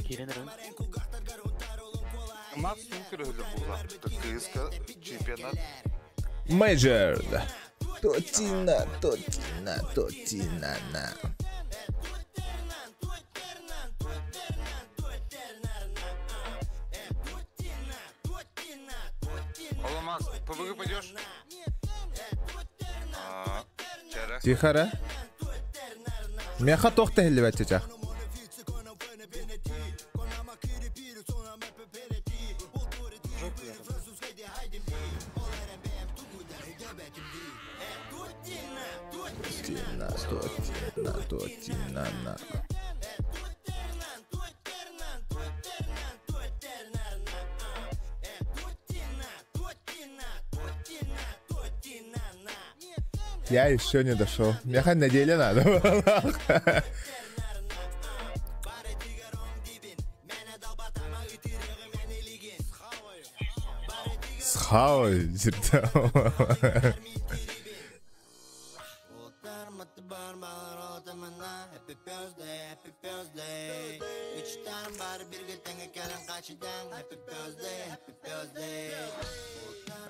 Керенерин. Максимум көрөлү булат. КСК чемпионат. Major. Тотина, на. Олмаз, ПВГ пойдешь? Тихо, ра. Меха тоқта хелі бәтче чақ. Тотина, на. Я еще не дошел. Мне хоть на деле надо было. Схавай,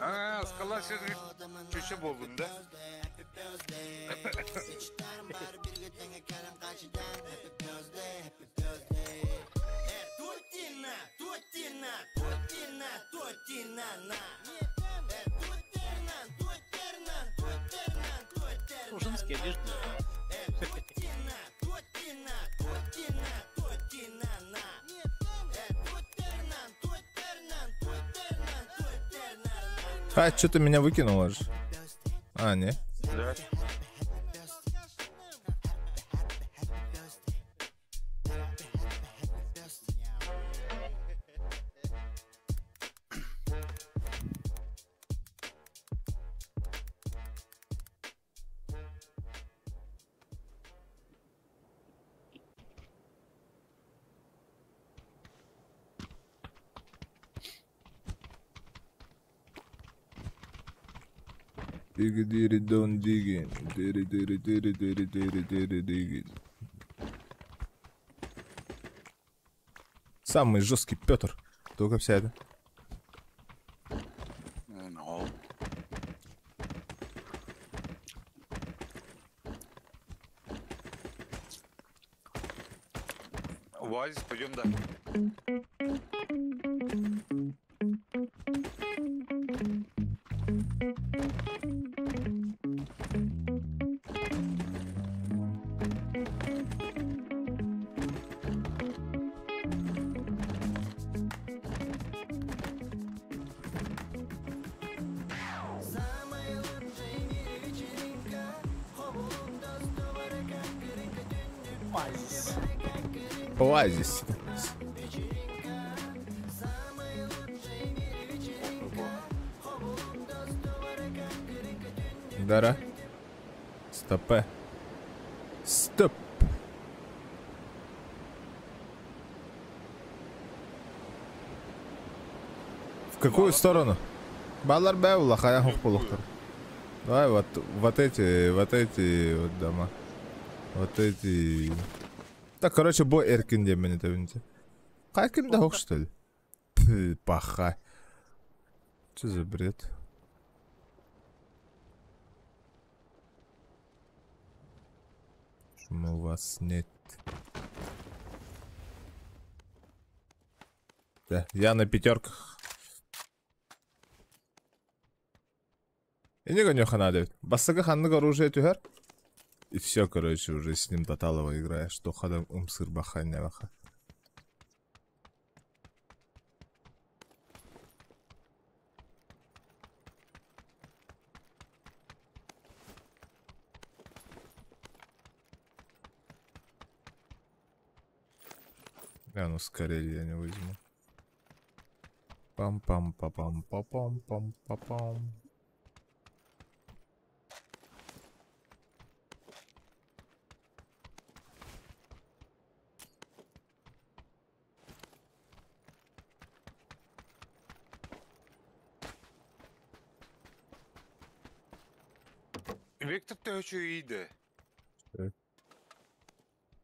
Скала сен чөче болдun да. Ужинский одежда. А, что-то меня выкинуло же. А, не. Да. Дири дон диги. Дири. Самый жесткий Петр. Только вся это. Оазис, пойдем, да. Оазис. Дара. Стопе. Стоп. В какую сторону? Балар бэвла, хая хухпулухтар. Давай вот эти вот дома. Вот эти. Так, короче, бой эркин демени табинте. Каким да хук, что ли? Паха. Что за бред? Почему у вас нет? Да, я на пятерках. И не гоню ханады. Бассага ханнык оружие тюхер. И все, короче, уже с ним тоталово играешь. Что ходом умсыр бахання баха. А ну скорее я не возьму. Пам-пам-па-пам-па-пам-пам-па-пам. Vektor da çok iyiydi.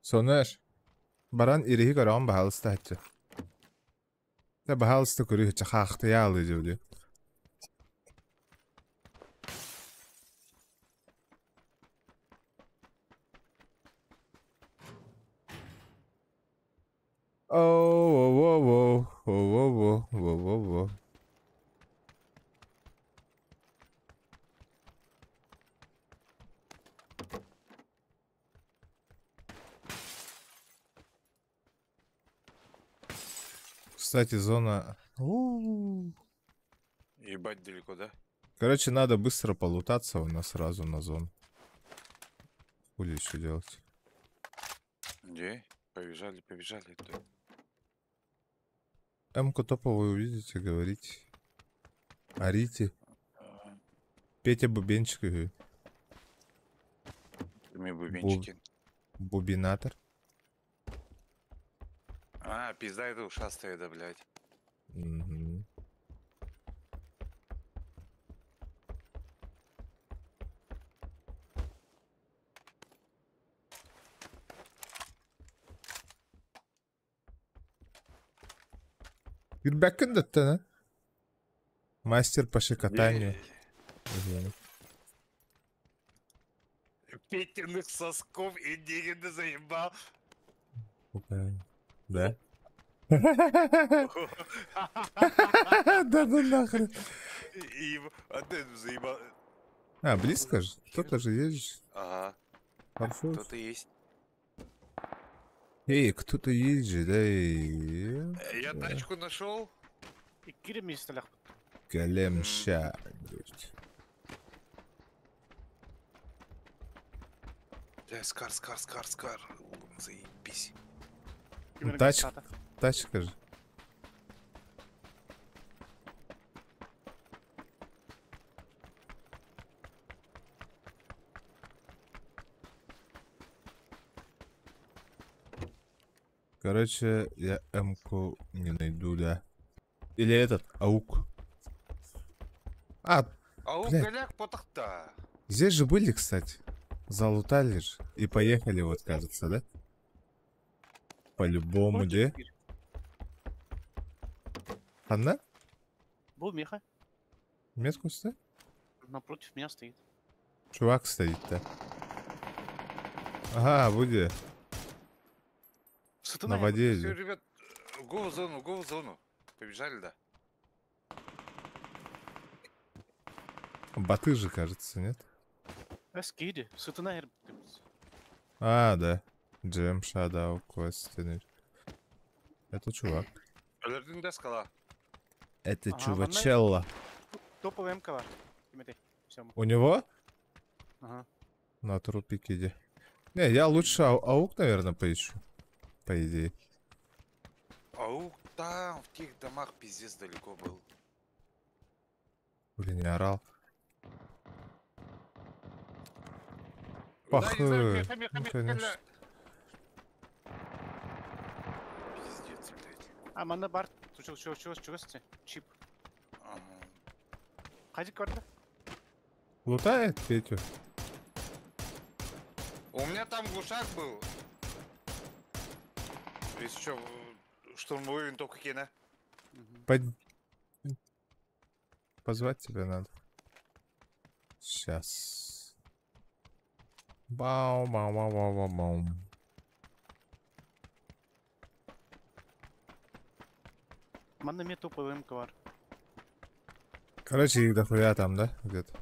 Сонеш. Баран ириhi гаран бахалста хача. Та бахалста кури хача хаахта яалы жевди. Воу. Кстати, зона... Ебать далеко, да? Короче, надо быстро полутаться у нас сразу на зону. Хули еще делать? Где? Побежали. Кто? М-ку топовую увидите, говорите. Орите. Петя бубенчик. Мы бубенчики. Бубинатор. А, пизда, это ушастая, да, блядь. Угу. Фидбэкін датты, да? Мастер по шикотанию. Петиных сосков и деньги заебал. Да? Да нахрен. А ты заебал. А, близко же? Кто-то же есть. Ага. Парфюз. Кто-то есть. Эй, кто-то есть же, да и... Я тачку нашел. Големша. Бля, скар. Заебись. Тачка же. Короче, я М-ку не найду, да. Или этот, аук. Аук, блядь. голяк, потахта. Здесь же были, кстати. Залутали же. И поехали, вот, кажется, да? По-любому, да? Она? Был Миха. Метку стоит? Напротив меня стоит. Чувак стоит-то. Ага, будет. На воде Все, идет. ребят, го в зону. Побежали, да? Баты же, кажется, нет? Скиди. Сытына еріп. А, да. Джем, Шадау, Квестинер. Это чувак. Алертинда скала. Это Ага, чувачелла. Топовый МК var. Тимофей. Всем. У него? Ага. На трупике иди. Не, я лучше аук, наверное, поищу. По идее. Аук там, в тех домах пиздец далеко был. Блин, не орал. Да, Пах, не знаю, ну, Миха, конечно. Пиздец, блядь. Манда бар. Чугасты. Чип. Ага. Хадик кварта. Лутает Петю? У меня там глушак был. Если что, штурмовой винтовка кина. Позвать тебя надо. Сейчас. Бау. Манда мне топовый МК var. Короче, их дохуя там, да? Где-то.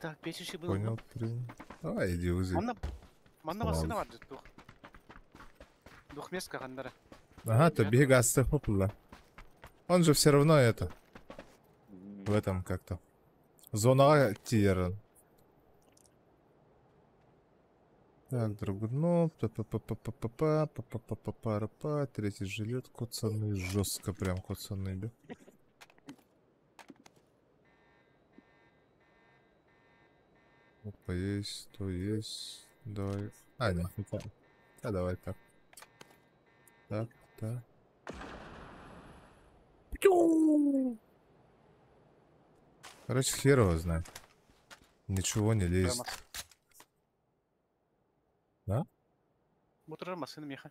Так, печиши был. Понял, принял. Давай, иди вызови. Манда басына var. Двухместка гандара. Ага, то бега остыхопла. Он же все равно это. В этом как-то. Зона тир. Так, драгунов. Па-па-па-па-па-па-па-па-па-па. Третий жилет. Коцаны. Жестко прям коцаны, да? Опа, есть, то есть. Давай. А, нет, не так. А, давай так. Так. Короче, хер его знает. Ничего не лезет. А? Мотор машина меха.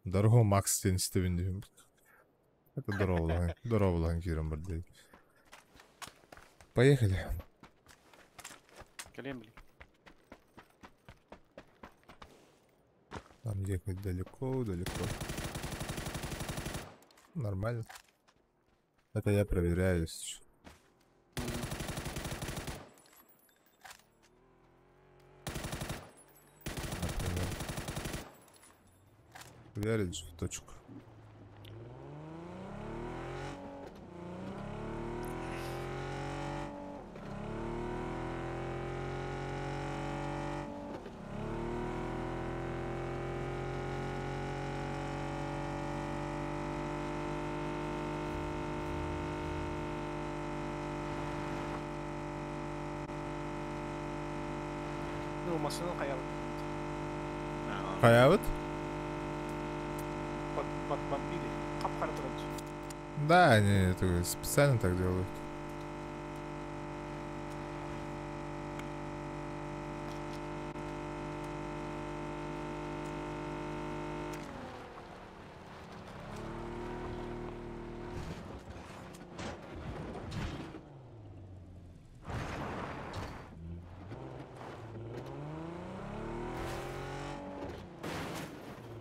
Дорого Макс сен істебін деймін. Это дорого болған керім бірдей. Поехали. Келем, блин. Там ехать далеко. Нормально. Это я проверяю, если что. Например. Ударить же в точку. Ну, машина каял. Хаявыт? Подбомбили. Кап-кара тұрады. Да, они это специально так делают.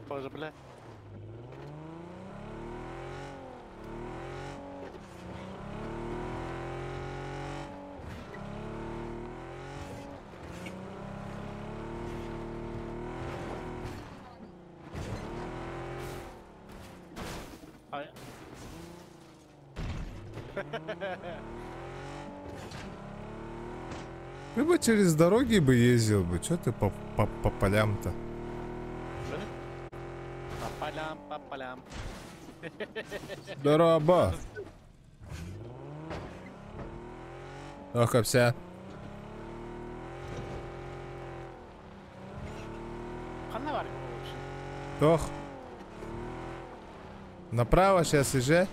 Тоже, бля. Ай. Ты бы через дороги бы ездил бы, что ты по полям-то? По полям. Дорога. Ох, вся. Қандай бар вообще? Тох. Направо сейчас езжай.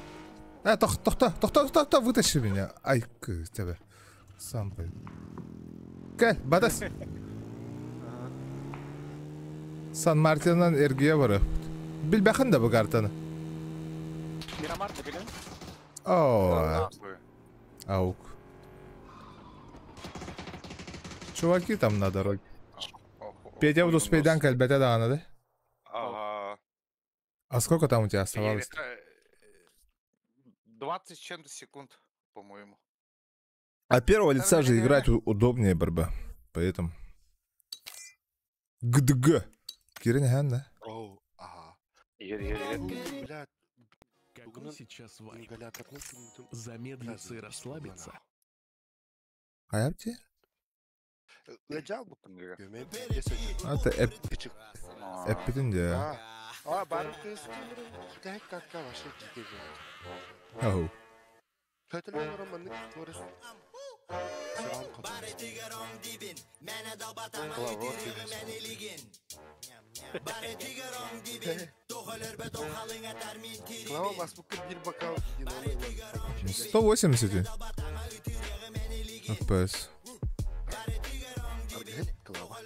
Тоқта, вытащи меня. Ай, тебя. Сам пойду. Батас. Сан-Мартиннан эргие барып. Билбәхін да бұл картаны. Мирамар да білем? О, аук. Чуваки там на дороге. Петя в Дуспейданка, әлбәтә дағаны, да? Ага. А сколько там у тебя оставалось? 20 с чем-то секунд, по-моему. От первого лица же играть удобнее, борьба. Поэтому. ГДГ. Кирин Хан, да? Оу, ага. Блядь, Какой сейчас вайп? Галя, Замедлиться и расслабиться? А я тебе? Лежал bu Kanka. gömeği yesedim. Это Küçük. эппитин де. Barım kızdım. Tek kakka başa gidiyor. Ау. Kötüler var ama ne tutarız. Sıram kadar. Klavor Klavor bas bu kız bir bakalım. 180 FPS. Klavor.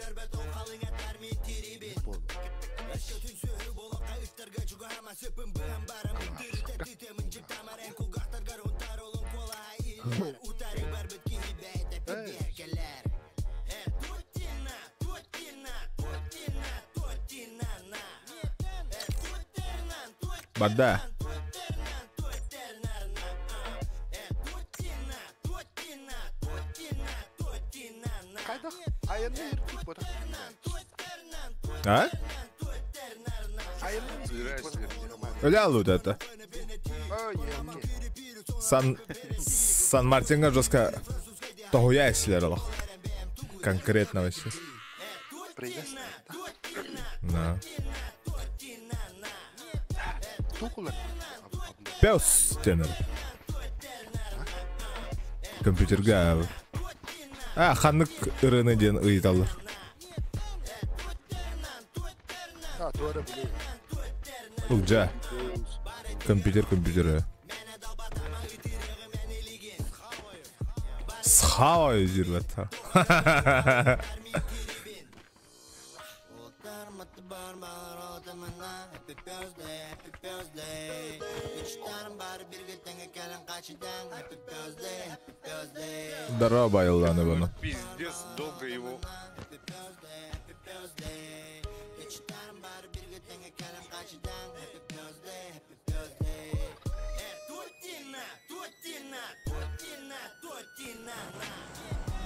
Бада. Kayda ayağını yırtıp bırak. А? Ayağını yırtıp bırak. Öyle алуды это. Сан-Мартинға жестко тоғуя есілер алақ. Конкретно вообще. Да. Пес тенер. Компьютерға. Ханнык ырыны ден ұйыталыр. Бұл жа. Компьютер. Схавай жүріп атта. Здорово, байылланы бұны. Пиздец, долго его.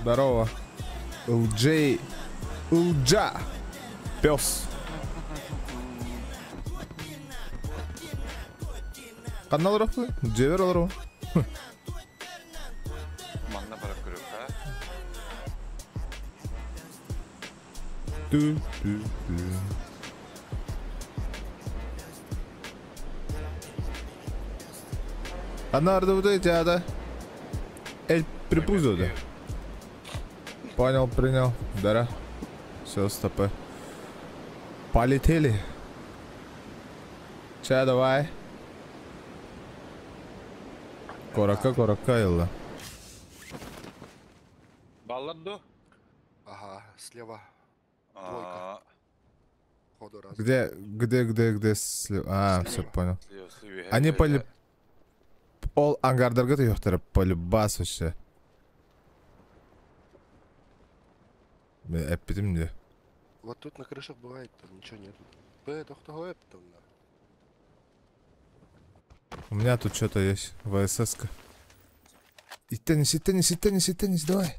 Здорово. Улджей. Улджа. Пес. Қанна алыр ақпы? Джевер алыр ау. Маңна барып көріп, ха? Ту. Она ардовуды тяда. Эль припузоды. Понял, принял. Дара. Все, стопы. Полетели. Ча, давай. Корака, Илла. Балладу? Ага, слева. А, Ходу раз. Где слева? А, все понял. слева. Они поле... Ол ангардарға да yoқтар, полюбас вообще. Мен әппетім де. Вот тут на крышах бывает, там ничего нет. Кто там? У меня тут что-то есть. ВСС-ка. И теннис, давай.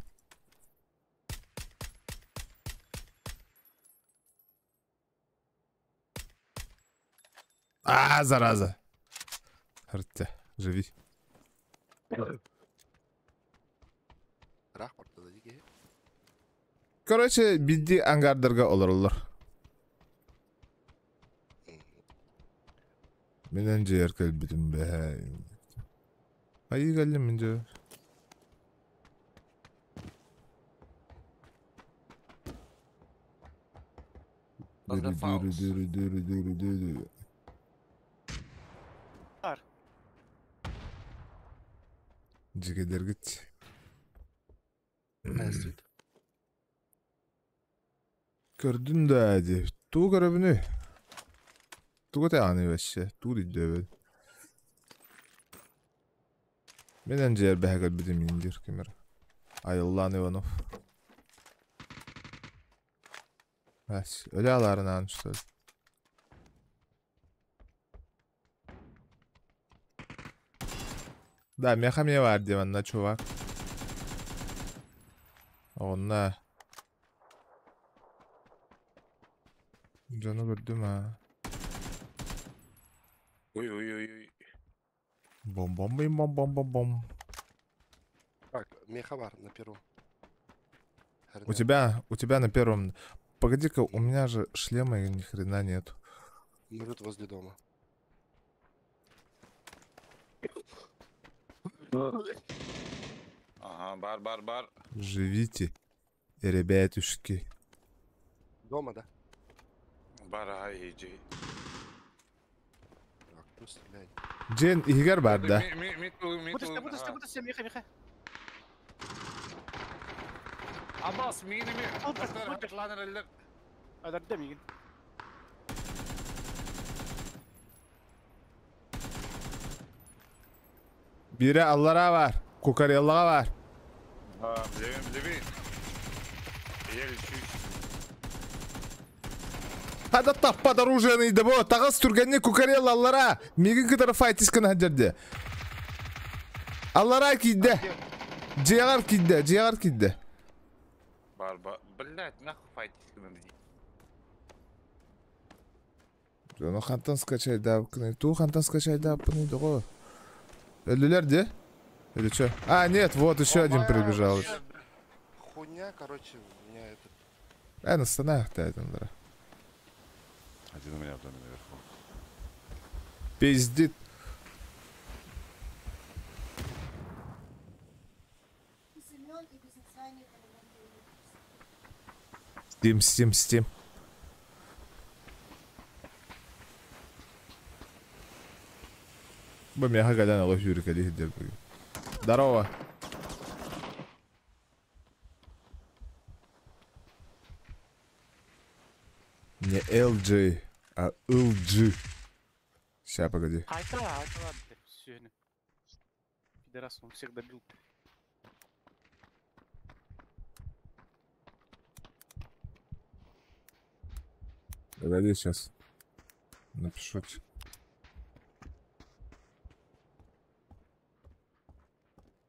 А, зараза. Хартя, живи. Рах ортада деге. Короче, бидди ангардарға олар. Менен же еркел битим бе. Айы geldim мен же. Дүрү. Var. Жигедер гит. Әстет. Көрдүн да де. Туу көрөбүнү. Туга таганы вообще. Туу дейди. Менен жер бәгәл бидим индир кемер. Айыллан Иванов. Ась, ölü alarından işte. Да, меха мне var diye bana çuvak. Onunla. Canı gördüm ha. Ой. Бом. Так, меха бар на первом. У тебя на первом... Погоди-ка, у меня же шлема ни хрена нет. Может возле дома. Ага, бар. Живите, ребятушки. Дома, да? Бар, ага, иди. Так, кто стреляет? Джен игер бар да? Буду все, Миха. Abbas, minimi. Dur. Tıklanır eller. Öldürdü mi? Biri Allah'a var. Kukaryalığa var. Ha, bileyim. Yer şu. Hadi tappa da rujanıydı bu. Tağız türgenli kukaryalı Allah'a. Migin kadar faytiskın hacerdi. Allah'a kidde. Ciğer kidde. Бар. Блять, нахуй файтишка надо. Onu kantan skачай da. Ту kantan skачай da. Го. Ölüler de. Или что? А, нет, вот еще один прибежал. Хуйня, короче, у меня этот... На стенах-то это, да. Один у меня в доме наверху. Пиздит. Steam. Бомяха гадана лофюрик алих дербуги. Здорово. Не LG, а LG. Сейчас, погоди. Хайка, ладно, все. Пидорас, он всех добил. Погоди, сейчас. Напишу.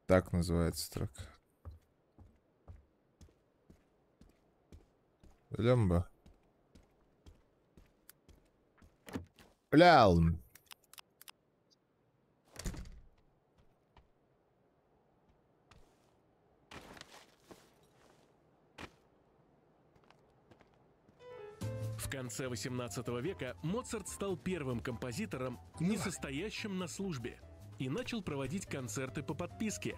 Так называется трек. Лямба. Лялм. В конце 18 века Моцарт стал первым композитором, не состоящим на службе, и начал проводить концерты по подписке.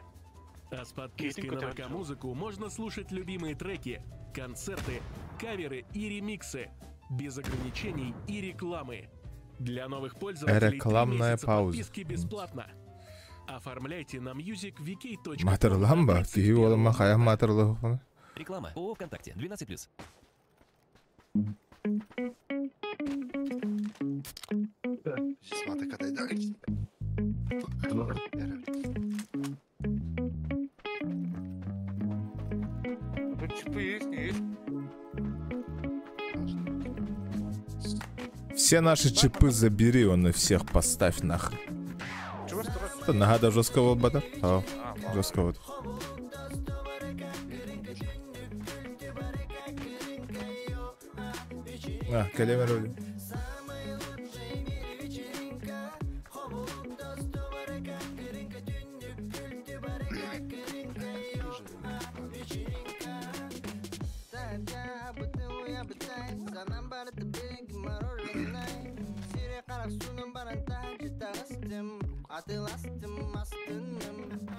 А с подпиской на ВК-музыку можно слушать любимые треки, концерты, каверы и ремиксы, без ограничений и рекламы. Для новых пользователей 3 месяца подписки бесплатно. Оформляйте на musicvk.com. Матер ламба, ты олма хая матер лохона. Реклама. ООО ВКонтакте. 12+. Здесь маты катай, да? Тут чипы есть, не есть? Все наши чипы забери, он и всех поставь нахуй. Чего строчишь? Это нагада жесткого бата? А, жесткого. А, калемер вроде. Атыластым астыным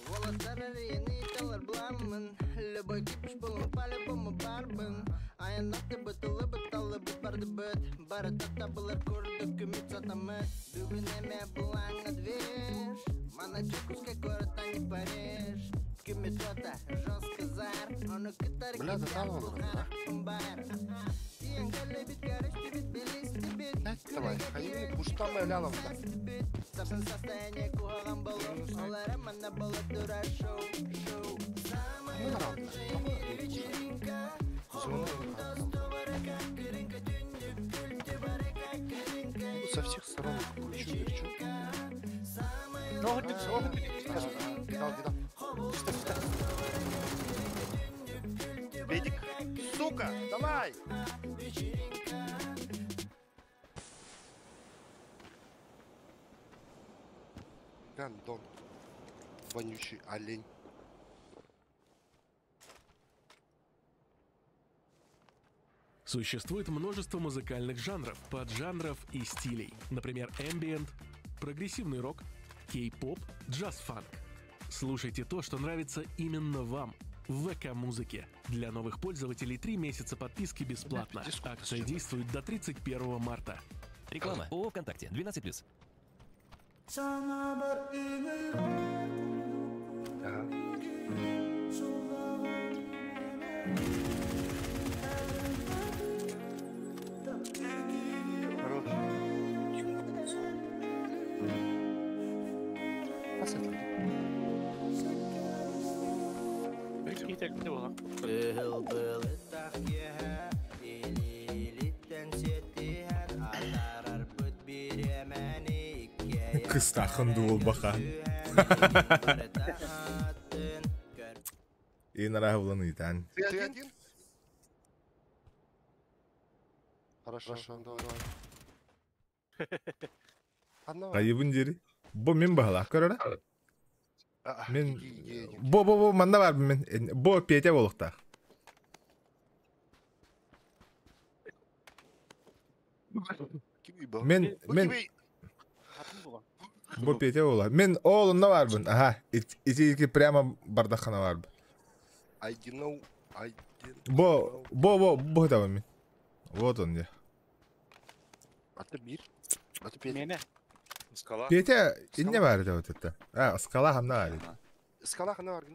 волоттар әриені италар бұламын любой кипиш болын по-любому барбын аянаты бұтылы бұтталы бұт барды бұт бары таттабылар көрді күміт сатамыт бүгін әме бұлаңа движ мана чекуске көріт не париж күміт рота жестко зар оны кітар Бля, да там он, да? тиян кәлі бит кәрішті бит білісті бит Давай, ходили, пуштамая лялом. Сапсан состояние кугаган балу олары мана балу дура шоу шоу Ну, нормально. Ну, со всех сторон кручу, верчу. Ногу бери. Гидал. Бедик, сука, давай! Гандон. Вонючий олень. Существует множество музыкальных жанров, поджанров и стилей. Например, ambient, прогрессивный рок, кей-поп, джаз-фанк. Слушайте то, что нравится именно вам в ВК-музыке. Для новых пользователей 3 месяца подписки бесплатно. Акция действует до 31 марта. Реклама. ООО ВКонтакте. 12+. Ага. Хорош. Посмотри. Итәлінде болған. Кыстахын дуыл баха. И наравлан итан. Ты один? Хорошо, давай. Одного. Кайыбын жери. Бо мен бахалақ көрі. Мен... Едем. Бо, манда бар мен. Бо Петя болуқта. Мен... Қатын болған. Бо Петя болуқ. Мен оғылында барбын. Аха, ити прямо бардақхана барбын. I know. Бо это мен. Вот он я. Аты бир. Аты Петя. Мені. Скала? Петя, инне бар это вот это. А, скала хамна бар. Скала хана бар.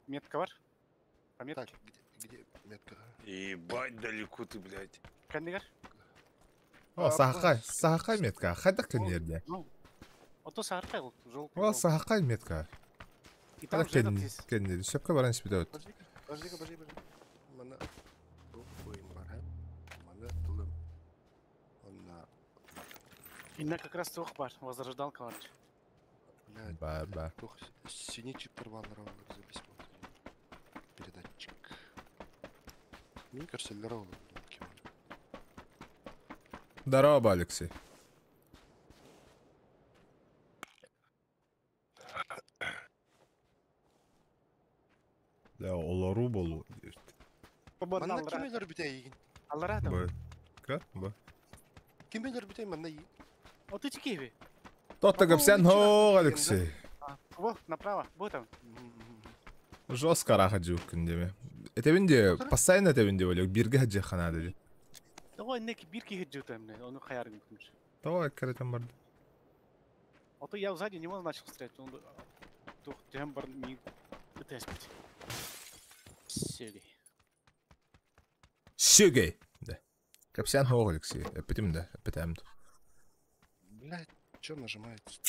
Метка бар. Так, Пометки. где метка? Ебать, далеко ты, блядь. Кәндегер. О, сахакай метка. Хайдак кенерде. Ну, ото сарқай ол, жол. О, сахакай метка. И там Хайдак же этот есть. кенерде. Шепка баран спидет. Подожди. Мана ойын бар, ә? Мана тылым. Онна, Инна как раз тух бар, возрождалка бар. блядь, Ба. тух синий чип порвалар олар за бесплатно. Передатчик. Мне кажется, здорово. Здорово, Алексей. Да, олару болу. Мана Аллара, кемелер бите егин. аллара да. Ба. Ка? Ба. Кемелер бите мана егин. Ото чекеви. Тот-то гапсян хо, Алексей. Во, направо, вот там. Жестко рахаджу күндеме. Этебинде, постоянно этебинде болек, бирге хаджи хана dedi. Ого, неки бирки хеджу там, он хаярын күмүш. Давай, каретам барды. Ото я сзади него начал стрелять, он тух тем бар ми теспить. Сели. Шугей. Да. Гапсян хо, Алексей. Эпетим да, эпетем. Блядь, чё нажимается?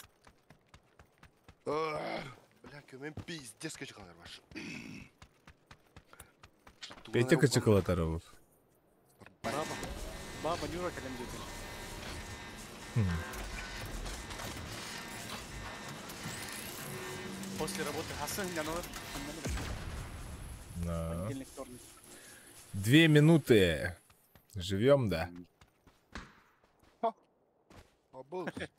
Бля, көмен пиздец качкалар баш. Петя качыкалатаров. Баба Нюра калем дети. После работы Хасан Янова. Да. Понедельник, вторник. 2 минуты. Живем, да. Обалдеть.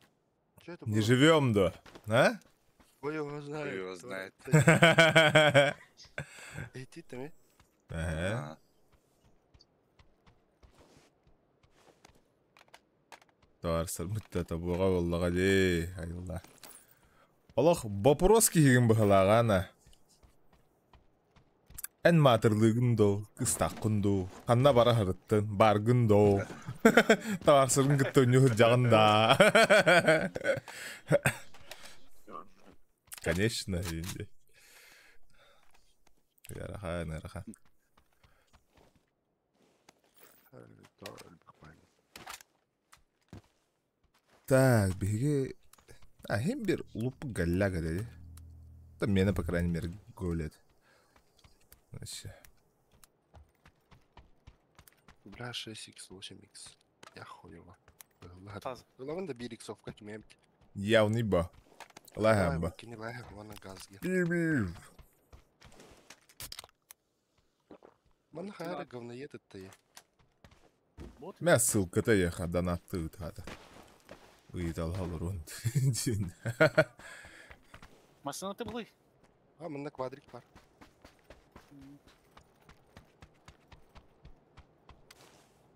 Чё это Не было? живем, да. А? Ой, его знает. Ой, его знает. Эй, ты там, Ага. Тарсар мытта табуга боллага де. Айла. Олох вопрос кийген бахалагана. Эн матырлыгындо, кыстаккындо, канна бара харыттын, баргындо. Тарсырын кыттоню жагында. Конечно, инде. Яраха. Так, беги. Hem bir ulup галляга dedi. Да меня, по крайней мере, гулят. Значит, Бля, 6х, 8х. Я хуево. Таза. Главное, до 1х как мем. явный ба. Лагамба. Кини лагам, вона газги. Мана хайра говноед это я. Вот. Mä ссылка-то я донаты хата. Уйдал халрон. Машина ты был. А, мана квадрик пар.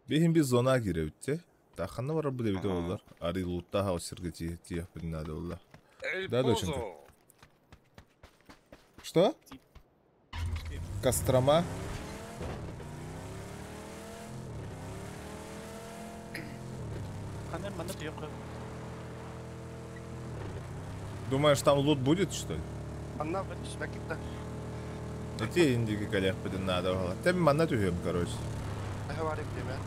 Бехим biz zona girevdi. Таханна var bu devde ollar. Ari loot'ta ha sirgeti tiyah binada ollar. Эль Да, доченька. Позо. Что? Кострома? Ханер мана тюк. Думаешь, там лут будет, что ли? Мана шмакит-то. Эти индики коллег надо было. Там манна тюхем, короче. Говори, ребят.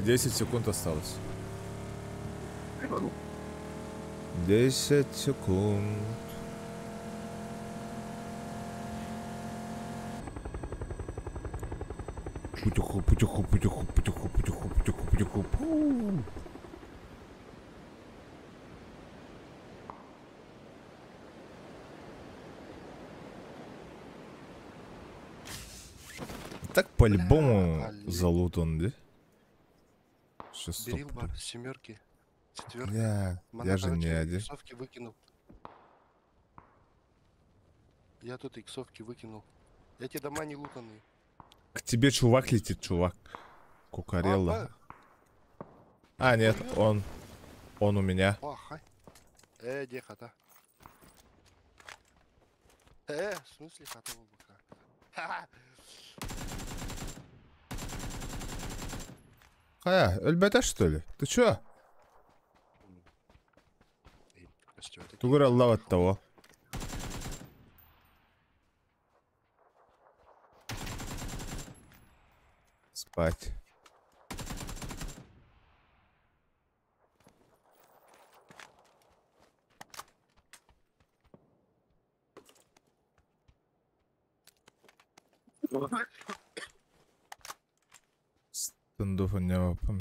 10 секунд осталось. 10 секунд. Путюху. Так по-любому залут он, да? Что Берил бар, семерки, четверки. Я же не один. Иксовки выкинул. Я тут иксовки выкинул. Эти дома не лутанные. К тебе чувак летит, чувак. Кукарелла. А, нет, он у меня. Охай. Где хата? В смысле хата у быка? Ха-ха. Хая, Эльбета, что ли? Ты чё? Тугур Аллах от того. Спать. Стендов не опом.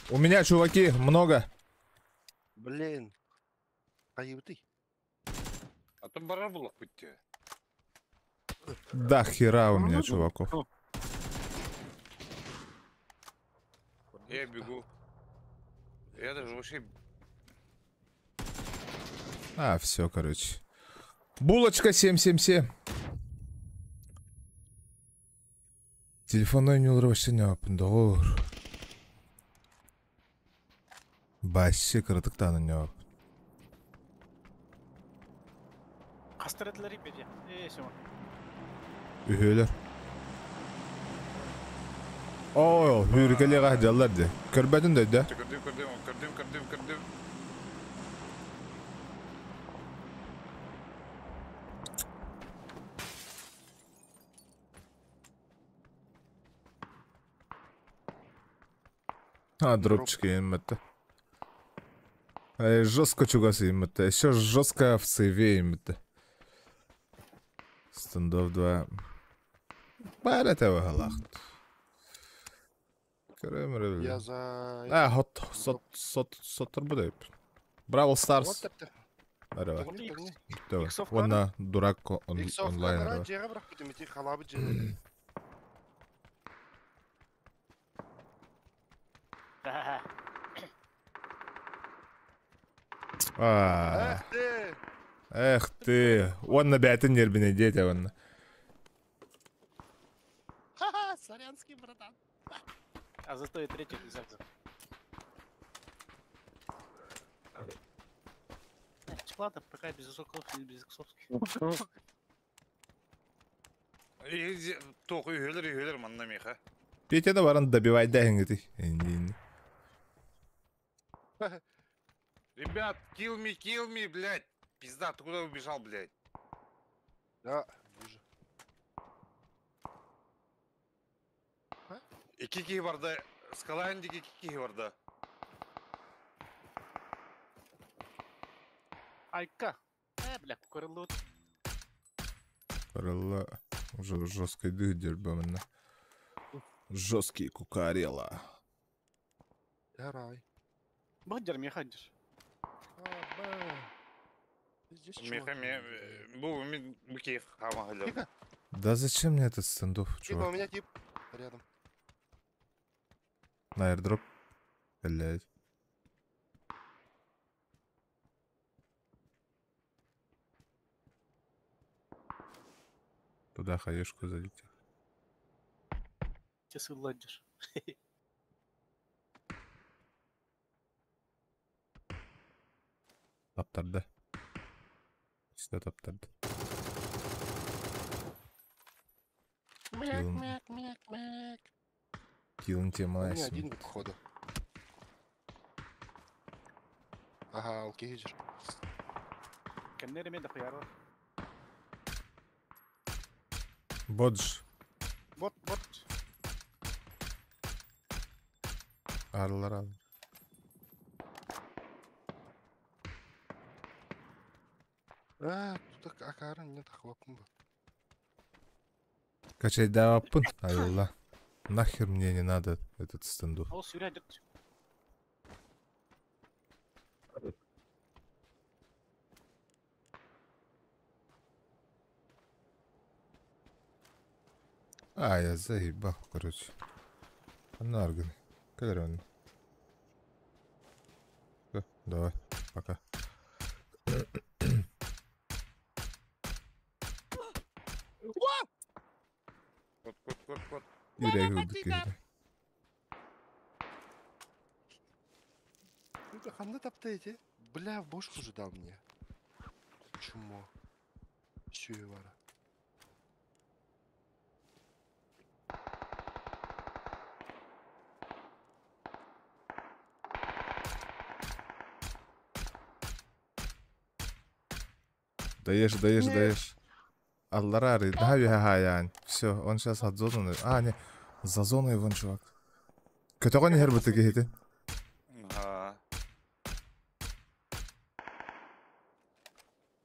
У меня, чуваки, много. Блин. Кайып ты. А то бара было пути. Да хера у меня, чуваков. Я бегу. Я даже вообще... А, все, короче. Булочка 777. Телефонной не вообще не опом. Doğru. Başı kırdıktan ne op. Кастыретилер ипеди. Сема. Ühüler. Oo, hürgeli gahjallar de. Körbedin de de. Kırdım. А, дропчики именно. Жестко чугасы именно. Еще жестко в сейве именно. Стендов 2. Бара того галахт. Кремер. Я за... Соттыр буде. Бравл Вот Старс. это. Арава. Төгни. Иксов Онна дурак онлайн. Иксофлара жеға бірақ бүтіметі қалабы жеға. А, ты! эх ты. Онна бәтін нербіне дете онна. Ха-ха, сорянский братан. А зато и третий десяток. Ладно, пока без исоков и без иксовских. Тоқ үйелер манна меха. Петя да баран добивай дәңгіті. Енді. Ребят, kill me, блядь. Пизда, ты куда убежал, блядь? Да, вижу. İki kişi vardı. Skalayındaki iki kişi vardı. Айка. Бля, кукурылут. Паралла. Уже жесткий дыдер бамна. Жесткий кукарела. Ярай. Багдер мехадиш. Здесь Меха, чувак. bu bu keyif hava hala. Да зачем мне этот стендов, Типа, у чувак? меня тип рядом. На airdrop. Блядь. Туда хаешку залетел. Ты сыладишь. Таптарды. Сюда таптарды. Килн тема У меня айсым. один походу. Ага, алкейджер. Кеннери мен да хуяру. Бодж. Вот. Арылар ал. Тут акарын нет хлопом был. Качай давапын. Айла. Нахер мне не надо этот стендов. Ол сюрядет. А, я заебал, короче. Нарган. Калерон. Всё, давай, пока. Кот. Юрий Гудки. Ну-ка, ханды таптаете. Бля, в бошку же дал мне. Чумо. Сюевара. Даешь. Алларари, yani. Все, он сейчас от зоны. А, не, за зоной вон чувак. Который не гербы такие хиты.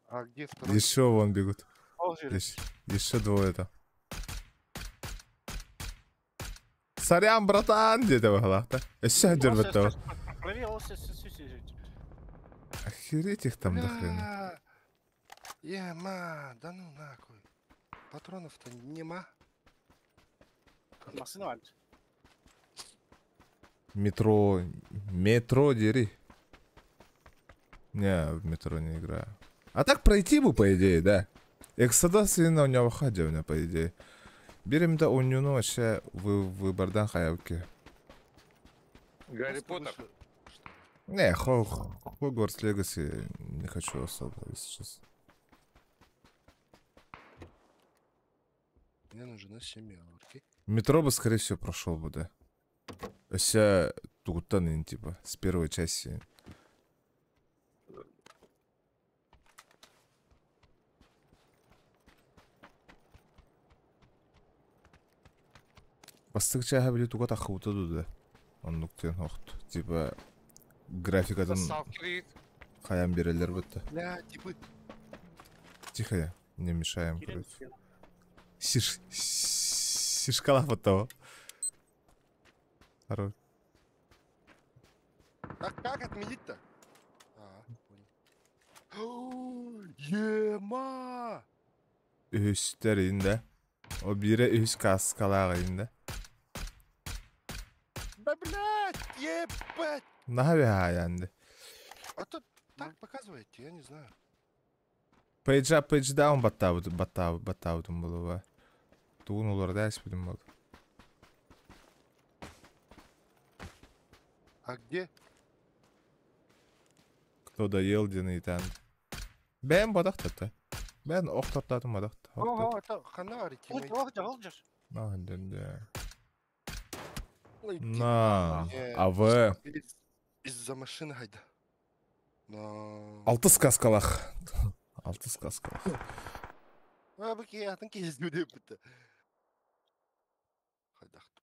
А где второй? Еще вон бегут. Ол жюрет. Еще двое-то. Сорян, братан, деді бағалақта. Еще дербетті. Проверил, все. Охереть их там до хрена. Бля. Ема, да ну нахуй. Патронов-то нема. Машина валит. Метро дери. Не, в метро не играю. А так пройти бы, по идее, да. Эксодос у него ходил, по идее. Берем да унюну вообще выбордан хаявки. Гарри Просто Поттер. выше, что ли? Не, Хогвартс Легаси не хочу особо, если честно. Мне нужна семерки. Метро бы, скорее всего, прошел бы, да. Вообще, тугутанин, типа, с первой части. Бастықча әбілі туғат ақуыты дуды. Он нұқтен оқты. Типа, графикадан Сафрит. қаян берелер бітті. Бля, типы. Тихо, я, не мешаем, Кирилл, короче. Шишкалах вот того. Хорош. Как отменить-то? Понял. Ема! Üstler indi. O biri üst kaskalar indi. Да блядь, ебать! Наха yandı. А тут так показываете, я не знаю. Page up, page down battavdum bunu va. Tuğun olur da espridim oldu. А где? Кто доел денейтен. Ben badaqtı. Ben oqtatladım badaqtı. Ого, это ханарь, тиммейт. Холдер. Ой, На. Не, Avı. Из-за машины гайда. Но... Altı kaskalar. Altı kaskalar. А, баки, я танки из людей пыта. Хайдахту.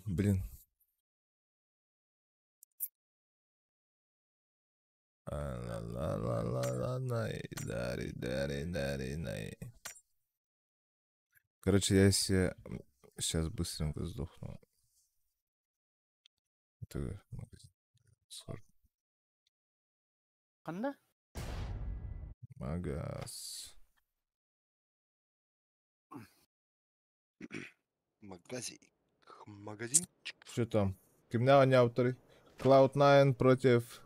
Блин. Короче, я если сейчас быстренько сдохну. Это магазин. Қанда? Магаз. Магазинчик. Что там? Криминальные авторы. Cloud9 против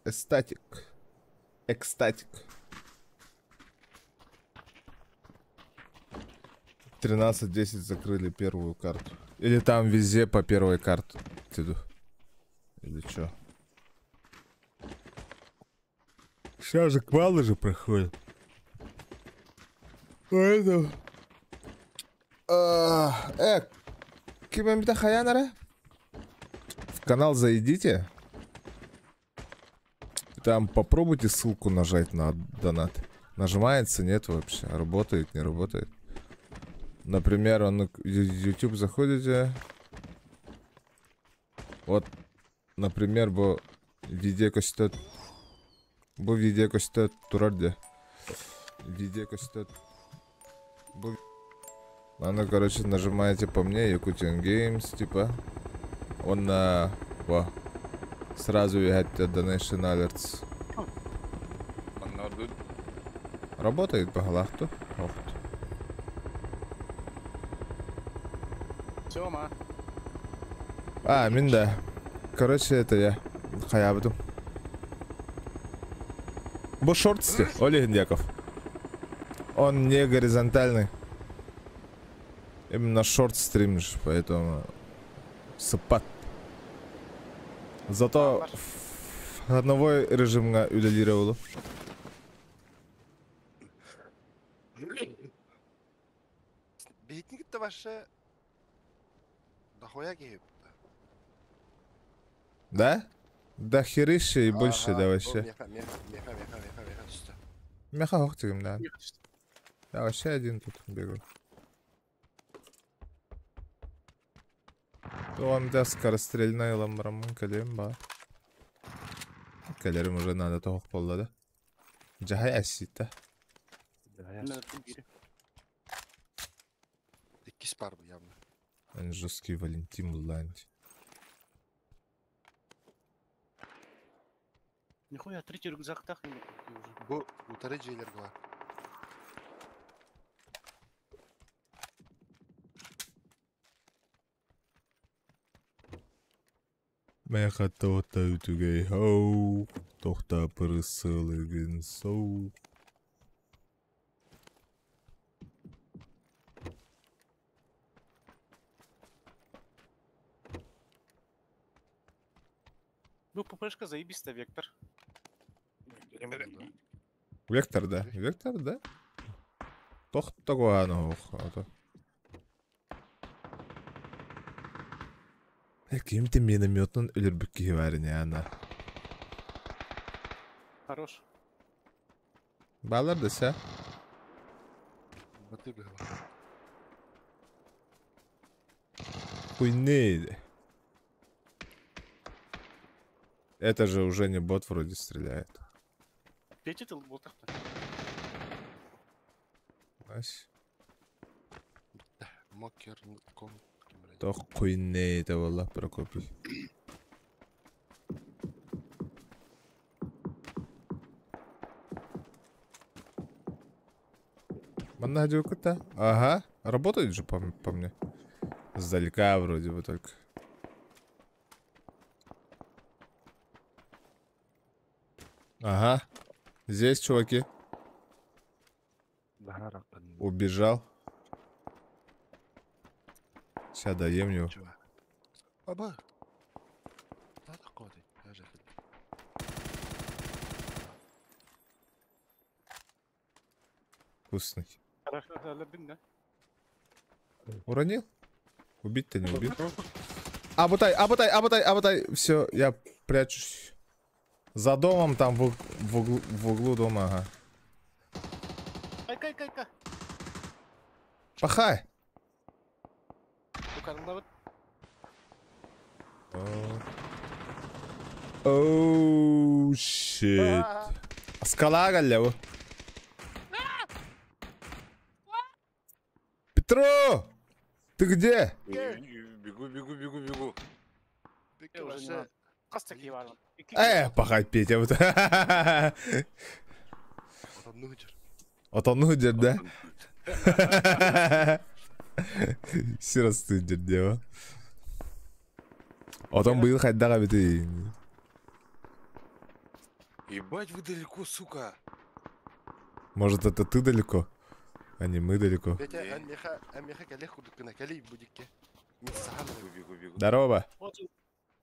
Ecstatic. 13-10 закрыли первую карту. Или там везде по первой карте. Или чё? Сейчас же квалы же проходят. Поэтому... Кибамита Хаянара? В канал зайдите. Там попробуйте ссылку нажать на донат. Нажимается, нет вообще. Работает, не работает. Например, он YouTube заходите. Вот, например, bu video ko'rsatadi. Bu video ko'rsatadi turardi. Video ko'rsatadi. Bu... Она, короче, нажимаете по мне, Yakutian Games, типа. Он на... Во. Сразу ехать Donation Alerts. Работает по галахту. Тёма. Минда. Короче, это я. Хаябду. Бу шортсти, Олег Яков. Он не горизонтальный. Именно шорт стримишь, поэтому... Сапат. Зато одного режима удалировал. Бейтник-то ваше... Дохуя гейб. Да? Да херища и больше, да вообще. Меха. Меха охтигим, да. Да, вообще один тут бегал. Оған да скорострельный айламбарамын кәлем ба. Кәлерім уже надо тоқ болды. Жахай әсейті. Иккис бар бы явно. Они жесткий Валентин Ланти. Нихуя, третий рюкзак так не уже. Бу утары жейлер бар. Мен хатта отта үтүгей хоу. Тоқта пырысылыгын соу. Ну, ППшка заебистая, Вектор. Вектор, да? Вектор, да? Тоқта қоғаны оқ. Кемте минометның үлірбікке бәріне, ана. Хорош. Балар десе? Баты было. Хуйнейді. Это же уже не бот вроде стреляет. Петя ты ботах-то. Ась. Мокер, ком. Тоқ хуйнейді, валлах, Прокопий. Манна дюка-то? Ага. Работает же по мне. Сдалека вроде бы только. Ага. Здесь, чуваки. Убежал. Сейчас даем его. Аба. Да такой. Я же. Вкусный. Хорошо, залюбим, да? Уронил? Убить-то не убил. Абутай. Все, я прячусь. За домом там в углу дома, ага. Кай. Пахай. Yukarıda bak. Оу, щит. Скала галяву. Петро! Ты где? Бегу. Peki başta Kaç takıyı var lan? Пахай, Петя. Вот. adamını hıcır. Отонну жерде. Сирастын жерде ба. Отон быйыл кайдага бити. Ебать вы далеко, сука. Может, это ты далеко, а не мы далеко. Peki emmiha kalih kudukuna kalih budikke. Mit sahal. Бегу. Здорово. Вот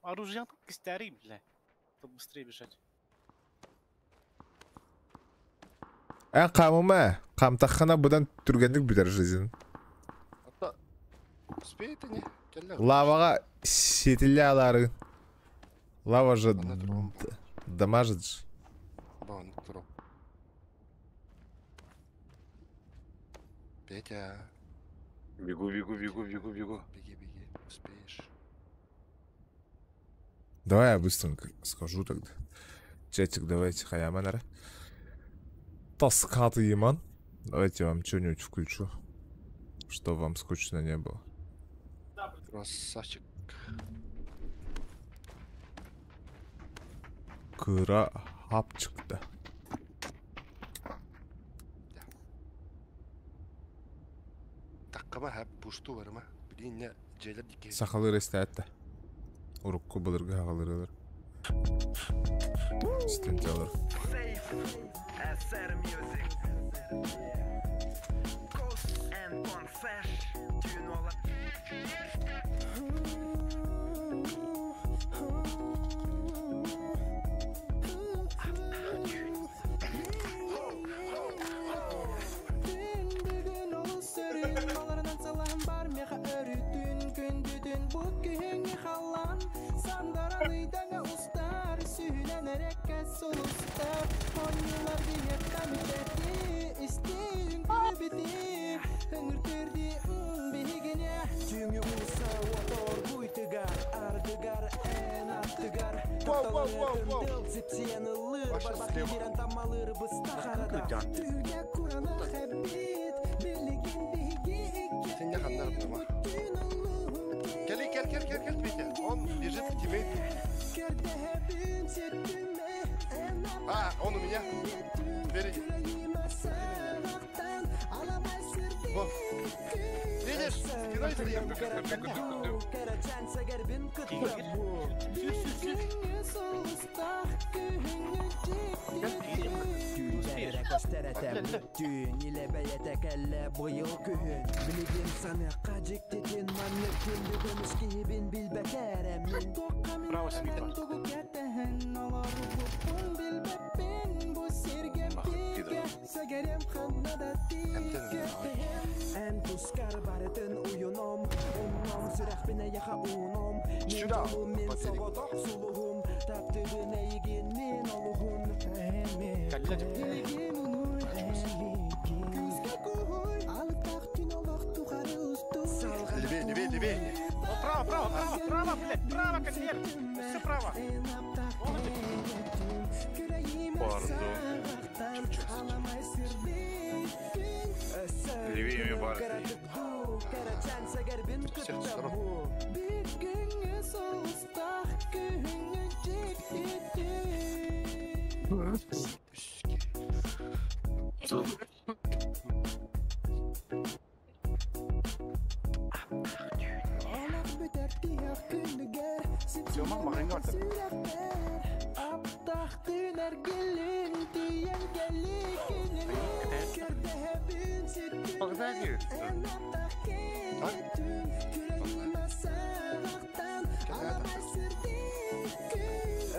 оружие старый, бля. Чтобы быстрее бежать. Камыма, камтахана будан түргендик битер жизнь. Hatta uspeydi ne? Kelle. Лавага сетиле алары. Лава же Bana durum bu. дамажит же. Bana durum. Петя. Бегу. Беги. Успеешь. Давай я быстренько скажу тогда. Чатик, давайте, хаяманара. Таскаты Яман. Давайте я вам что-нибудь включу, чтобы вам скучно не было. Красавчик. Кыра хапчыкта. Таккама хап пушту var ama. Bilin ne ceyler dikey. Сахалыр эстәтте. Урукку былырга хагалырылар. Стенталар. Hüngürtürdi bihigine. Tüngü usa otor buytuga. Sen ne kanlar buna? Gel Петя. Он бежит к тебе. Он у меня. Впереди. Вот. Видишь? Спиной стоим. Ile yetekelle bu yıl kühün Bilgin sana kaciktitin mannetin Büdümüş gibin bilbekerem Bravo, Smitha. En tuskar baritın uyunom Unnom sürek bine yaka unom Сюда. Min sogotok suluhum Taptırına yiginin oluhun Левее. Право, блядь, право, конвейер. Все право. Левее бар. Всех сторон. Teoman bakayım orada. Погнали.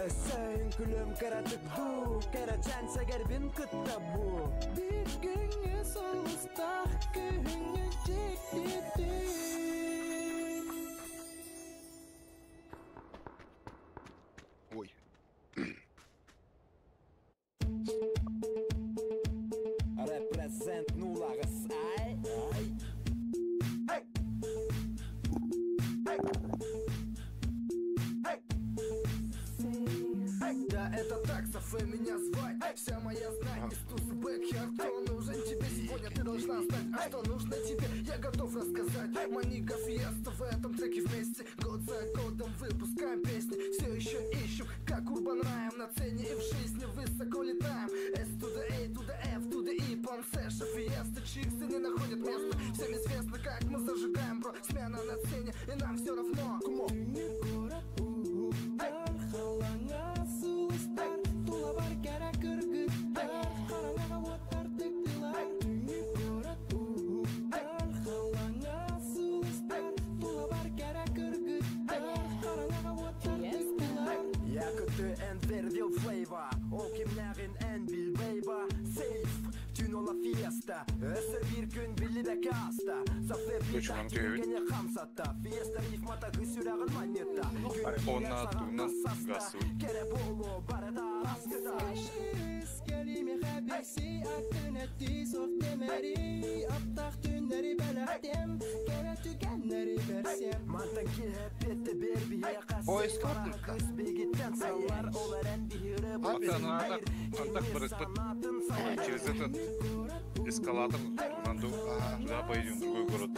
Sayın külüm karatık bu Karaçan seger bin kıtta bu Bir günü soğustak Köyünü çekti Ой. Represent nulağız ay Да, это так, Софе меня звать. Вся моя знать из тусы бэкхерд. Кто нужен тебе сегодня, ты должна знать. А что нужно тебе, я готов рассказать. Манига Фиеста в этом треке вместе. Год за годом выпускаем песни. Все еще ищем, как Урбан Райм. На цене и в жизни высоко летаем. S to the A to the F to the E. Пансеша, Фиеста, чиксы не находят места. Всем известно, как мы зажигаем, бро. Смена на сцене, и нам все равно. Flavor, o kimlerin en bil beyba Safe, tün ola fiesta Öse bir gün billi de kasta Zafer bir tahtin gene kamsatta Fiesta rifmata hüsürağın manyetta Ona tunan gasu. Kere bolu barada askıda Kelime habisi attın etti sof demeri Aptak tünleri belaktem Kere tükenleri versem Mantan ki hep etti bir biye Поезд Kara отдыха. kız bilgitten sallar Olaren bihire Антак бырыкпыт. Через этот эскалатор тунанду. Туда поедем в другой город.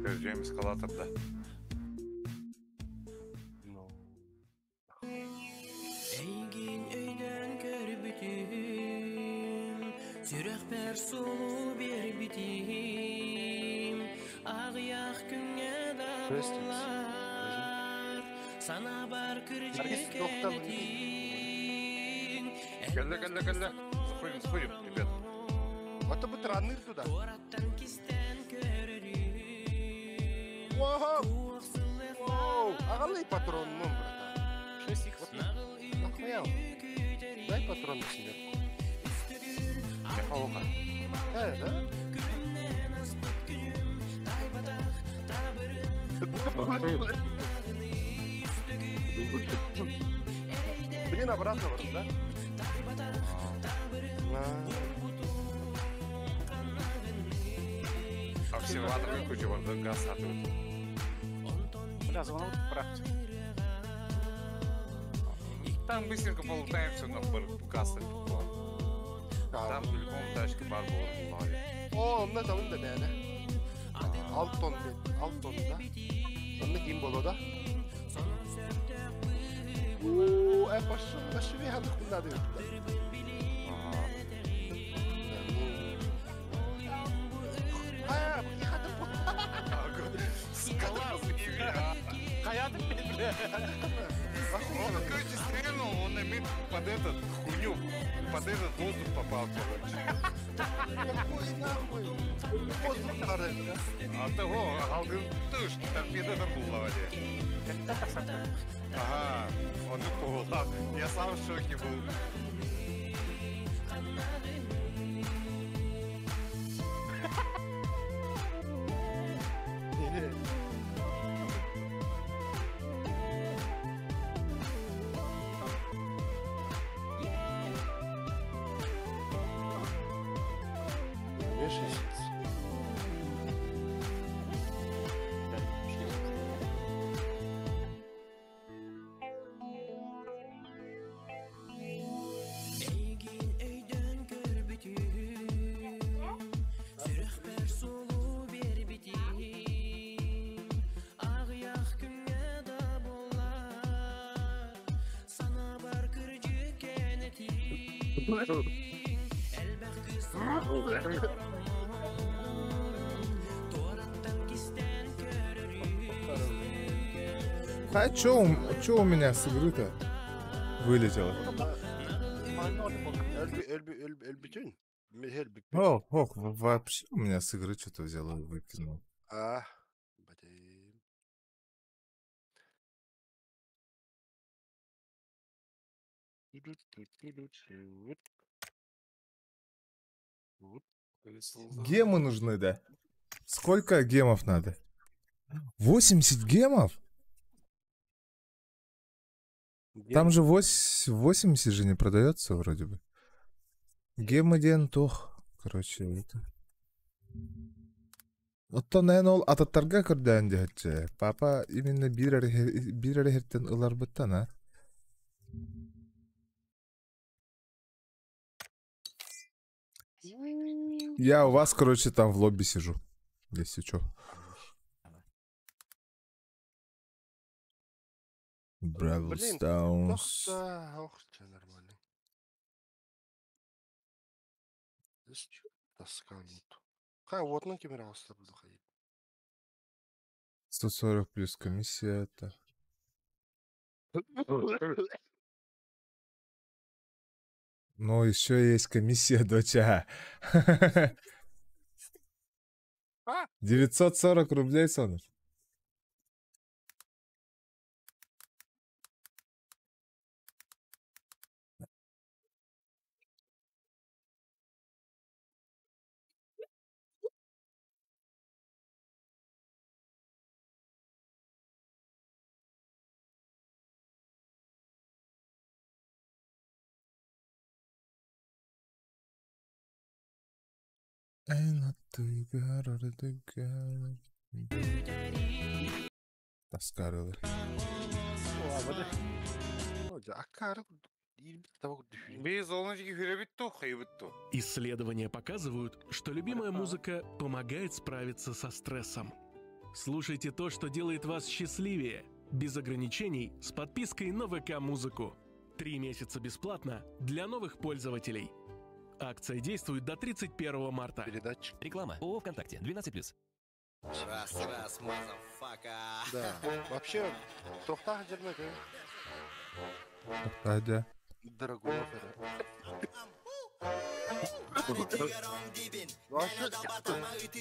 Göreceğim eskalatorda. Eygin öyden kör bütüm Sürek per sulu bir bitim Ağyak günge dağlar Sana bar kırcı keletin Гелля. Заходим, ребят. Это бы траныр туда. Кораттан кистен körürüm Ого! Kuğuqsın Ағалай патронның, брата. 6х. Нахуя? Дай патрон себе. Япауға. Да? Блин, обратно вроде, да? Обсерваторға көше барды газ сатып өтті. Бля, звонок практик. Там быстренько полутаемся на газ сатып. Там по-любому тачка бар болады. О, онда да онда бәлі. 6 тонн да. Онда кейін болу да. Ооо, başı bir hanım bunlar diyor. Ha, bu hanım bu. Скалаз, Hayatım benim bile. Он, короче, стрельнул, он имеет под этот хуйню, под этот воздух попал, короче. Какой нахуй? Воздух нарык, да? А того, алдын туш, торпеда был в воде. Ага, он и понял. Я сам в шоке был. А чё у меня с игры-то вылетело? Эльбитюнь? Эльбитюнь. Ох, вообще у меня с игры что-то взяло и выкинул. А, блин. Гемы нужны, да? Сколько гемов надо? 80 гемов? Там же 80 же не продается вроде бы. Гемы тох. Короче, это. Оттон эн ол ататтарга көрдөн дече. Папа именно бир эрхеттен ылар быттан, а? Я у вас, короче, там в лобби сижу. Если чё. Бравл Стоунс. Ох, что нормально. Тоска нет. Ха, вот на камеру буду ходить. 140 плюс комиссия это. Но еще есть комиссия, доча. 940 рублей, Сонор. Таскарылар. Без олночки херебитту, хайбитту. Исследования показывают, что любимая музыка помогает справиться со стрессом. Слушайте то, что делает вас счастливее. Без ограничений, с подпиской на ВК-музыку. 3 месяца бесплатно для новых пользователей. Акция действует до 31 марта. Передатчик. Реклама. ООО ВКонтакте. 12+. Раз, мазафака. Да. Вообще, трохта ходерна, Хадя. дорогой офер.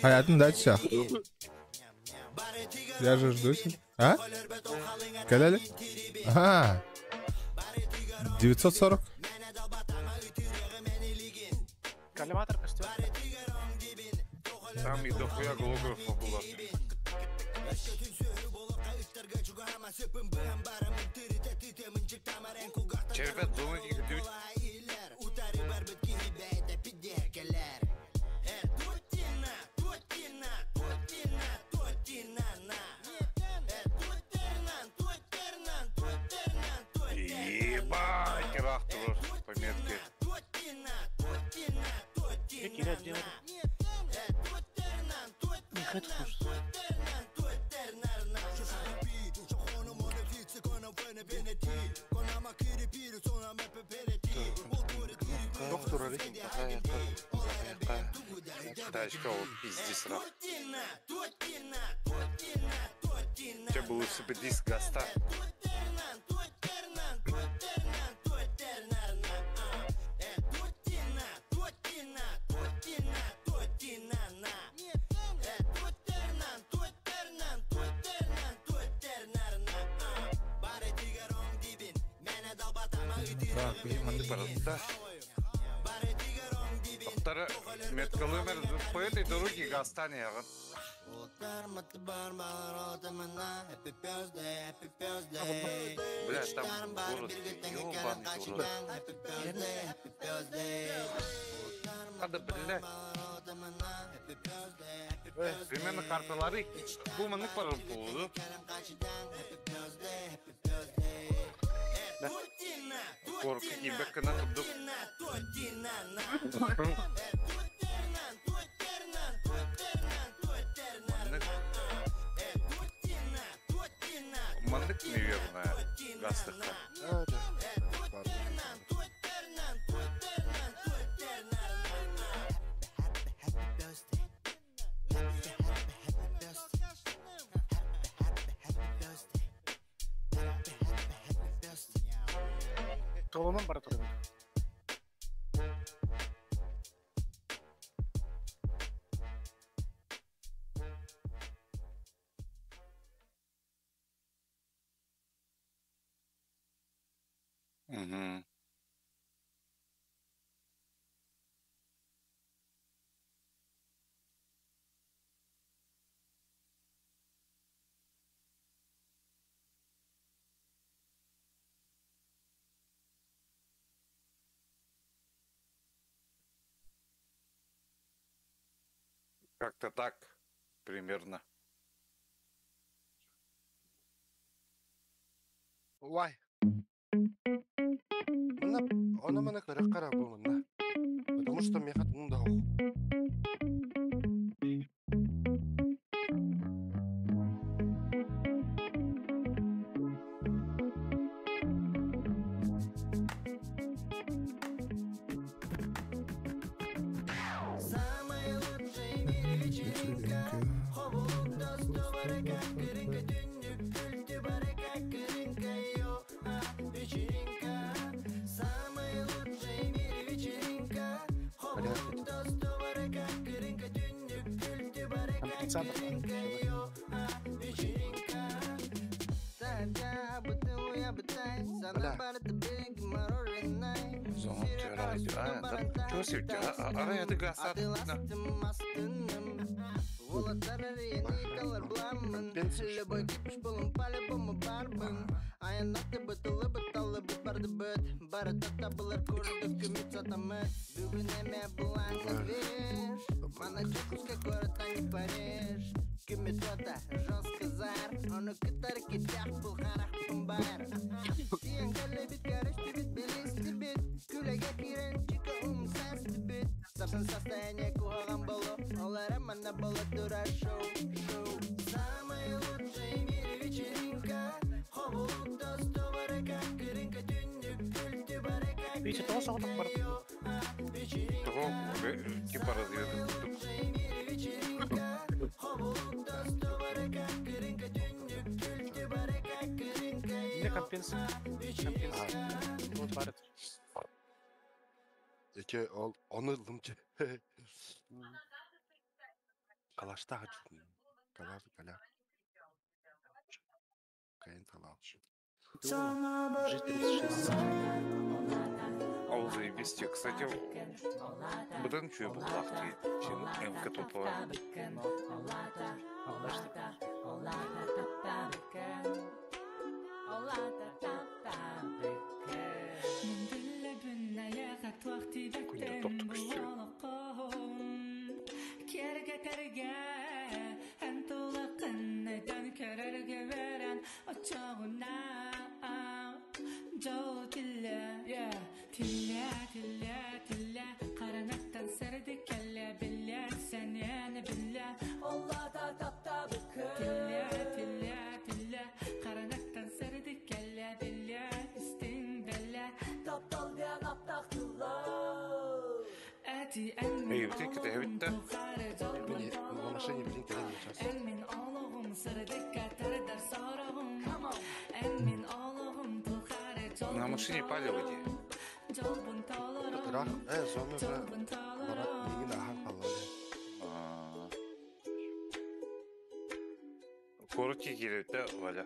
Hayatım дача. Я же жду. А? Кәләлі? Ага. 940. Коллиматор костюм. Там и дохуя голографов было. Червят зоны не идут. Ебать, рахтур пометки. Какие делали? Не хочу слушать. Доктор Арихин, Тачка вот пиздец рах. У тебя был себе диск гаста. Так, мынды баратта. Доктора меткалы мер по этой дороге гаста не ягын. Блядь, там город ёбаный город. Надо, блядь. Примерно карталары булманы парым полуду. Корк и бекана тудук. Мандык, наверное, гастыха. Толонун бара турду. Угу. Как-то так, примерно. Вай. Она мана кара был на. Потому что мне хат ну да. Самая лучшая в мире вечеринка. Хоббл, досту, барака, кырынка, дюндюк, культи, барака, кырынка, йо, вечеринка. Самая лучшая в мире вечеринка. Хоббл, досту, барака, кырынка, дюндюк, культи, барака, кырынка, йо, вечеринка. Садя, бутылу я бытай, сана барата беги, мороженое. Зон терроризм. Да, чё себе? Арaya da гаста. Любой кипиш полон по-любому барбен. Аянаты бытылы быталы быт барды быт. Баратата былар көрдік кümüt сатамыт. Бүгін әме бұлан завеш. Мана чекуска город, а не Париж. Кümüt ота, жестко зар. Оны кытар кетяк бұл харах бар. Сиен кәлі бит кәрішті бит, білесті бит. Күләге кирен чика сәсті бит. Сапсын состояние куғаған болу. Олары мана болу тұра шоу. Самая лучшая в мире вечеринка. Хоббл, досту, барака, кырынка, дюндюк, культи, барака, Видите, того саута бар. Того типа разведок. Не компенс. Вот барат. Яке ол оны лымчы. Калашта хачу. Калаш. Кайын талалшы. Уже 36. Ол заебись те. Кстати, бұдан чуя бұл лақты сен МК топыға. Күнде топтық үстері. Эй, вот это кітабетті. Мені на машині білін келен час. На машине палево де. Рах, зоны вже барат мені ахан қалады. Коротке келеді, Валя.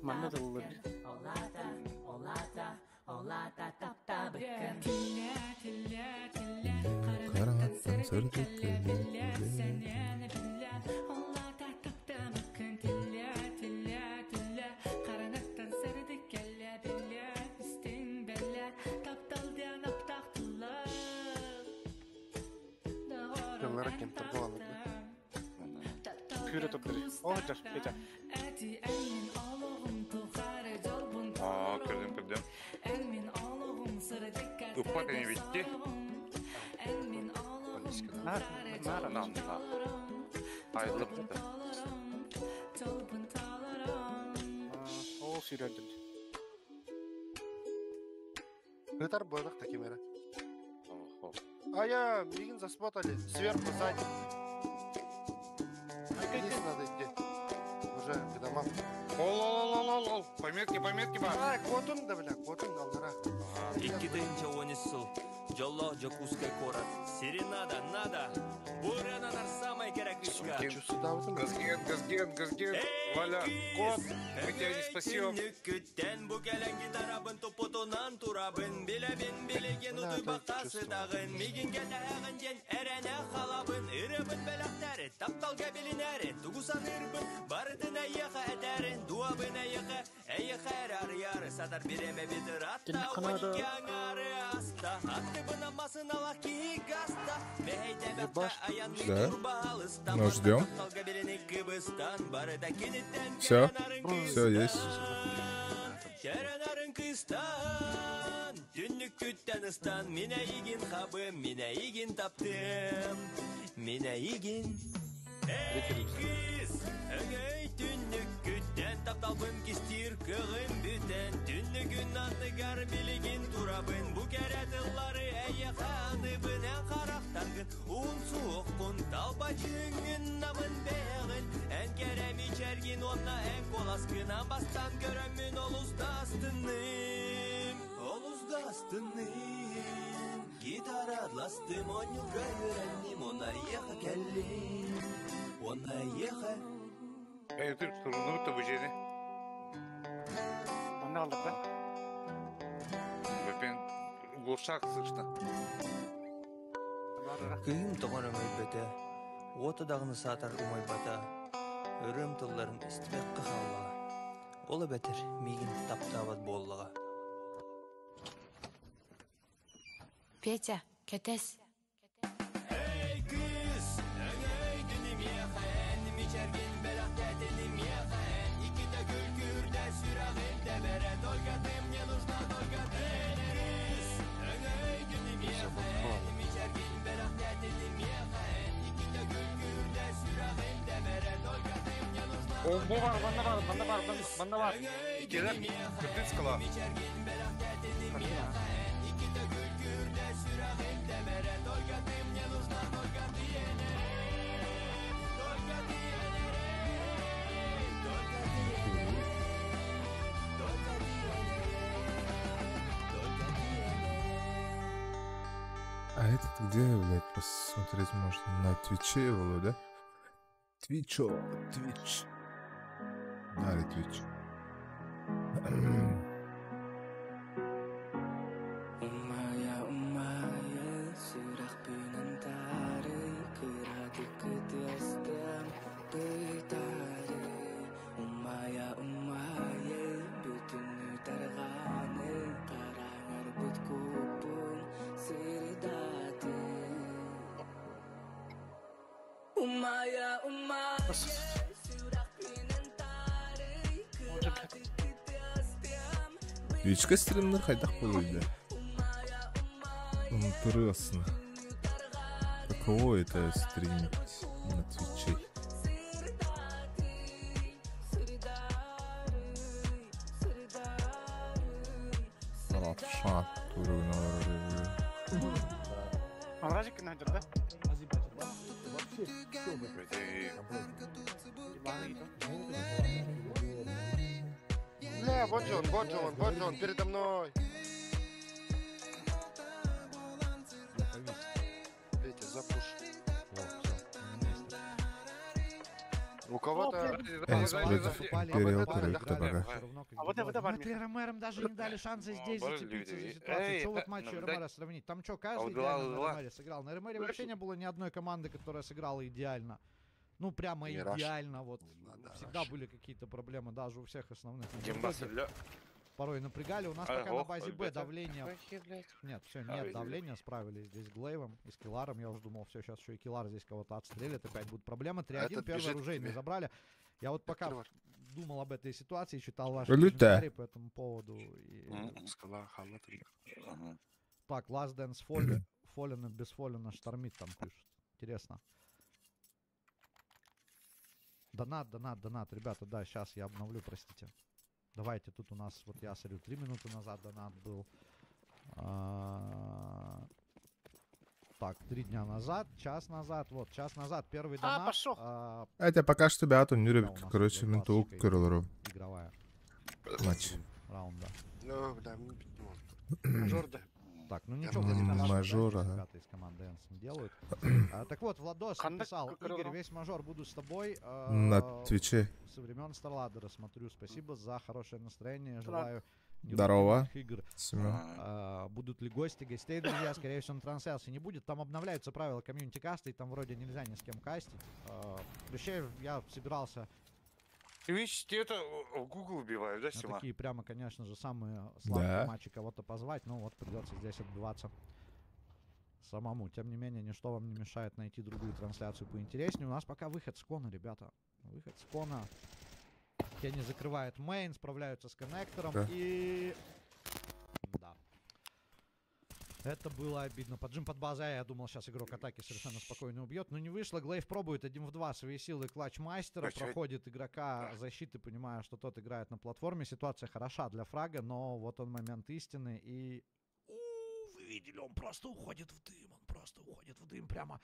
Мана да olabilir. Karanlıktan sardık Yıllara kim торговал. Püre topları. Olacak. Geçer. Кірдім. Ұппат әне бетте. Нара. Айылып бұқты. Ол сүйрендін. Гитар бойдық такимера. Я мигин заспотали. Сверху, сзади. Вниз надо идти. Уже к домам. Ол. Пометки бар. Котун да, бля, котун алдыра. Иккиденче онисыл. Жолло жокускай корат. Серенада, нада. Бурананар самай керек ишка. Сюда вот он. Газген. Валя, кот, мы тебя не спасем. Күттен бу келен гитарабын тупутунан турабын. Билеген удай бақтасы дағын. Мигинге тағын ден әрене халабын. Ирыбын бәләқтәрі, тапталға білінәрі. Тугусан ирбын, бардын әйеға әдәрін. Дуабын әйеға әрі садар биреме бедір атта. Онике аңары аста. Атты бынамасын ала киік аста. Бәйді бәққа аян турба алыстан. Ну, ждем. Тапталға біліні кыбыстан. Барыда кенеттен Все есть. Керенарын кыстан, түннік күттен ыстан, міне егін қабым, міне егін таптым, міне егін. Эй, кыз, өңей түннік күттен тапталбым кестір кығым бүтен, түннігін андығар білеген турабын, бұ кәрәділлары әйе қаныбын, ән қарақтангын, ұн суықпын, талба жүңін намын бәғін, ән кәрәм içergin onna ән қоласқынан бастан көрәмін олуздастыным, гитарадластым, онюға өрәннім, она еха кәллім, она еха. Эй, ты турнур-то bu jeni. Onu aldık ben. Ben Горшак слышно. Күйім тұғырым өйбеті, отыдағыны сатар ұмай бата, өрім тұлларын істібек қықалыға, олы бәтір мейгін таптават болыға. Петя, кетес. Эй, кыз, өңей дүнім еқен, мечерген бәлақ тәтінім еқен, икіті күлкүрді сүрағын дәбәрі, толгатым, не нужна толгатым. Эй, кыз, өңей дүнім еқен, мечерген бәлақ тәтінім еқен, икіті күлкүрді сүрағын дәбәрі, толгатым, не нужна толгатым. Bu var, banda var. Келер, күртін скала. Мечерген бәлақ тәтінім еқен, икіті күлкүрді сүрағын дәбәрі, толгатым, не нужна толгатым. А этот где, блядь, посмотреть можно? На Твиче его, да? Твич. Дали Твич. Твичка стримнер хайдах болуйда. Интересно. Каково это стримить на Твиче? Равшат Разик найдер, да? Бля, вот же он, передо мной. Петя, запуш. У кого-то... Энс против Империал корректа бага. А вот это в армии. РМРам даже не дали шанса здесь зацепиться за ситуацию. Что вот матч РМРа сравнить? Там что, каждый идеально на РМРе сыграл? На РМРе вообще не было ни одной команды, которая сыграла идеально. Ну, прямо идеально, вот. Всегда были какие-то проблемы, даже у всех основных. Порой напрягали. У нас пока на базе Б давление... Нет, все, нет давления, справились здесь с Глейвом и с Килларом. Я уже думал, все, сейчас еще и Киллар здесь кого-то отстрелит, опять будут проблемы. 3-1, первый оружейный забрали. Я вот пока думал об этой ситуации, читал ваши комментарии по этому поводу. Так, Last Dance Fallen без Fallen штормит там пишут. Интересно. Донат, ребята, да, сейчас я обновлю, простите. Давайте, тут у нас, вот я смотрю, 3 минуты назад донат был. Так, 3 дня назад, час назад, вот, час назад первый донат. Пошел. Хотя пока что беату не любит, короче, менту Кириллеру. Игровая. Матч. Раунда. Ну, да, Мажор, да. Так, ну ничего, мажор, ага. ребята из команды Энс не делают. Так вот, Владос написал: Игорь, весь мажор буду с тобой. На Твиче. Со времен Старладера смотрю. Спасибо за хорошее настроение. Желаю Здорово. игр. Семен. Будут ли гостей, друзья, скорее всего, на трансляции не будет. Там обновляются правила комьюнити каста, и там вроде нельзя ни с кем кастить. Вообще, я собирался... Видишь, ты это в Google убиваешь, да, Сима? Такие прямо, конечно же, самые слабые матчи кого-то позвать, но вот придется здесь отбиваться самому. Тем не менее, ничто вам не мешает найти другую трансляцию поинтереснее. У нас пока выход с кона, ребята. Выход с кона. Кенни закрывает мейн, справляются с коннектором и... Да. Это было обидно. Поджим под базой, я думал, сейчас игрок атаки совершенно спокойно убьет. Но не вышло. Глейв пробует 1 в 2 свои силы клатч мастера. Проходит игрока защиты, понимая, что тот играет на платформе. Ситуация хороша для фрага, но вот он момент истины. И... Вы видели, он просто уходит в дым. Он просто уходит в дым. Прямо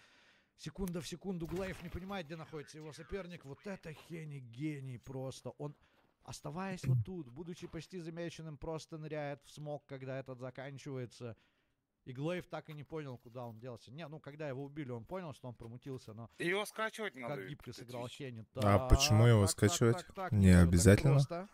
секунда в секунду. Глейв не понимает, где находится его соперник. Вот это Хенни гений просто. Он... Оставаясь вот тут, будучи почти замеченным, просто ныряет в смог, когда этот заканчивается. И Глейв так и не понял, куда он делся. Не, ну, когда его убили, он понял, что он промутился, но... Его скачивать надо. Как гибко сыграл Хенни. А почему его скачивать? Не обязательно.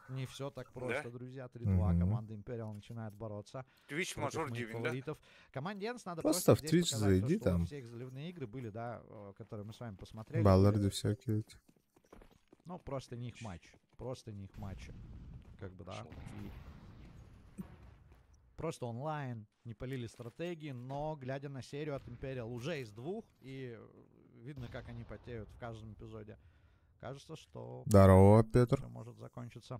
Не все так просто, друзья. 3-2. Команда Imperial начинает бороться. Twitch мажор дивен, да? Команде Энс надо просто в Twitch зайди там. Все их заливные игры были, да, которые мы с вами посмотрели. Балларды всякие. Ну, просто не их матч. Просто не их матчи. Как бы, да. И... Просто онлайн, не полили стратегии, но, глядя на серию от Imperial, уже из 2, и видно, как они потеют в каждом эпизоде. Кажется, что... Здорово, Петр. Может закончиться.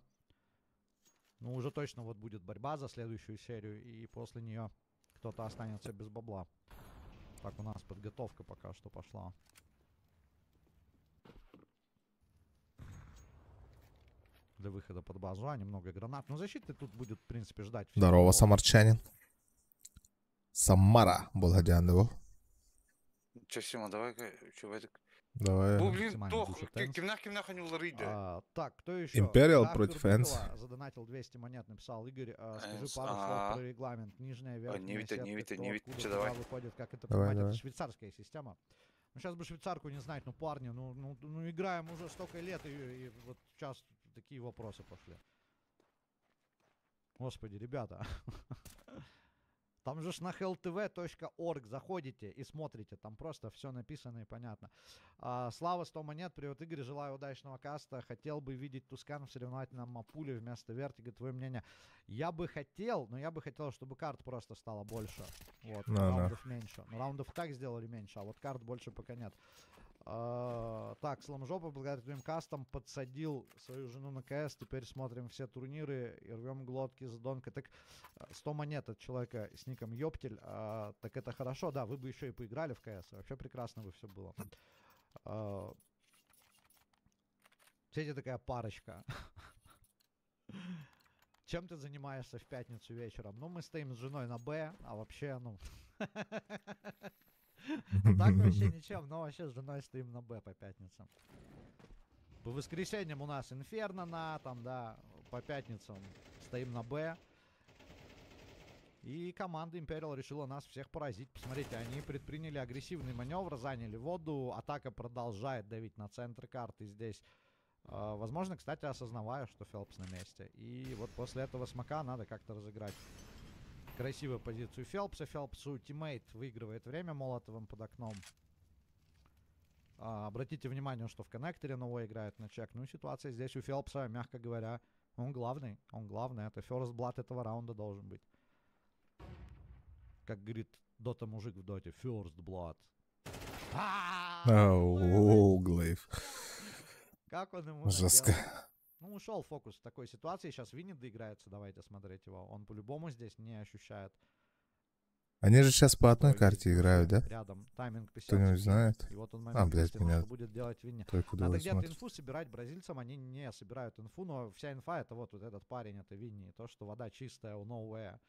Ну, уже точно вот будет борьба за следующую серию, и после нее кто-то останется без бабла. Так, у нас подготовка пока что пошла. Для выхода под базу, немного гранат. Но защиты тут будет, в принципе, ждать. Здорово, самарчанин. Самара, Болгадян его. Че, Сима, давай, Давай. Бу, блин, максимально тох, душа Тенс. кимнах они ларыйды. Так, кто еще? Imperial Гаф против Курбыкова Энс. задонатил 200 монет, написал Игорь. Скажи Энс, пару слов про регламент. Нижняя, верхняя не вид, сетка, не вид, кто не вид. откуда, Чё, куда давай. выходит, как это Давай, понимать. давай. Это швейцарская система. Ну, сейчас бы швейцарку не знать, ну, парни, ну играем уже столько лет, и вот сейчас такие вопросы пошли. Господи, ребята. Там же ж на helltv.org заходите и смотрите, там просто все написано и понятно. Слава 100 монет, привет, Игорь, желаю удачного каста. Хотел бы видеть Тускан в соревновательном Мапуле вместо Вертига, твое мнение? Я бы хотел, но я бы хотел, чтобы карт просто стало больше. Вот, раундов меньше. Ну, раундов так сделали меньше, а вот карт больше пока нет. Так, Сламжопа, благодаря твоим кастам подсадил свою жену на КС. Теперь смотрим все турниры и рвем глотки с Донкой. Так, 100 монет от человека с ником Ёптель. Так это хорошо, да, вы бы еще и поиграли в КС. Вообще прекрасно бы все было. Кстати, такая парочка. Чем ты занимаешься в пятницу вечером? Ну, мы стоим с женой на Б, а вообще, ну... Ну так вообще ничем, но вообще с женой стоим на Б по пятницам. По воскресеньям у нас Инферно на, там, да, по пятницам стоим на Б. И команда Imperial решила нас всех поразить. Посмотрите, они предприняли агрессивный маневр, заняли воду, атака продолжает давить на центр карты здесь. Возможно, кстати, осознавая, что Фелпс на месте. И вот после этого смока надо как-то разыграть красивую позицию Фелпса. Фелпсу тиммейт выигрывает время Молотовым под окном. Обратите внимание, что в коннекторе нового играет на чек. Ну и ситуация здесь у Фелпса, мягко говоря, он главный. Он главный. Это first blood этого раунда должен быть. Как говорит Дота мужик в Доте. First blood. Оу, Глейв. Как он ему Жестко. наделал? Ну, ушел фокус в такой ситуации. Сейчас Винни доиграется. Давайте смотреть его. Он по-любому здесь не ощущает. Они же сейчас по одной карте играют, да? Рядом. Тайминг 50 Кто-нибудь знает? И вот он момент, блядь, что меня будет делать Винни. только Надо двое где-то смотрят. инфу собирать бразильцам. Они не собирают инфу, но вся инфа это вот этот парень, это Винни. И то, что вода чистая у Nowhere.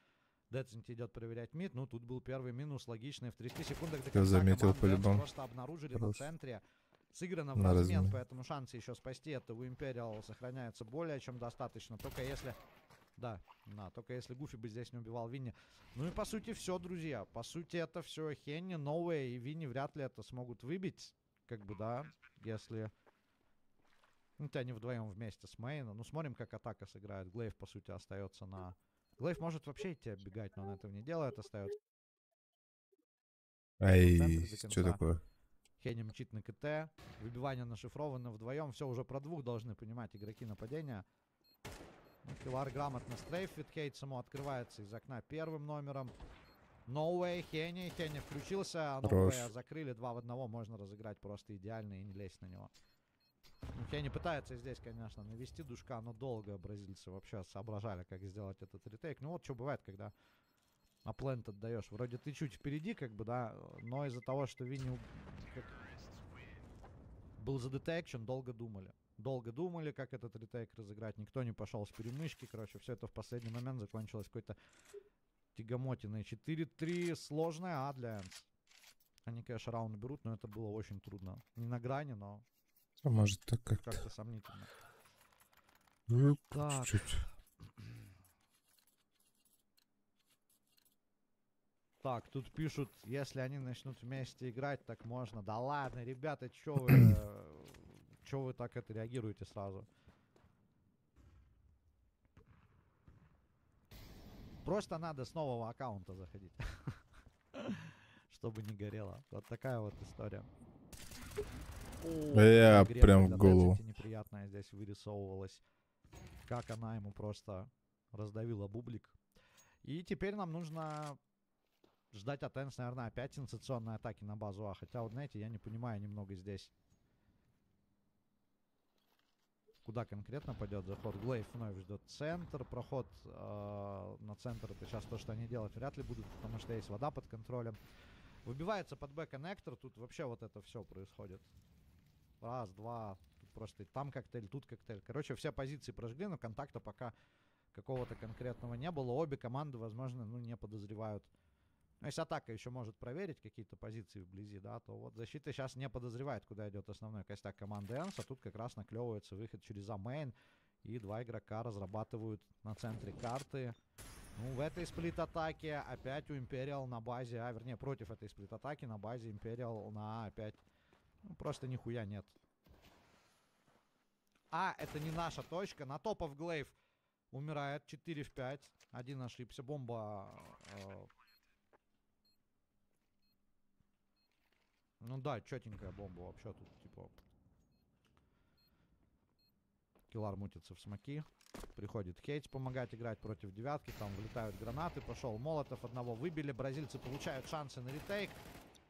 Деценти идет проверять мид. Ну, тут был первый минус логичный. В 30 секундах до конца заметил команды по-любому. просто обнаружили Хорош. на центре. Сыграно в На размен, размен. поэтому шансы еще спасти это у Imperial сохраняется более чем достаточно. Только если... Да, только если Гуфи бы здесь не убивал Винни. Ну и по сути все, друзья. По сути это все Хенни, Новые и Винни вряд ли это смогут выбить. Как бы, да, если... Ну, они вдвоем вместе с Мейном. Ну, смотрим, как атака сыграет. Глейв, по сути, остается на... Глейв может вообще идти оббегать, но он этого не делает, остается. Эй, что такое? Хенни мчит на КТ. Выбивание нашифровано вдвоем. Все, уже про двух должны понимать игроки нападения. Килар грамотно стрейфит. Хейт само открывается из окна первым номером. No way, Хенни. Хенни включился. No way закрыли 2 в 1. Можно разыграть просто идеально и не лезть на него. Ну, Хенни пытается здесь, конечно, навести душка, но долго бразильцы вообще соображали, как сделать этот ретейк. Ну вот что бывает, когда на плент отдаешь. Вроде ты чуть впереди, как бы, да, но из-за того, что Винни был за детекшн, долго думали. Долго думали, как этот ретейк разыграть. Никто не пошел с перемычки. Короче, все это в последний момент закончилось какой-то тягомотиной. 4-3 сложная, для Энс. Они, конечно, раунд берут, но это было очень трудно. Не на грани, но... Может так как-то. Как-то сомнительно. Так. Чуть-чуть. Так, тут пишут, если они начнут вместе играть, так можно. Да ладно, ребята, чё вы так это реагируете сразу? Просто надо с нового аккаунта заходить. Чтобы не горело. Вот такая вот история. Я прям в голову. Неприятная здесь вырисовывалась. Как она ему просто раздавила бублик. И теперь нам нужно ждать от Энс, наверное, опять сенсационные атаки на базу А. Хотя, вот знаете, я не понимаю немного здесь, куда конкретно пойдет заход. Глейв вновь ждет центр. Проход на центр, это сейчас то, что они делать вряд ли будут, потому что есть вода под контролем. Выбивается под Б-коннектор. Тут вообще вот это все происходит. Раз, два. Тут просто там коктейль, тут коктейль. Короче, все позиции прожгли, но контакта пока какого-то конкретного не было. Обе команды, возможно, ну, не подозревают Но если атака еще может проверить какие-то позиции вблизи, да, то вот защита сейчас не подозревает, куда идет основной костяк команды Энс, а тут как раз наклевывается выход через А-мейн, и два игрока разрабатывают на центре карты. Ну, в этой сплит-атаке опять у Imperial на базе, вернее, против этой сплит-атаки на базе Imperial на опять, ну, просто нихуя нет. Это не наша точка. На топов Глейв умирает 4 в 5. Один ошибся. Бомба... Ну да, четенькая бомба вообще тут, типа... Киллар мутится в смоки. Приходит Хейтс помогать играть против девятки. Там вылетают гранаты. Пошел Молотов. Одного выбили. Бразильцы получают шансы на ретейк.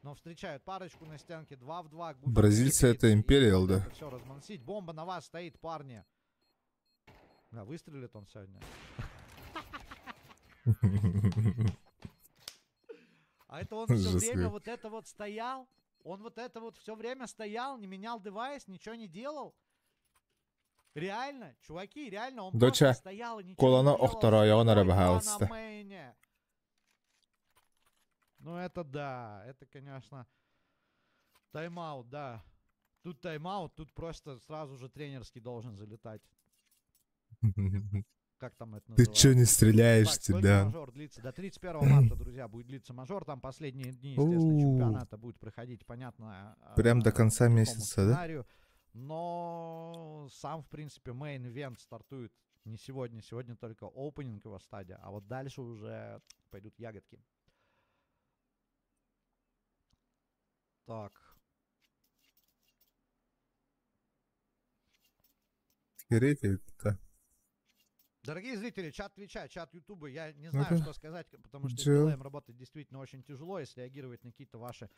Но встречают парочку на стенке. 2 в 2. Бразильцы это Imperial, да? Все размансить. Бомба на вас стоит, парни. Да, выстрелит он сегодня. А это он все время вот это вот стоял. Он вот это вот все время стоял, не менял девайс, ничего не делал. Реально, чуваки, реально, он просто стоял и ничего не делал. Ну это да, это, конечно, тайм-аут, да. Тут тайм-аут, тут просто сразу же тренерский должен залетать. Как там это называется? Ты чё не стреляешь, тебя? Мажор длится до 31 марта, друзья, будет длиться мажор. Там последние дни, естественно, чемпионата будет проходить, понятно. Прям до конца месяца, да? Но сам, в принципе, мейн-ивент стартует не сегодня. Сегодня только опенинг его стадия, а вот дальше уже пойдут ягодки. Так. Дорогие зрители, чат Твича, чат Ютуба, я не знаю, что сказать, потому что с дилеем работать действительно очень тяжело, если реагировать на какие-то ваши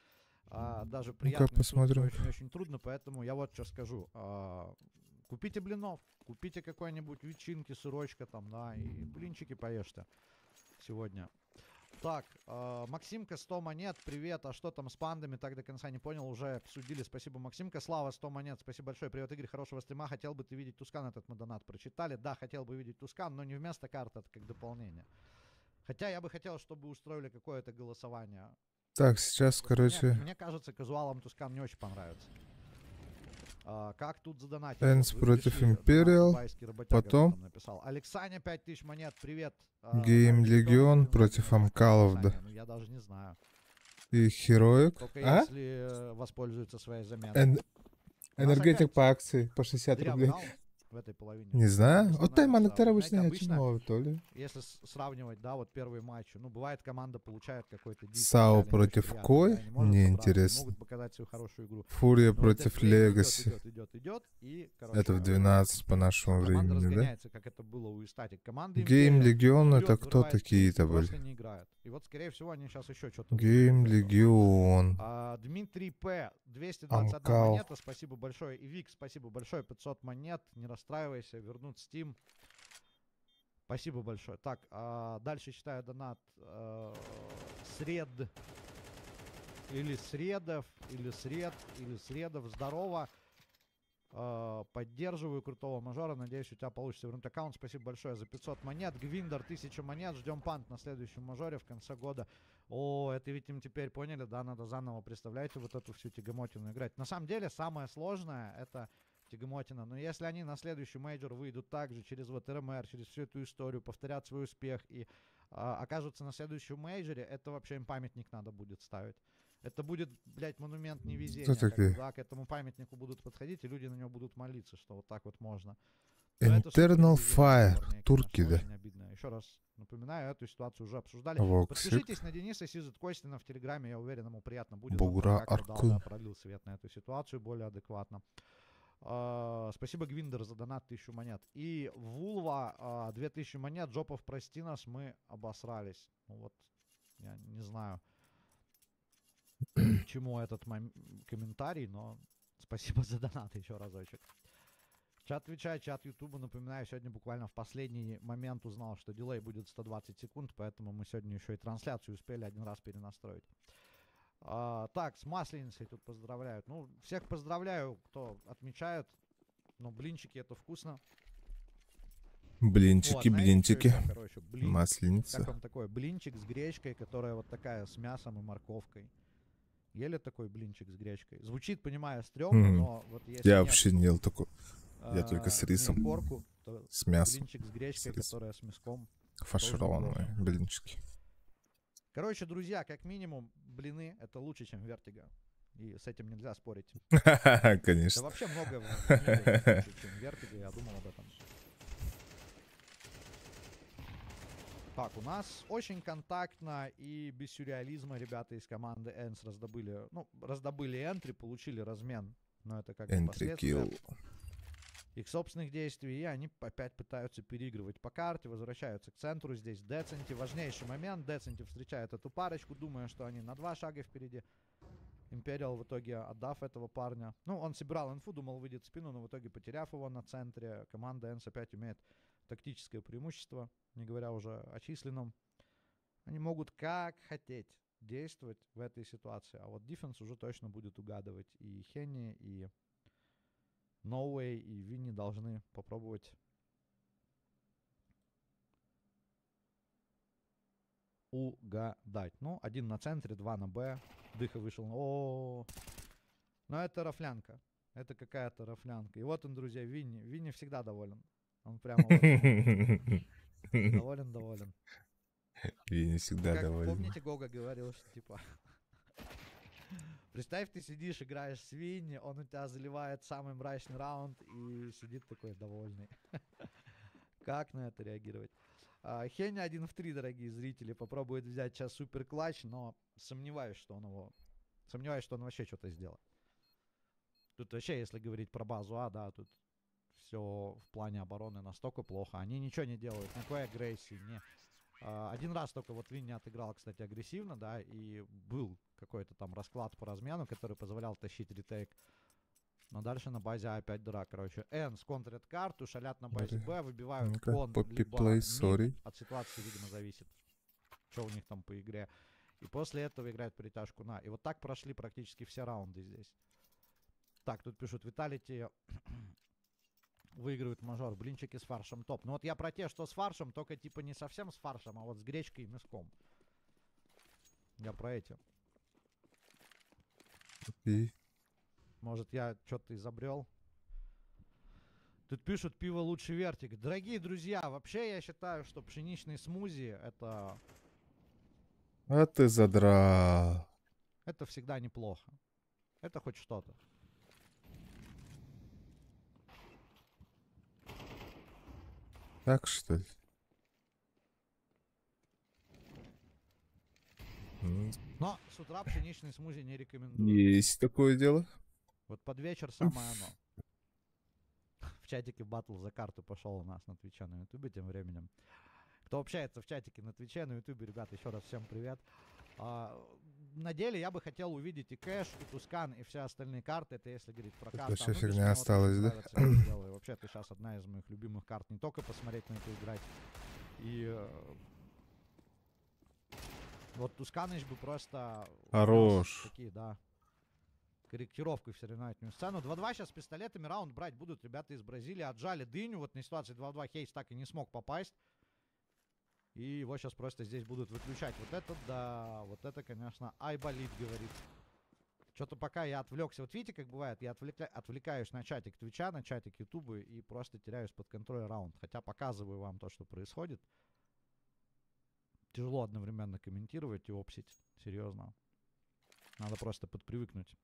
даже приятные штуки очень трудно, поэтому я вот что скажу. Купите блинов, купите какой-нибудь ветчинки, сырочка там, да, и блинчики поешьте сегодня. Так, Максимка, 100 монет, привет, а что там с пандами, так до конца не понял, уже обсудили, спасибо, Максимка, Слава, 100 монет, спасибо большое, привет, Игорь, хорошего стрима, хотел бы ты видеть Тускан, этот мы донат прочитали, да, хотел бы видеть Тускан, но не вместо карты, это как дополнение. Хотя я бы хотел, чтобы устроили какое-то голосование. Так, сейчас, короче... Мне кажется, казуалам Тускан не очень понравится. Как тут задонатить? Энс против Imperial, потом Алексаня 5000 монет, привет. Гейм Легион против Амкалов, да. Я даже не знаю. И Heroic. Только если воспользуются своей заменой. Энергетик по акции по 60 рублей. В этой половине. Не знаю. Вот тайман обычно очевидно, то ли. Если сравнивать, да, вот первые матчи, ну, бывает, команда получает какой-то диск. САУ против Кой? Мне интересно. Могут показать свою хорошую игру. Фурия против Легаси. Идет, и, короче, это в 12 по нашему времени, да? Как это было у Истатик. Команды Гейм Легион это кто такие-то были? Не играют. И вот, скорее всего, они сейчас еще что-то... Гейм Легион. Дмитрий П. 221 монета, спасибо большое. И Вик, спасибо большое, 500 монет. Не расстраивайся, вернут Steam. Спасибо большое. Так, дальше читаю донат. Средов, или Средов, здорово. Поддерживаю крутого мажора. Надеюсь, у тебя получится вернуть аккаунт. Спасибо большое за 500 монет. Гвиндер, 1000 монет. Ждем пант на следующем мажоре в конце года. О, это ведь им теперь поняли, да? Надо заново, представляете, вот эту всю тягомотину играть. На самом деле, самое сложное это тягомотина. Но если они на следующий мейджор выйдут также через вот РМР, через всю эту историю, повторят свой успех и окажутся на следующем мейджоре, это вообще им памятник надо будет ставить. Это будет, блядь, монумент невезения. Да, к этому памятнику будут подходить, и люди на него будут молиться, что вот так вот можно. Internal Fire, турки, да. Еще раз напоминаю, эту ситуацию уже обсуждали. Воксик. Подпишитесь на Дениса Сизет Костина в Телеграме, я уверен, ему приятно будет. Бугра Аркун. Пролил свет на эту ситуацию более адекватно. Спасибо, Гвиндер, за донат 1000 монет. И Вулва 2000 монет. Джопов, прости нас, мы обосрались. Ну вот, я не знаю, к чему этот комментарий, но спасибо за донат еще разочек. Чат Твича, чат Ютуба, напоминаю, сегодня буквально в последний момент узнал, что дилей будет 120 секунд, поэтому мы сегодня еще и трансляцию успели один раз перенастроить. Так, с Масленицей тут поздравляют. Ну, всех поздравляю, кто отмечает. Но блинчики это вкусно. Блинчики, Вот, знаете, блинчики. что еще, короче, блин, Масленица. как вам такое? Блинчик с гречкой, которая вот такая с мясом и морковкой. Ели такой блинчик с гречкой? Звучит, понимаю, стрёмно, Мгм. но вот если Я нет, вообще не ел такой. Я только с рисом. корку, то С мясом. блинчик с гречкой, С рисом. которая с мяском. Фаршированные блинчики. Короче, друзья, как минимум, блины это лучше, чем Вертиго. И с этим нельзя спорить. Да Конечно. вообще много в мире лучше, чем Вертиго, я думал об этом. Так, у нас очень контактно и без сюрреализма ребята из команды Энс раздобыли, ну, раздобыли энтри, получили размен. Но это как бы Entry последствия kill. их собственных действий, и они опять пытаются переигрывать по карте, возвращаются к центру. Здесь Деценти, важнейший момент. Деценти встречает эту парочку, думая, что они на 2 шага впереди. Империал в итоге, отдав этого парня. Ну, он собирал инфу, думал, выйдет в спину, но в итоге, потеряв его на центре, команда Энс опять имеет тактическое преимущество, не говоря уже о численном. Они могут как хотеть действовать в этой ситуации, а вот дефенс уже точно будет угадывать. И Хенни, и No Way, и Винни должны попробовать угадать. Ну, 1 на центре, 2 на Б. Дыха вышел. О, но это рафлянка. Это какая-то рафлянка. И вот он, друзья, Винни. Винни всегда доволен. Он прямо вот доволен. Винни всегда Как доволен. помните, Гога говорил, что типа представь, ты сидишь, играешь с Винни, он у тебя заливает самый мрачный раунд и сидит такой довольный. Как на это реагировать? Хенни 1 в 3, дорогие зрители, попробует взять сейчас супер клатч, но сомневаюсь, что он вообще что-то сделает. Тут вообще, если говорить про базу А, да, тут все в плане обороны настолько плохо. Они ничего не делают, никакой агрессии, не... Один раз только вот Винни отыграл, кстати, агрессивно, да, и был какой-то там расклад по размену, который позволял тащить ретейк. Но дальше на базе А опять дыра, короче. Н сконтрят карту, шалят на базе Б, выбивают кон, либо мид. От ситуации, видимо, зависит, что у них там по игре. И после этого играют перетяжку на. И вот так прошли практически все раунды здесь. Так, тут пишут, Виталити выигрывает мажор, блинчики с фаршем топ. Ну вот я про те, что с фаршем, только типа не совсем с фаршем, а вот с гречкой и мяском. Я про эти. И? Может, я что-то изобрел? Тут пишут, пиво лучше Вертик. Дорогие друзья, вообще я считаю, что пшеничный смузи это... А ты задрал. Это всегда неплохо. Это хоть что-то. Так что ли? Но с утра пшеничный смузи не рекомендую. Есть такое дело. Вот под вечер самое оно. В чатике батл за карту пошел у нас на Твиче, на Ютубе тем временем. Кто общается в чатике на Твиче, на Ютубе, ребят, еще раз всем привет. На деле я бы хотел увидеть и кэш, и тускан, и все остальные карты. Это если говорить про карты. Это еще фигня осталась, да? Вообще, это сейчас одна из моих любимых карт. Не только посмотреть на это играть. И вот Тусканыч бы просто... Хорош. Такие, да. Корректировкой в соревновательную сцену. 2-2 сейчас с пистолетами раунд брать будут ребята из Бразилии. Отжали дыню. Вот на ситуации 2-2 Хейс так и не смог попасть. И его сейчас просто здесь будут выключать. Вот это, да, вот это, конечно, айболит, говорит. Что-то пока я отвлекся. Вот видите, как бывает, я отвлекаюсь на чатик Твича, на чатик Ютуба и просто теряюсь под контроль раунд. Хотя показываю вам то, что происходит. Тяжело одновременно комментировать и опсить. Серьезно. Надо просто подпривыкнуть.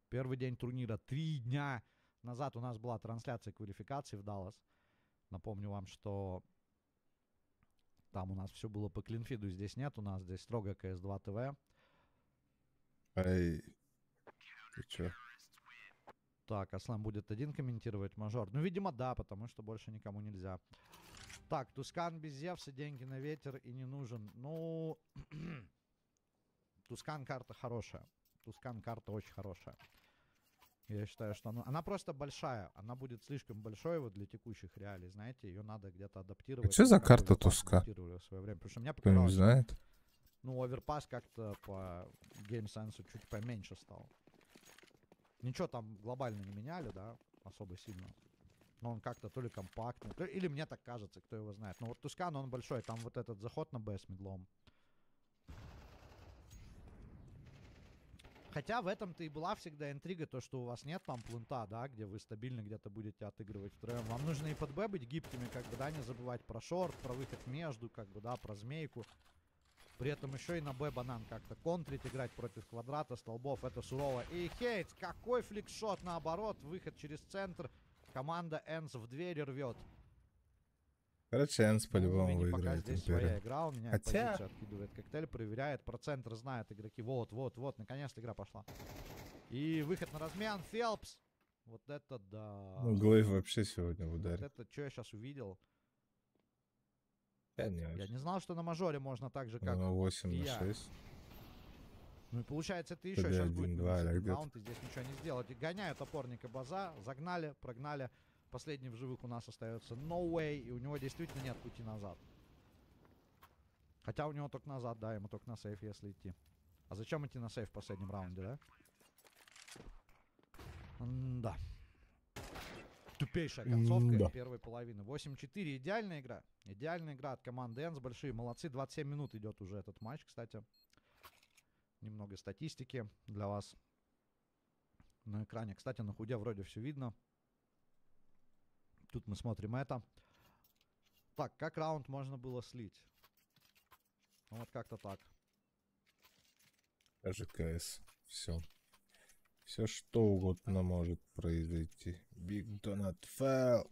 Первый день турнира. 3 дня назад у нас была трансляция квалификации в Даллас. Напомню вам, что там у нас все было по клинфиду. Здесь нет. У нас здесь строго CS2 ТВ. Эй. Ты чё? Так, Аслан будет один комментировать мажор. Ну, видимо, да, потому что больше никому нельзя. Так, Тускан без Зевса, деньги на ветер и не нужен. Ну, Тускан карта хорошая. Тускан карта очень хорошая. Я считаю, что она просто большая. Она будет слишком большой вот для текущих реалий. Знаете, ее надо где-то адаптировать. А что за карта Туска? В свое время. Потому что мне Кто не показалось, знает? ну, оверпас как-то по геймсенсу чуть поменьше стал. Ничего там глобально не меняли, да, особо сильно. Но он как-то то ли компактный, или мне так кажется, кто его знает. Но вот Тускан, он большой, там вот этот заход на Б с медлом. Хотя в этом-то и была всегда интрига, то, что у вас нет там плента, да, где вы стабильно где-то будете отыгрывать втроем. Вам нужно и под Б быть гибкими, как бы, да, не забывать про шорт, про выход между, как бы, да, про змейку. При этом еще и на Б банан как-то контрить, играть против квадрата, столбов, это сурово. И Хейтс, какой фликшот, наоборот, выход через центр. Команда Энс в двери рвет. Короче, Энс по-любому Пока выиграет здесь своя Империю. игра, он меняет позицию, откидывает коктейль, проверяет, про центр знают игроки. Вот, наконец-то игра пошла. И выход на размен, Фелпс. Вот это да. Ну, Глейв вообще сегодня в ударе. Вот это, что я сейчас увидел. Я не Я не знал, что на мажоре можно так же, как 8 и на я. 6. Ну и получается, ты еще Тогда сейчас будет 1-2, минус да, один где-то. раунд, и здесь ничего не сделать. И гоняют опорника База, загнали, прогнали. Последний в живых у нас остается No Way, и у него действительно нет пути назад. Хотя у него только назад, да, ему только на сейф, если идти. А зачем идти на сейф в последнем раунде, да? Да. Тупейшая концовка первой половины. 8-4, идеальная игра. Идеальная игра от команды Энс, большие молодцы. 27 минут идет уже этот матч, кстати. Немного статистики для вас на экране. Кстати, на худе вроде все видно. Тут мы смотрим это. Так, как раунд можно было слить? Ну, вот как-то так. Даже КС. Все. Все что угодно может произойти. Big Donut fail.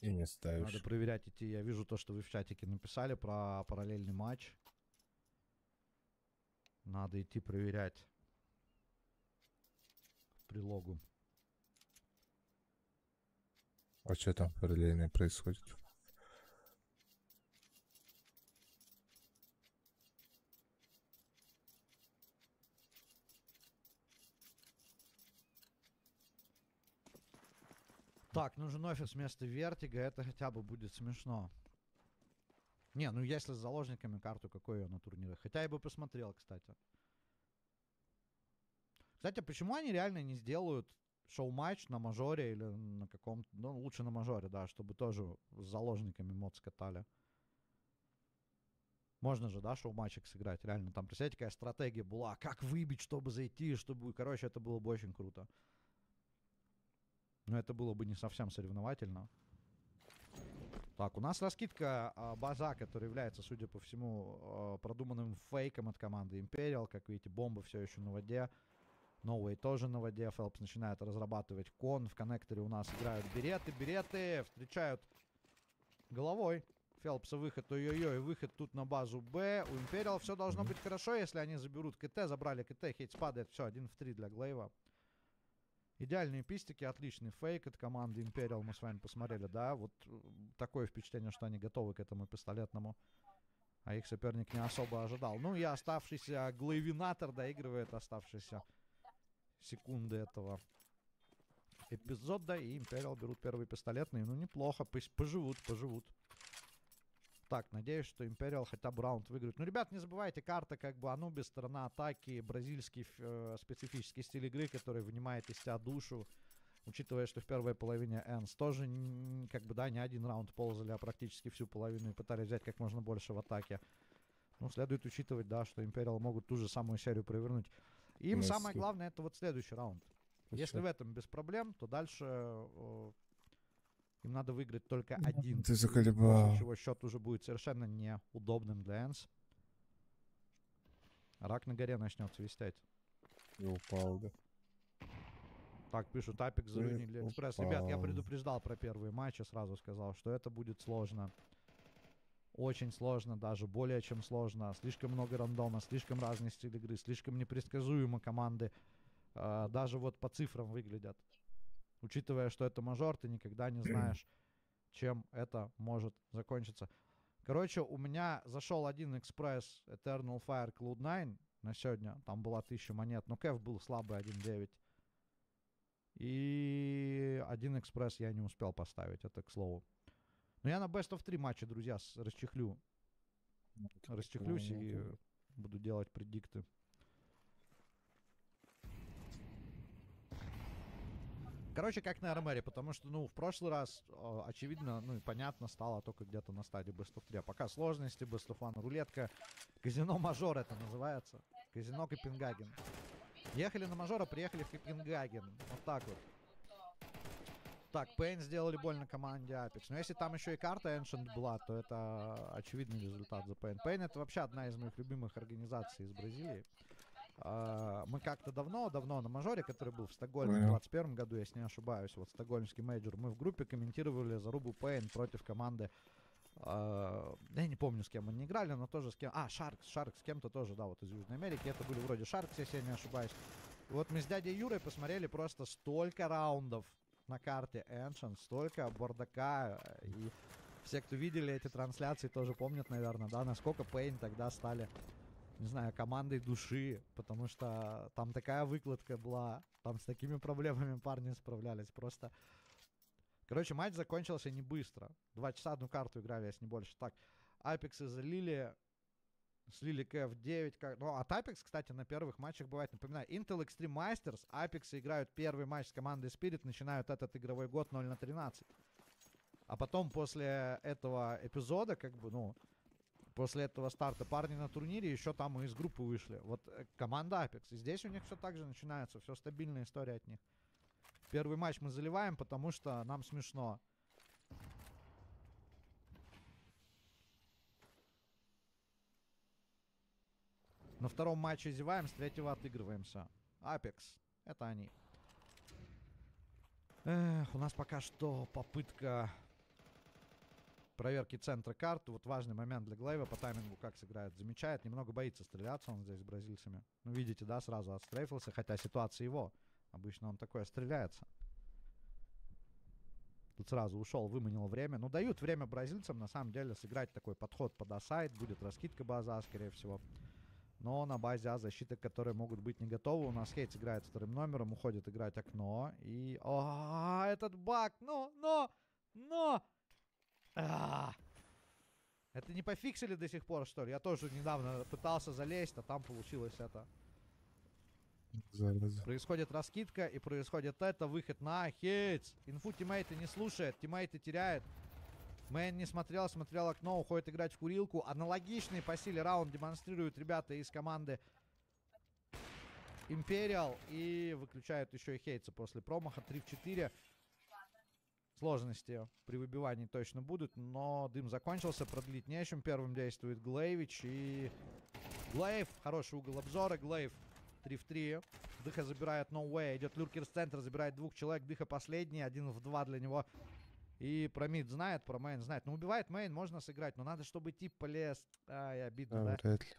И не ставишь. Надо проверять идти. Я вижу то, что вы в чатике написали про параллельный матч. Надо идти проверять прилогу. А что там параллельно происходит? Так, нужен офис вместо Вертига. Это хотя бы будет смешно. Не, ну если с заложниками карту, какой ее на турнирах. Хотя я бы посмотрел, кстати. Кстати, почему они реально не сделают шоу-матч на мажоре или на каком-то... Ну, лучше на мажоре, да, чтобы тоже с заложниками мод скатали. Можно же, да, шоу-матчик сыграть. Реально, там, представляете, какая стратегия была. Как выбить, чтобы зайти, чтобы... Короче, это было бы очень круто. Но это было бы не совсем соревновательно. Так, у нас раскидка База, который является, судя по всему, продуманным фейком от команды Imperial. Как видите, бомба все еще на воде. No Way тоже на воде. Фелпс начинает разрабатывать кон. В коннекторе у нас играют береты. Встречают головой Фелпса выход. Ой-ой-ой, выход тут на базу Б. У Imperial все должно быть хорошо, если они заберут КТ. Забрали КТ, Хейтс падает. Все, 1 в 3 для Глейва. Идеальные пистики, отличный фейк от команды Imperial. Мы с вами посмотрели, да? Вот такое впечатление, что они готовы к этому пистолетному. А их соперник не особо ожидал. Ну и оставшийся Глейвинатор доигрывает оставшиеся секунды этого эпизода. И Imperial берут первый пистолетный. Ну неплохо, поживут. Так, надеюсь, что Imperial хотя бы раунд выиграет. Ну, ребят, не забывайте, карта как бы Анубис, сторона атаки, бразильский специфический стиль игры, который вынимает из тебя душу. Учитывая, что в первой половине Энс тоже как бы, да, не один раунд ползали, а практически всю половину и пытались взять как можно больше в атаке. Ну, следует учитывать, да, что Imperial могут ту же самую серию провернуть. Им самое главное это вот следующий раунд. Если в этом без проблем, то дальше... Им надо выиграть только один. Ты заколебал. После чего счет уже будет совершенно неудобным для Энс. Рак на горе начнет свистеть. И упал, да. Так, пишут, Апик заруинили Экспресс. Ребят, я предупреждал про первые матчи, сразу сказал, что это будет сложно. Очень сложно даже, более чем сложно. Слишком много рандома, слишком разный стиль игры, слишком непредсказуемо команды. Даже вот по цифрам выглядят. Учитывая, что это мажор, ты никогда не знаешь, чем это может закончиться. Короче, у меня зашел один экспресс Eternal Fire Cloud9 на сегодня. Там была 1000 монет, но кэф был слабый 1.9. И один экспресс я не успел поставить, это к слову. Но я на Best of 3 матче, друзья, расчехлюсь и буду делать предикты. Короче, как на РМРе, потому что, ну, в прошлый раз, очевидно, ну, и понятно стало только где-то на стадии Best of 3. А пока сложности, Best of 1, рулетка, казино Мажор это называется. Казино Копенгаген. Ехали на Мажора, приехали в Копенгаген. Вот так вот. Так, Pain сделали больно команде Apex. Но если там еще и карта Ancient была, то это очевидный результат за Pain. Pain это вообще одна из моих любимых организаций из Бразилии. Мы как-то давно на мажоре, который был в Стокгольме в 2021 году, если не ошибаюсь, вот стокгольмский мейджор, мы в группе комментировали зарубу Pain против команды, я не помню, с кем они играли, но тоже с кем, Sharks с кем-то тоже, да, вот из Южной Америки, это были вроде Sharks, если я не ошибаюсь. И вот мы с дядей Юрой посмотрели просто столько раундов на карте Ancient, столько бардака, и все, кто видели эти трансляции, тоже помнят, наверное, да, насколько Pain тогда стали, не знаю, командой души, потому что там такая выкладка была, там с такими проблемами парни справлялись, просто... Короче, матч закончился не быстро. 2 часа одну карту играли, если не больше. Так, Apex залили, слили КФ-9. Ну, от Apex, кстати, на первых матчах бывает, напоминаю, Intel Extreme Masters, Apex играют первый матч с командой Spirit, начинают этот игровой год 0-13. А потом после этого эпизода, как бы, ну... После этого старта парни на турнире еще там и из группы вышли. Вот команда Apex. И здесь у них все так же начинается. Все стабильная история от них. Первый матч мы заливаем, потому что нам смешно. На втором матче зеваем, с третьего отыгрываемся. Apex. Это они. Эх, у нас пока что попытка... проверки центра карты. Вот важный момент для Глейва по таймингу, как сыграет. Замечает, немного боится стреляться он здесь с бразильцами. Ну, видите, да, сразу отстрейфился, хотя ситуация его. Обычно он такое стреляется. Тут сразу ушел, выманил время. Ну, дают время бразильцам, на самом деле, сыграть такой подход под асайд. Будет раскидка база, скорее всего. Но на базе А защиты, которые могут быть не готовы. У нас Хейтс играет вторым номером, уходит играть окно. И... этот баг! Но! Это не пофиксили до сих пор, что ли? Я тоже недавно пытался залезть, а там получилось это. Происходит раскидка, и происходит это. Выход на Хейтс. Инфу тиммейты не слушает, тиммейты теряет. Мэн не смотрел окно, уходит играть в курилку. Аналогичный по силе раунд демонстрируют ребята из команды Imperial. И выключают еще и Хейтса после промаха. 3 в 4. Сложности при выбивании точно будут, но дым закончился, продлить нечем. Первым действует Глейвич, и Глейв, хороший угол обзора, Глейв 3 в 3. Дыха забирает No Way, идет люркер с центра, забирает 2 человек, Дыха последний, 1 в 2 для него. И про мид знает, про мейн знает. Ну, убивает мейн, можно сыграть, но надо, чтобы тип полез. Ай, обидно, да? Вряд ли.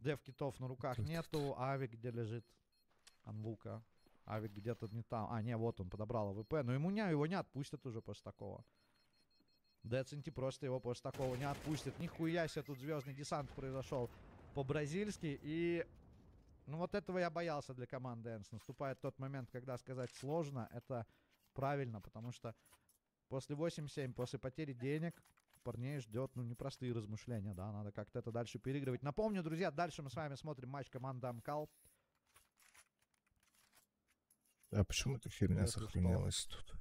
Дев китов на руках нету, Авик где лежит? Анвука. Авик где-то не там. Не, вот он подобрал АВП. Но его не отпустят уже после такого. Деценти просто его после такого не отпустит. Нихуя себе тут звездный десант произошел по-бразильски. И... ну вот этого я боялся для команды Энс. Наступает тот момент, когда сказать сложно. Это правильно, потому что после 8-7, после потери денег, парней ждет, ну, непростые размышления, да. Надо как-то это дальше переигрывать. Напомню, друзья, дальше мы с вами смотрим матч команды Амкал. А почему эта херня сохранилась тут?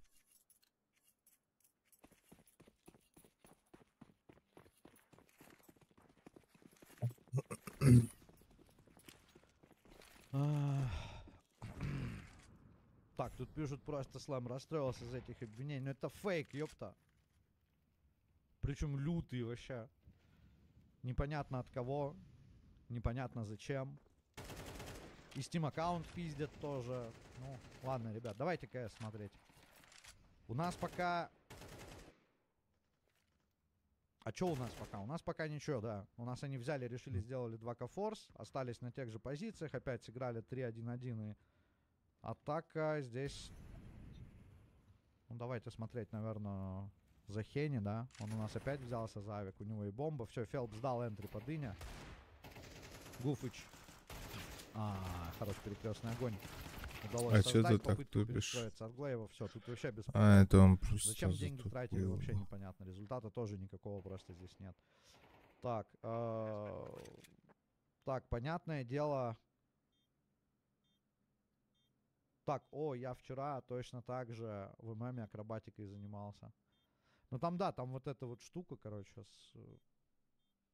Так, тут пишут просто Слэм расстроился из этих обвинений. Но это фейк, ёпта. Причем лютый вообще. Непонятно от кого. Непонятно зачем. И Steam аккаунт пиздят тоже. Ну, ладно, ребят, давайте КС смотреть. У нас пока... А что у нас пока? У нас пока ничего, да. У нас они взяли, решили, сделали 2К форс. Остались на тех же позициях. Опять сыграли 3-1-1. И атака здесь... Ну, давайте смотреть, наверное, за Хенни, да. Он у нас опять взялся за авик. У него и бомба. Все, Фелп сдал энтри по дыне. Гуфыч. Хорош перекрестный огонь. Удалось что ты так тупишь? От Глейва, все, тут вообще без это он просто зачем деньги тратили, вообще непонятно. Результата тоже никакого просто здесь нет. Так, так, понятное дело. Так, о, я вчера точно так же в ММе акробатикой занимался. Ну там, да, там вот эта вот штука, короче,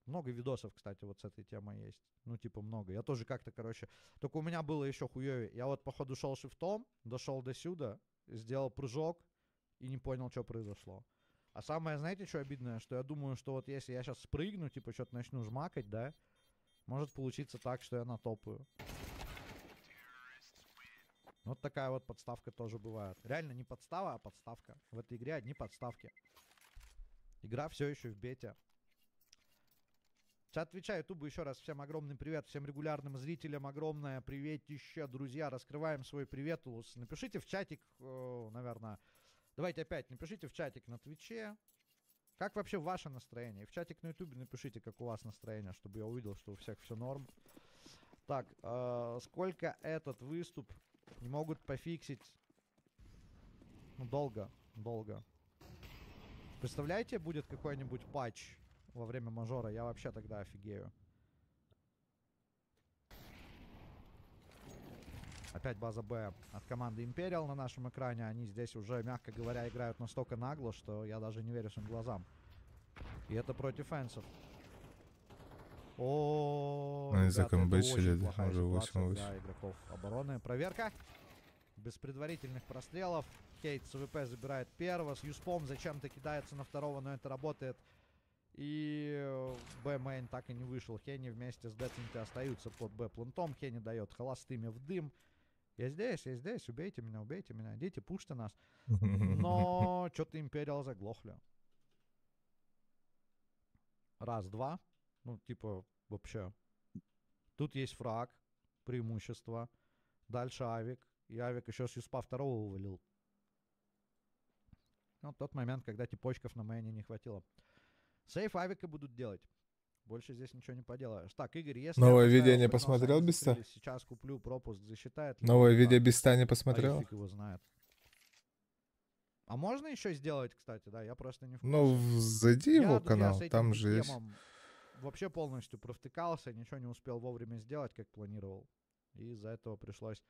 много видосов, кстати, вот с этой темой есть. Ну, типа, много. Я тоже как-то, короче... Только у меня было еще хуёвее. Я вот, походу, шел шифтом, дошел до сюда, сделал прыжок и не понял, что произошло. А самое, знаете, что обидное? Что я думаю, что вот если я сейчас спрыгну, типа, что-то начну жмакать, да, может получиться так, что я натопаю. Вот такая вот подставка тоже бывает. Реально не подстава, а подставка. В этой игре одни подставки. Игра все еще в бете. Чат Твича, Ютуба, еще раз всем огромный привет. Всем регулярным зрителям огромное приветище. Друзья, раскрываем свой приветулус. Напишите в чатик, наверное. Давайте опять, напишите в чатик на Твиче. Как вообще ваше настроение? И в чатик на Ютубе напишите, как у вас настроение, чтобы я увидел, что у всех все норм. Так, сколько этот выступ не могут пофиксить? Ну, долго. Представляете, будет какой-нибудь патч во время мажора? Я вообще тогда офигею. Опять база Б от команды Imperial на нашем экране. Они здесь уже, мягко говоря, играют настолько нагло, что я даже не верю своим глазам. И это против фэнсов. О, они ребята, это закомбычили, очень плохая уже ситуация 8-8. для игроков обороны. Проверка. Без предварительных прострелов. Кейт с ВП забирает первого. С Юспом зачем-то кидается на второго, но это работает. И Б-мейн так и не вышел. Хенни вместе с Децинти остаются под Б-плентом. Хенни дает холостыми в дым. Я здесь, убейте меня, идите, пушьте нас. Но что-то Империал заглохли. Раз, два. Ну, типа, вообще. Тут есть фраг, преимущество. Дальше Авик. И Авик еще с Юспа второго увалил. Ну, тот момент, когда типочков на мейне не хватило. Сейф Авика будут делать. Больше здесь ничего не поделаешь. Так, Игорь, если... Новое видео не посмотрел, Биста? Сейчас куплю, пропуск засчитает. Новое видео Биста не посмотрел? Фиг его знает. А можно еще сделать, кстати, да? Я просто не в курсе. Ну, зайди в его канал, с этим там же есть. Вообще полностью провтыкался, ничего не успел вовремя сделать, как планировал. И из-за этого пришлось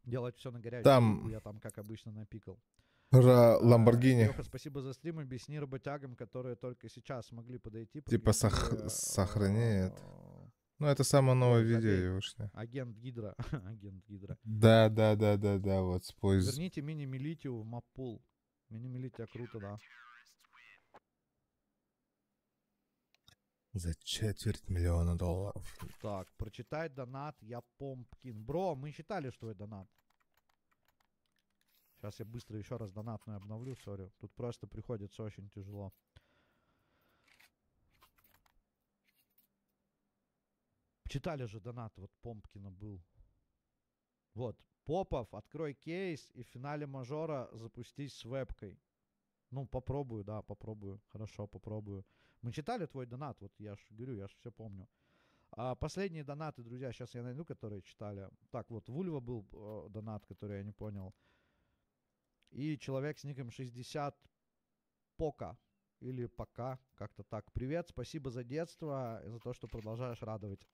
делать все на горячую. Там... Я там, как обычно, напикал. Про Ламборгини. Леха, спасибо за стрим. Объясни работягам, которые только сейчас смогли подойти. Типа сохраняет. Ну, это самое новое видео его шли. Агент Гидра. Агент Гидра. Да, вот спой. Верните мини-милитию в маппул. Мини-милития круто, да. За $250 000. Так, прочитать донат, я Помпкин. Бро, мы читали, что это донат. Сейчас я быстро еще раз донатную обновлю, сори. Тут просто приходится очень тяжело. Читали же донат, вот Помпкина был. Вот, Попов, открой кейс и в финале мажора запустись с вебкой. Ну, попробую, да, попробую. Хорошо, попробую. Мы читали твой донат, вот я ж говорю, я ж все помню. А последние донаты, друзья, сейчас я найду, которые читали. Так, вот, Вульва был донат, который я не понял. И человек с ником 60 Пока. Или Пока, как-то так. Привет, спасибо за детство, за то, что продолжаешь радовать.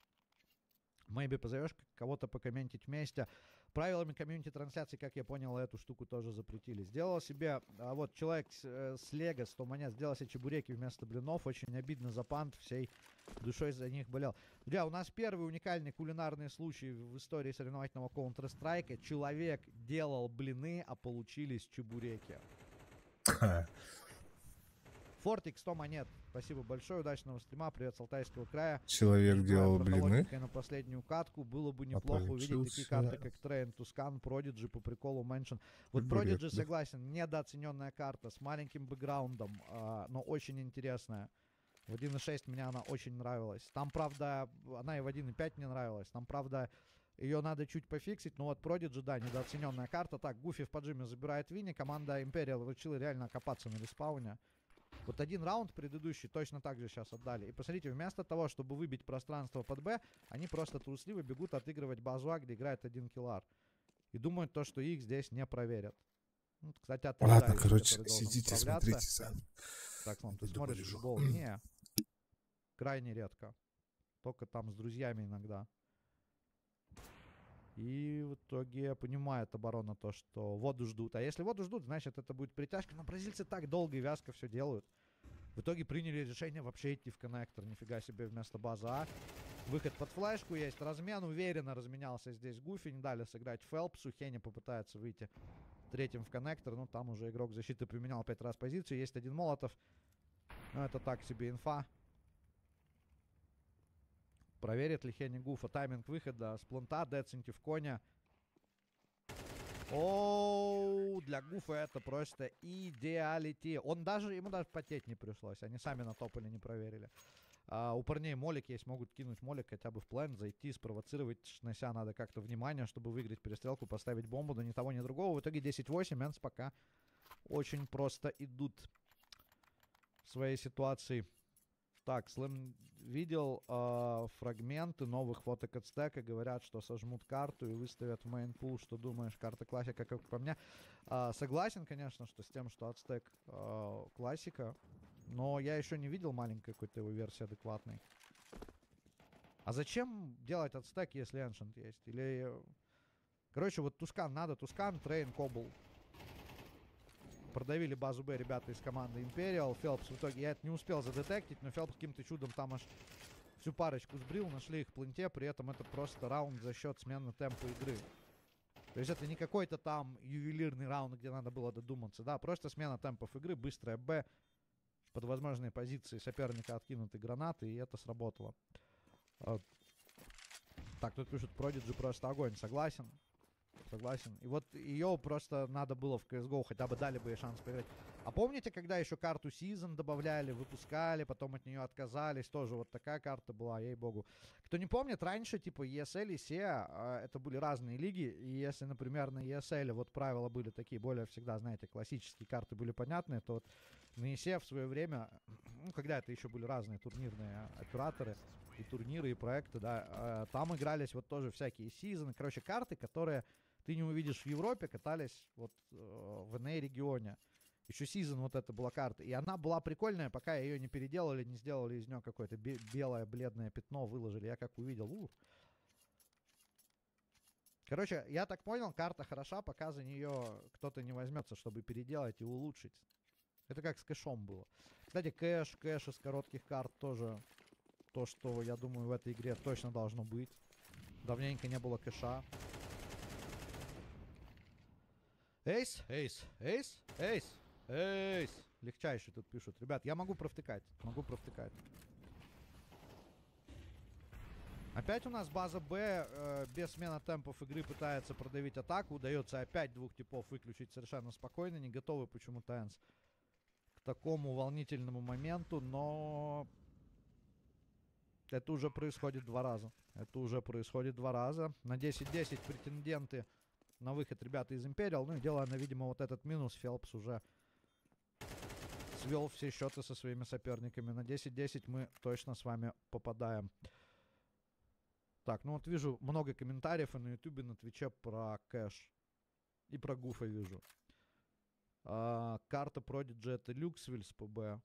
Мэйби, позовешь кого-то покомментить вместе. Правилами комьюнити-трансляции, как я понял, эту штуку тоже запретили. Сделал себе, вот человек с Лего 100 монет, сделал себе чебуреки вместо блинов. Очень обидно за пант, всей душой за них болел. Друзья, у нас первый уникальный кулинарный случай в истории соревновательного Counter-Strike. Человек делал блины, а получились чебуреки. Фортик, 100 монет. Спасибо большое, удачного стрима. Привет с Алтайского края. Человек делал блины. На последнюю катку. Было бы неплохо увидеть такие карты, как Train to Scan, Prodigy, по приколу Mansion. Вот Prodigy, согласен, недооцененная карта с маленьким бэкграундом, но очень интересная. В 1.6 мне она очень нравилась. Там, правда, она и в 1.5 мне нравилась. Там, правда, ее надо чуть пофиксить. Но вот Prodigy, да, недооцененная карта. Так, Гуфи в поджиме забирает Винни. Команда Imperial решила реально окопаться на респауне. Вот один раунд предыдущий точно так же сейчас отдали. И посмотрите, вместо того, чтобы выбить пространство под Б, они просто трусливо бегут отыгрывать базу А, где играет один киллар. И думают то, что их здесь не проверят. Ну, кстати, ладно, короче, сидите, смотрите сами. Так, Слон, ты смотришь футбол? Не. Крайне редко. Только там с друзьями иногда. И в итоге понимает оборона то, что воду ждут. А если воду ждут, значит это будет притяжка. Но бразильцы так долго и вязко все делают. В итоге приняли решение вообще идти в коннектор. Нифига себе, вместо базы А. Выход под флешку есть. Размен. Уверенно разменялся здесь Гуфи. Не дали сыграть Фелпсу. Хеня попытается выйти третьим в коннектор. Ну, там уже игрок защиты поменял 5 раз позицию. Есть один Молотов. Но это так себе инфа. Проверит ли Хенни Гуфа тайминг выхода с планта. Деценти в коня. Оу, для Гуфа это просто идеалити. Ему даже потеть не пришлось. Они сами натопали, не проверили. У парней молик есть, могут кинуть молик хотя бы в план, зайти, спровоцировать. Шнася надо как-то внимание, чтобы выиграть перестрелку, поставить бомбу, но ни того, ни другого. В итоге 10-8, Энс пока очень просто идут в своей ситуации. Так, Слэм видел фрагменты новых фоток от стека. Говорят, что сожмут карту и выставят в мейнпул. Что думаешь, карта классика, как по мне? Согласен, конечно, что с тем, что от стек классика. Но я еще не видел маленькой какой-то его версии адекватной. А зачем делать от стек, если Ancient есть? Или... Короче, вот Тускан надо. Тускан, Трейн, Кобл. Продавили базу Б ребята из команды Imperial. Фелпс в итоге, я это не успел задетектить, но Фелпс каким-то чудом там аж всю парочку сбрил, нашли их в планте, при этом это просто раунд за счет смены темпа игры. То есть это не какой-то там ювелирный раунд, где надо было додуматься, да, просто смена темпов игры, быстрая Б, под возможные позиции соперника откинуты гранаты, и это сработало. Так, тут пишут, Prodigy просто огонь, согласен. Согласен. И вот ее просто надо было в CSGO, хотя бы дали бы ей шанс поиграть. А помните, когда еще карту Season добавляли, выпускали, потом от нее отказались? Тоже вот такая карта была, ей-богу. Кто не помнит, раньше типа ESL и SEA, это были разные лиги. И если, например, на ESL вот правила были такие, более всегда, знаете, классические карты были понятные, то вот на ESEA в свое время, ну, когда это еще были разные турнирные операторы, и турниры, и проекты, да, там игрались вот тоже всякие Season, короче, карты, которые ты не увидишь в Европе, катались вот в NA-регионе. Еще Season вот эта была карта. И она была прикольная, пока ее не переделали, не сделали из нее какое-то белое бледное пятно, выложили. Я как увидел. Короче, я так понял, карта хороша, пока за нее кто-то не возьмется, чтобы переделать и улучшить. Это как с кэшом было. Кстати, кэш из коротких карт тоже то, что, я думаю, в этой игре точно должно быть. Давненько не было кэша. Эйс, эйс, эйс, эйс, эйс. Легчайший тут пишут. Ребят, я могу провтыкать. Могу провтыкать. Опять у нас база Б без смены темпов игры пытается продавить атаку. Удается опять двух типов выключить совершенно спокойно. Не готовы почему-то Энс к такому волнительному моменту. Но это уже происходит 2 раза. Это уже происходит 2 раза. На 10-10 претенденты на выход ребята из Imperial. Ну и делая, видимо, вот этот минус, Фелпс уже свел все счеты со своими соперниками. На 10-10 мы точно с вами попадаем. Так, ну вот вижу много комментариев и на Ютубе, на Твиче про кэш. И про Гуфа вижу. Карта Prodigy это Люксвиль с ПБ.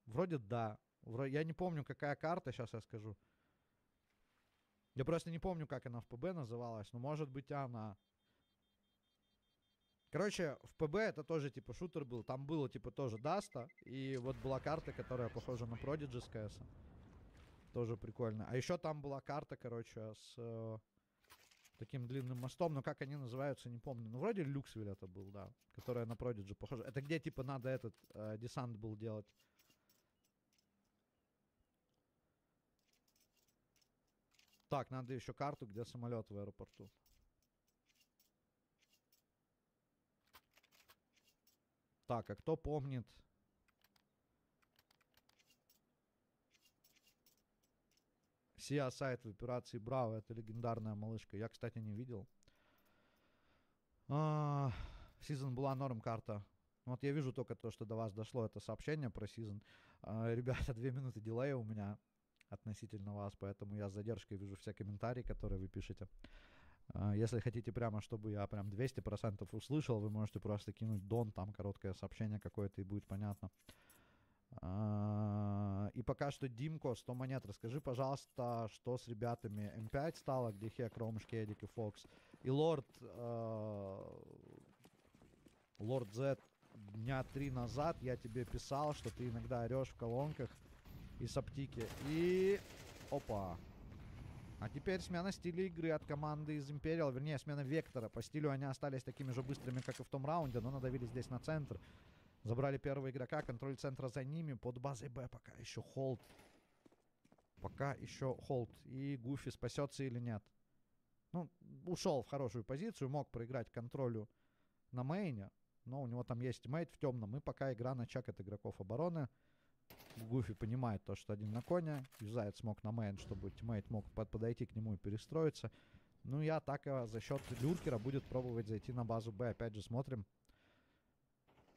Вроде да. Я не помню, какая карта, сейчас я скажу. Я просто не помню, как она в ПБ называлась, но может быть она. Короче, в ПБ это тоже типа шутер был. Там было типа тоже Даста. И вот была карта, которая похожа на Prodigy с CS. Тоже прикольно. А еще там была карта, короче, с таким длинным мостом. Но как они называются, не помню. Ну, вроде Люксвиль это был, да. Которая на Prodigy похожа. Это где типа надо этот десант был делать. Так, надо еще карту, где самолет в аэропорту. Так, а кто помнит? Сиа сайт в операции Браво. Это легендарная малышка. Я, кстати, не видел. Season была норм карта. Вот я вижу только то, что до вас дошло это сообщение про Season. Ребята, 2 минуты дилея у меня относительно вас, поэтому я с задержкой вижу все комментарии, которые вы пишете. Если хотите прямо, чтобы я прям 200% услышал, вы можете просто кинуть Дон, там короткое сообщение какое-то и будет понятно. И пока что Димко, 100 монет. Расскажи, пожалуйста, что с ребятами М5 стало, где Хек, Ромыш, Кедик и Фокс. И Лорд Z дня 3 назад я тебе писал, что ты иногда орешь в колонках и с аптеки. И... Опа. А теперь смена стиля игры от команды из Imperial, вернее, смена вектора. По стилю они остались такими же быстрыми, как и в том раунде, но надавили здесь на центр. Забрали первого игрока, контроль центра за ними. Под базой Б пока еще холд. Пока еще холд. И Гуфи спасется или нет. Ну, ушел в хорошую позицию, мог проиграть контролю на мейне. Но у него там есть тиммейт в темном. И пока игра на чак от игроков обороны. Гуфи понимает то, что один на коне. Юзает смог на мейн, чтобы тиммейт мог подойти к нему и перестроиться. Ну и атака за счет люркера будет пробовать зайти на базу Б. Опять же смотрим.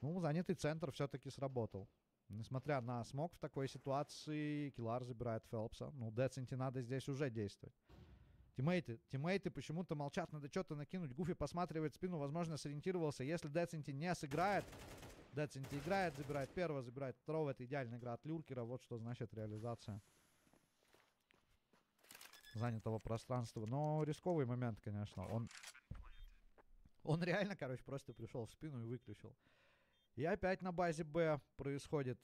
Ну, занятый центр все-таки сработал. Несмотря на смог в такой ситуации, Киллар забирает Фелпса. Ну, Деценти надо здесь уже действовать. Тиммейты почему-то молчат, надо что-то накинуть. Гуфи посматривает спину, возможно, сориентировался. Если Деценти не сыграет, Деценти играет, забирает первого, забирает второго. Это идеальная игра от люркера. Вот что значит реализация занятого пространства. Но рисковый момент, конечно. Он реально, короче, просто пришел в спину и выключил. И опять на базе Б происходит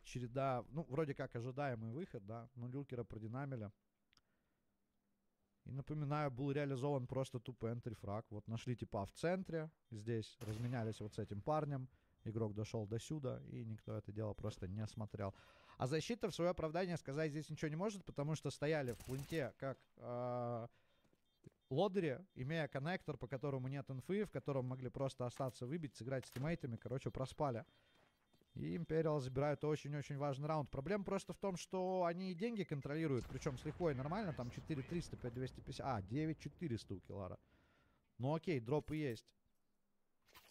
череда, ну, вроде как ожидаемый выход, да, но люркера продинамили. И напоминаю, был реализован просто тупо энтри-фраг. Вот нашли типа в центре, здесь разменялись вот с этим парнем. Игрок дошел до сюда, и никто это дело просто не смотрел. А защита в свое оправдание сказать здесь ничего не может, потому что стояли в плинте как лодыри, имея коннектор, по которому нет инфы, в котором могли просто остаться выбить, сыграть с тиммейтами, короче, проспали. И Imperial забирают очень-очень важный раунд. Проблема просто в том, что они и деньги контролируют, причем с лихвой нормально, там 4300, 5250, 9400 у Киллара. Ну окей, дропы есть.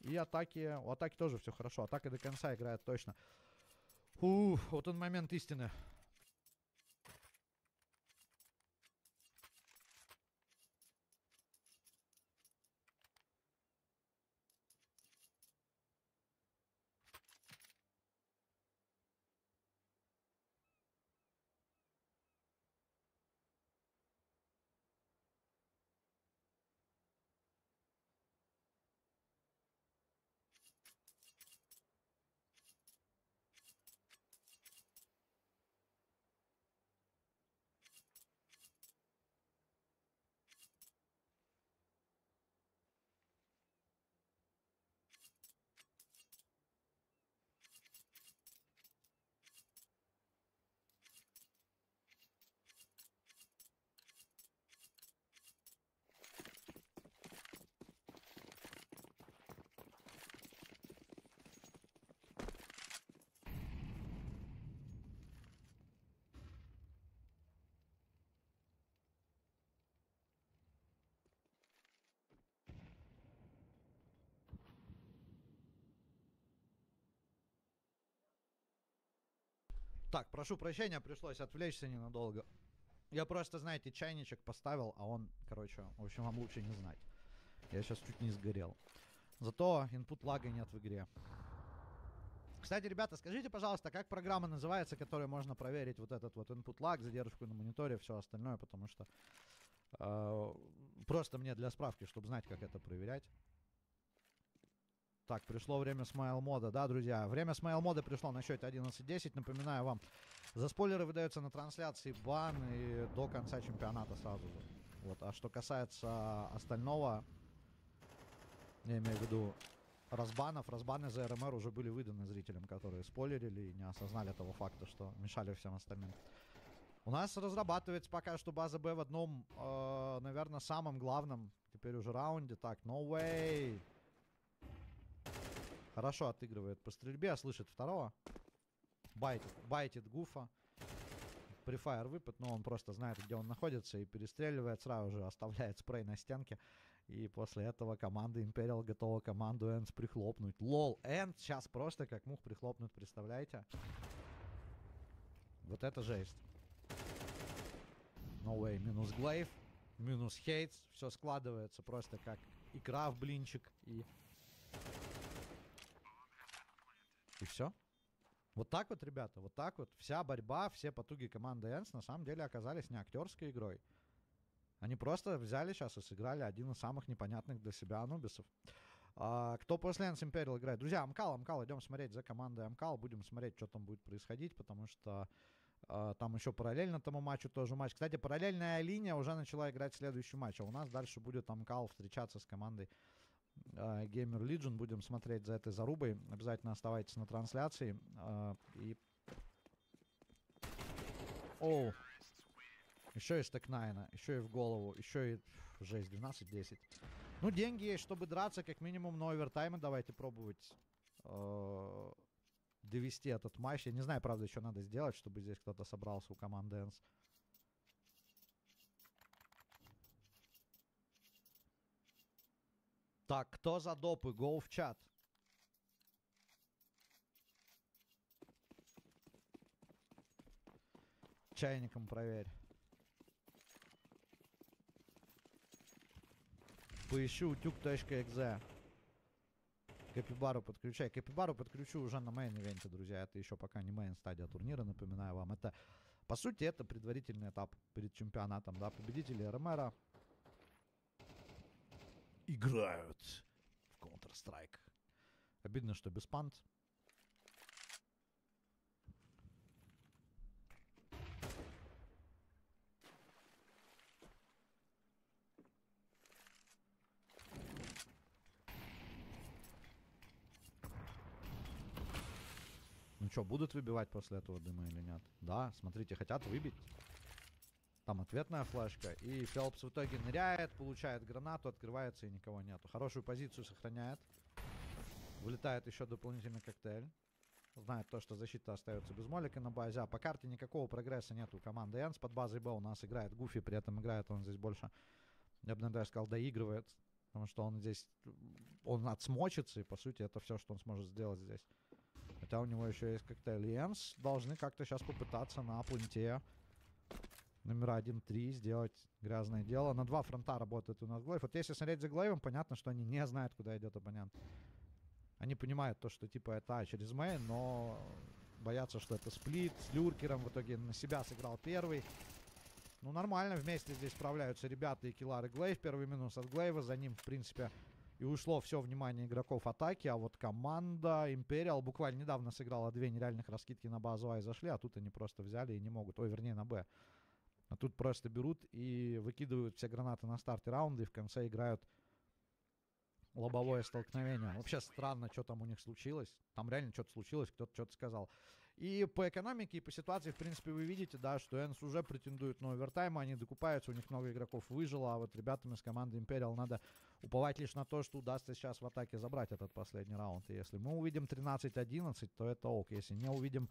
И атаки, у атаки тоже все хорошо, атака до конца играет точно. Вот он момент истины. Так, прошу прощения, пришлось отвлечься ненадолго. Я просто, знаете, чайничек поставил, а он, короче, в общем, вам лучше не знать. Я сейчас чуть не сгорел. Зато input лага нет в игре. Кстати, ребята, скажите, пожалуйста, как программа называется, которой можно проверить вот этот вот input lag, задержку на мониторе, все остальное, потому что просто мне для справки, чтобы знать, как это проверять. Так, пришло время смайл мода, да, друзья? Время смайл мода пришло на счете 11:10. Напоминаю вам, за спойлеры выдаются на трансляции бан и до конца чемпионата сразу же. Вот. А что касается остального, я имею в виду разбанов, разбаны за РМР уже были выданы зрителям, которые спойлерили и не осознали того факта, что мешали всем остальным. У нас разрабатывается пока что база Б в одном, наверное, самом главном теперь уже раунде. Так, no way. Хорошо отыгрывает по стрельбе, слышит второго. Байтит Гуфа. Префайр выпад, но он просто знает, где он находится, и перестреливает, сразу же оставляет спрей на стенке. И после этого команда Imperial готова команду Энс прихлопнуть. Лол, Энс сейчас просто как мух прихлопнут, представляете? Вот это жесть. No way, минус Глейв, минус Хейтс. Все складывается просто как икра в блинчик. И все. Вот так вот, ребята, вот так вот. Вся борьба, все потуги команды Энс на самом деле оказались не актерской игрой. Они просто взяли сейчас и сыграли один из самых непонятных для себя анубисов. Кто после Энс Imperial играет? Друзья, Амкал, идем смотреть за командой Амкал. Будем смотреть, что там будет происходить, потому что там еще параллельно тому матчу тоже матч. Кстати, параллельная линия уже начала играть следующий матч. А у нас дальше будет Амкал встречаться с командой Gamer Legion. Будем смотреть за этой зарубой. Обязательно оставайтесь на трансляции. Оу. Еще и стекнайна, еще и в голову, еще и... Жесть, 12-10. Ну, деньги есть, чтобы драться, как минимум на овертаймы. Давайте пробовать довести этот матч. Я не знаю, правда, что надо сделать, чтобы здесь кто-то собрался у команды Энс. Так, кто за допы? Go в чат. Чайником проверь. Поищу утюг.exe. Капибару подключай. Капибару подключу уже на мейн-ивенте, друзья. Это еще пока не мейн-стадия турнира, напоминаю вам. Это, по сути, это предварительный этап перед чемпионатом, да. Победители РМРа играют в Counter-Strike. Обидно, что без пант. Ну что, будут выбивать после этого дыма или нет? Да, смотрите, хотят выбить. Там ответная флешка. И Фелпс в итоге ныряет, получает гранату, открывается и никого нету. Хорошую позицию сохраняет. Вылетает еще дополнительный коктейль. Знает то, что защита остается без молика на базе. А по карте никакого прогресса нету у команды Энс. Под базой Б у нас играет Гуфи. При этом играет он здесь больше, я бы, наверное, сказал, доигрывает. Потому что он здесь, он отсмочится. И, по сути, это все, что он сможет сделать здесь. Хотя у него еще есть коктейль. И Энс должны как-то сейчас попытаться на пленте номера 1-3 сделать грязное дело. На два фронта работает у нас Глейв. Вот если смотреть за Глейвом, понятно, что они не знают, куда идет оппонент. Они понимают то, что типа это через мейн, но боятся, что это сплит с люркером. В итоге на себя сыграл первый. Ну, нормально, вместе здесь справляются ребята и Киллар, и Глейв. Первый минус от Глейва, за ним, в принципе, и ушло все внимание игроков атаки. А вот команда Imperial буквально недавно сыграла две нереальных раскидки на базу А и зашли, а тут они просто взяли и не могут. Ой, вернее, на Б. А тут просто берут и выкидывают все гранаты на старте раунда и в конце играют лобовое столкновение. Вообще странно, что там у них случилось. Там реально что-то случилось, кто-то что-то сказал. И по экономике, и по ситуации, в принципе, вы видите, да, что Энс уже претендует на овертайм, они докупаются, у них много игроков выжило, а вот ребятам из команды Imperial надо уповать лишь на то, что удастся сейчас в атаке забрать этот последний раунд. И если мы увидим 13-11, то это ок. Если не увидим,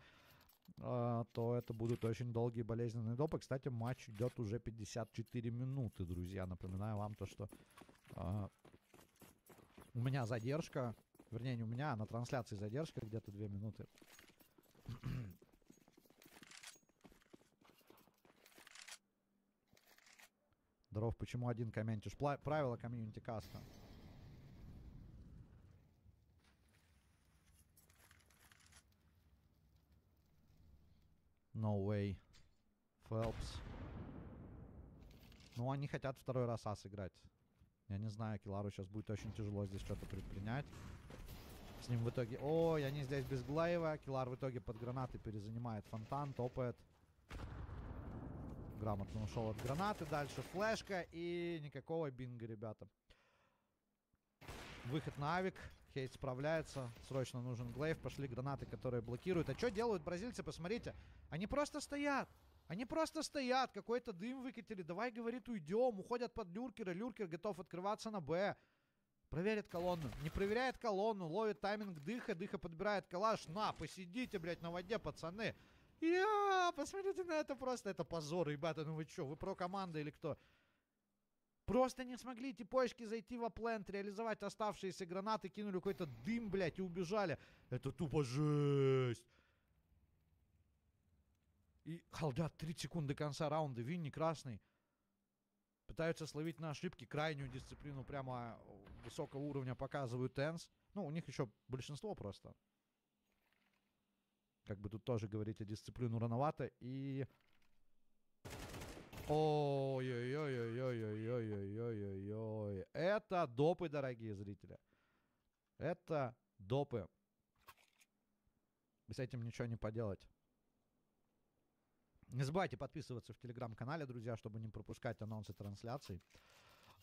то это будут очень долгие болезненные допы. Кстати, матч идет уже 54 минуты, друзья. Напоминаю вам то, что у меня задержка, вернее, не у меня, а на трансляции задержка где-то 2 минуты. Здоров, почему один комментишь? Правила комьюнити каста. No way. Фелпс. Ну, они хотят второй раз А сыграть. Я не знаю, Киллару сейчас будет очень тяжело здесь что-то предпринять. С ним в итоге... Ой, они здесь без Глейва. Киллар в итоге под гранаты перезанимает фонтан, топает. Грамотно ушел от гранаты. Дальше флешка и никакого бинга, ребята. Выход на авик. Хейт справляется. Срочно нужен Глейв. Пошли гранаты, которые блокируют. А что делают бразильцы? Посмотрите. Они просто стоят. Они просто стоят. Какой-то дым выкатили. Давай, говорит, уйдем. Уходят под люркера. Люркер готов открываться на Б. Проверит колонну. Не проверяет колонну. Ловит тайминг Дыха. Дыха подбирает калаш. На, посидите, блядь, на воде, пацаны. Посмотрите на это просто. Это позор, ребята. Ну вы что, вы про команда или кто? Просто не смогли эти почки зайти в аплент, реализовать оставшиеся гранаты, кинули какой-то дым, блядь, и убежали. Это тупо жесть. И халдят 30 секунд до конца раунда. Винни красный. Пытаются словить на ошибки. Крайнюю дисциплину прямо высокого уровня показывают Энс. Ну, у них еще большинство просто. Как бы тут тоже говорить о дисциплину рановато. И... Ой-ой-ой-ой-ой-ой-ой-ой-ой-ой-ой. Это допы, дорогие зрители. Это допы. С этим ничего не поделать. Не забывайте подписываться в телеграм-канале, друзья, чтобы не пропускать анонсы трансляций.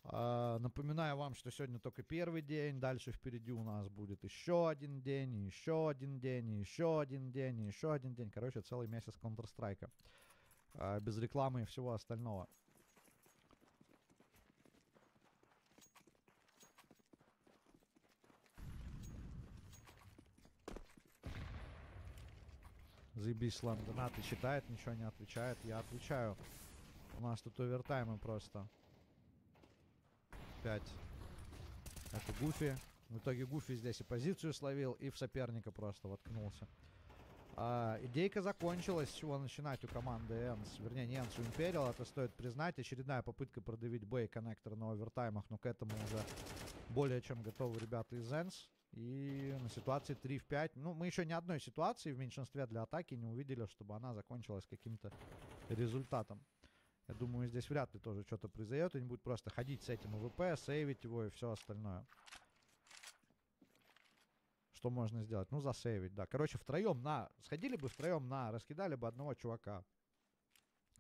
Напоминаю вам, что сегодня только первый день. Дальше впереди у нас будет еще один день, и еще один день, и еще один день, и еще один день. Короче, целый месяц Counter-Strike. Без рекламы и всего остального. Заебись, слам донаты читает, ничего не отвечает. Я отвечаю. У нас тут овертаймы просто. 5. Это Гуфи. В итоге Гуфи здесь и позицию словил, и в соперника просто воткнулся. Идейка закончилась. С чего начинать у команды Энс? Вернее, не Энс, у Imperial. Это стоит признать. Очередная попытка продавить Б и коннектор на овертаймах. Но к этому уже более чем готовы ребята из Энс. И на ситуации 3 в 5. Ну, мы еще ни одной ситуации в меньшинстве для атаки не увидели, чтобы она закончилась каким-то результатом. Я думаю, здесь вряд ли тоже что-то произойдет. Они будут просто ходить с этим АВП, сейвить его и все остальное. Что можно сделать? Ну, засейвить, да. Короче, втроем сходили бы втроем раскидали бы одного чувака.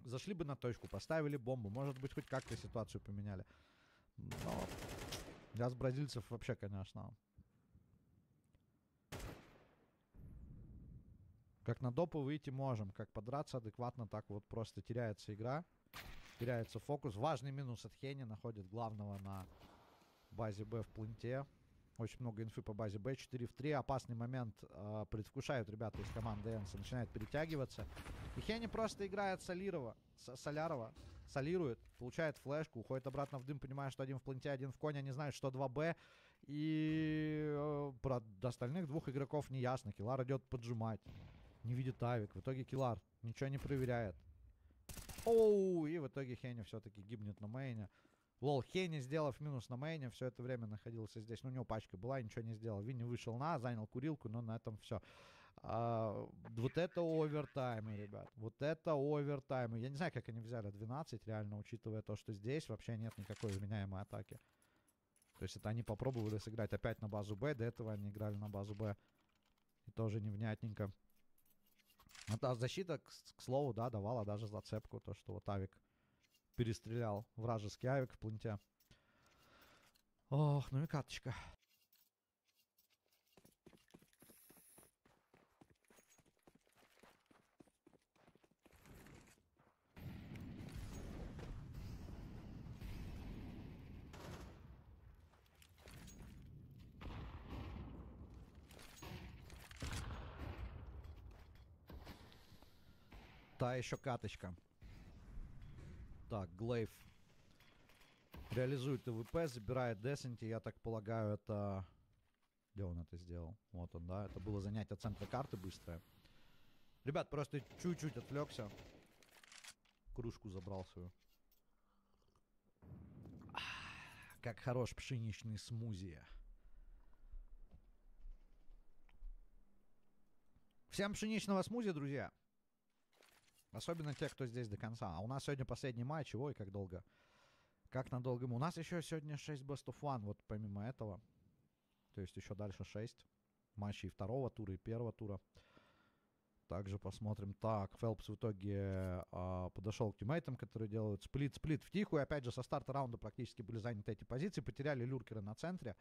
Зашли бы на точку, поставили бомбу. Может быть, хоть как-то ситуацию поменяли. Но для бразильцев вообще, конечно. Как на допы выйти можем. Как подраться адекватно, так вот просто теряется игра. Теряется фокус. Важный минус от Хени. Находит главного на базе Б в планте. Очень много инфы по базе Б. 4 в 3. Опасный момент предвкушают ребята из команды Энса. Начинает перетягиваться. И Хени просто играет Солярова. Солирует. Получает флешку. Уходит обратно в дым. Понимая, что один в планте, один в коне. Они знают, что 2Б. И про остальных двух игроков не ясно. Киллар идет поджимать. Не видит авик. В итоге Киллар ничего не проверяет. Оу! И в итоге Хени все-таки гибнет на мейне. Лол, Хени, сделав минус на мейне, все это время находился здесь. Ну, у него пачка была, ничего не сделал. Винни вышел занял курилку, но на этом все. Вот это овертаймы, ребят. Вот это овертаймы. Я не знаю, как они взяли 12, реально, учитывая то, что здесь вообще нет никакой вменяемой атаки. То есть это они попробовали сыграть опять на базу Б. До этого они играли на базу Б. И тоже невнятненько. А защита, к слову, да, давала даже зацепку. То, что вот авик перестрелял вражеский авик в планте. Ох, ну и каточка. Та еще каточка. Так, Глейв реализует ТВП, забирает Десенти. Я так полагаю, это... Где он это сделал? Вот он, да. Это было занятие центра карты быстрое. Ребят, просто чуть-чуть отвлекся. Кружку забрал свою. Как хорош пшеничный смузи. Всем пшеничного смузи, друзья. Особенно те, кто здесь до конца. А у нас сегодня последний матч. Ой, как долго. Как надолго ему. У нас еще сегодня 6 Best of One. Вот помимо этого. То есть еще дальше 6 матчей второго тура и первого тура. Также посмотрим. Так, Фелпс в итоге подошел к тиммейтам, которые делают сплит-сплит втихую. Опять же, со старта раунда практически были заняты эти позиции. Потеряли люркеры на центре.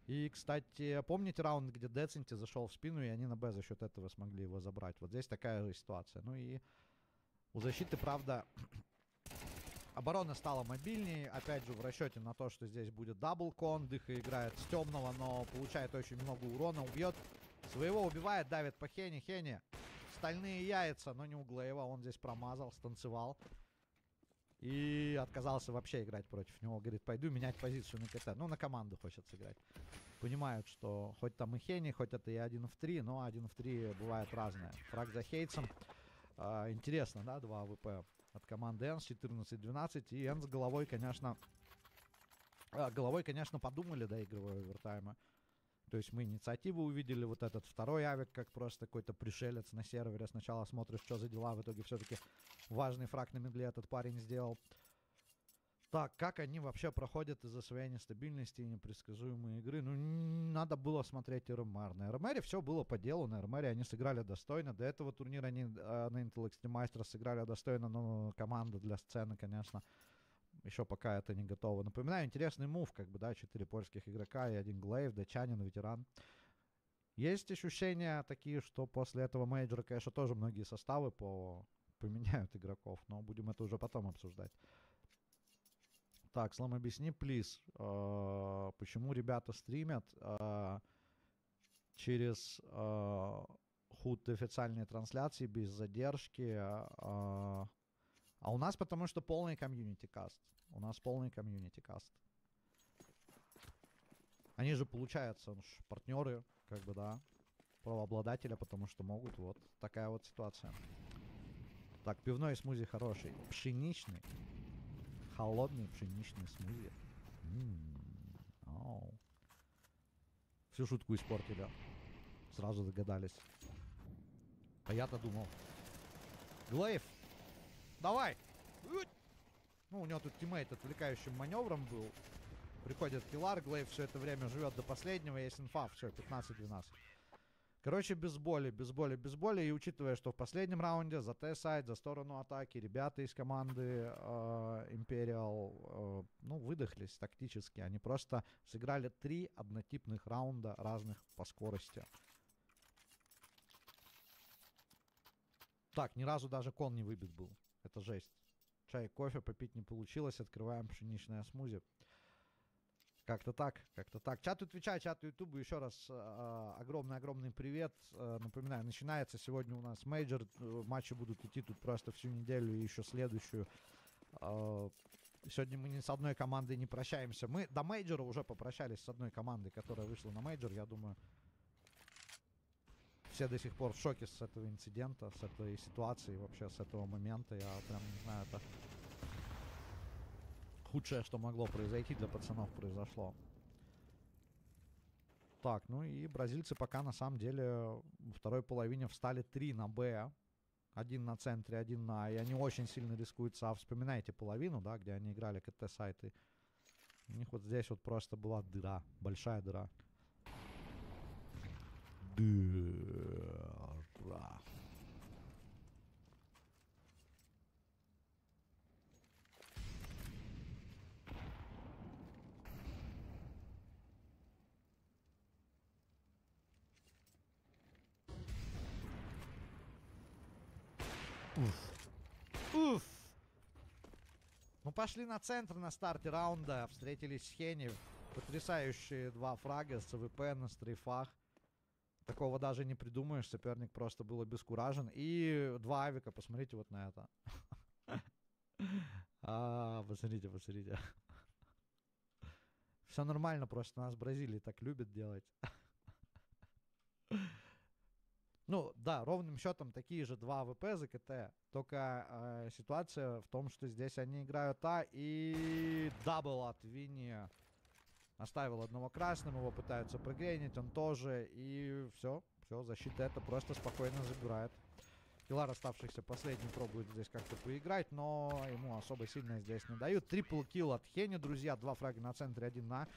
И, кстати, помните раунд, где Деценти зашел в спину, и они на Б за счет этого смогли его забрать. Вот здесь такая же ситуация. Ну и у защиты, правда, оборона стала мобильнее. Опять же, в расчете на то, что здесь будет даблкон. Дыха играет с темного, но получает очень много урона. Убьет своего, убивает, давит по Хене. Хене. Стальные яйца, но не у Глейва. Он здесь промазал, станцевал. И отказался вообще играть против него. Говорит, пойду менять позицию на КТ. Ну, на команду хочет сыграть. Понимают, что хоть там и Хени, хоть это и 1 в 3, но 1 в 3 бывает разное. Фраг за Хейтсом. Интересно, да, 2 АВП от команды Энс, 14-12. И Энс головой, конечно, подумали, да, игровой овертайма. То То есть мы инициативу увидели, вот этот второй авик, как просто какой-то пришелец на сервере. Сначала смотришь, что за дела, в итоге все-таки важный фраг на медле этот парень сделал. Так, как они вообще проходят из-за своей нестабильности и непредсказуемой игры? Ну, надо было смотреть РМР. На РМРе все было по делу, на РМРе они сыграли достойно. До этого турнира они на Intel Extreme Masters сыграли достойно, но команда для сцены, конечно, еще пока это не готово. Напоминаю, интересный мув, как бы, да, 4 польских игрока и 1 Глейв, датчанин, ветеран. Есть ощущения такие, что после этого мейджора, конечно, тоже многие составы поменяют игроков, но будем это уже потом обсуждать. Так, Слам, объясни, плиз, почему ребята стримят через худ официальные трансляции без задержки, а у нас потому что полный комьюнити-каст. У нас полный комьюнити-каст. Они же, получается, партнеры, как бы, да, правообладателя, потому что могут, вот такая вот ситуация. Так, пивной смузи хороший. Пшеничный. Холодный пшеничный смузи. Всю шутку испортили. Сразу догадались. А я-то думал. Глейв, давай! Ну, у него тут тиммейт отвлекающим маневром был. Приходит Киллар, Глейв все это время живет до последнего. Есть инфа, все, 15-12. Короче, без боли, без боли, без боли. И учитывая, что в последнем раунде за Т-сайд, за сторону атаки, ребята из команды Imperial, ну, выдохлись тактически. Они просто сыграли 3 однотипных раунда разных по скорости. Так, ни разу даже кон не выбит был. Это жесть. Чай, кофе попить не получилось. Открываем пшеничное смузи. Как-то так, как-то так. Чату Твича, чату Ютубу еще раз огромный-огромный привет. Напоминаю, начинается сегодня у нас мейджор. Матчи будут идти тут просто всю неделю и еще следующую. Сегодня мы ни с одной командой не прощаемся. Мы до мейджора уже попрощались с одной командой, которая вышла на мейджор. Я думаю, все до сих пор в шоке с этого инцидента, с этой ситуации, вообще с этого момента. Я прям не знаю, это худшее, что могло произойти для пацанов, произошло. Так, ну и бразильцы пока на самом деле во второй половине встали 3 на Б. 1 на центре, 1 на А. И они очень сильно рискуют СА. Вспоминайте половину, да, где они играли КТ-сайты. У них вот здесь вот просто была дыра. Большая дыра. Дыра. Уф. Уф. Мы пошли на центр на старте раунда. Встретились с Хенни. Потрясающие 2 фрага с АВП на стрейфах. Такого даже не придумаешь. Соперник просто был обескуражен. И 2 авика. Посмотрите вот на это. Посмотрите, посмотрите. Все нормально, просто нас в Бразилии так любят делать. Ну, да, ровным счетом такие же 2 АВП за КТ. Только ситуация в том, что здесь они играют А. И дабл от Винни. Оставил одного красным, его пытаются прогрейнить, он тоже. И все, защита это просто спокойно забирает. Киллар, оставшихся последний, пробует здесь как-то поиграть, но ему особо сильно здесь не дают. Трипл килл от Хенни, друзья. 2 фрага на центре, 1 на.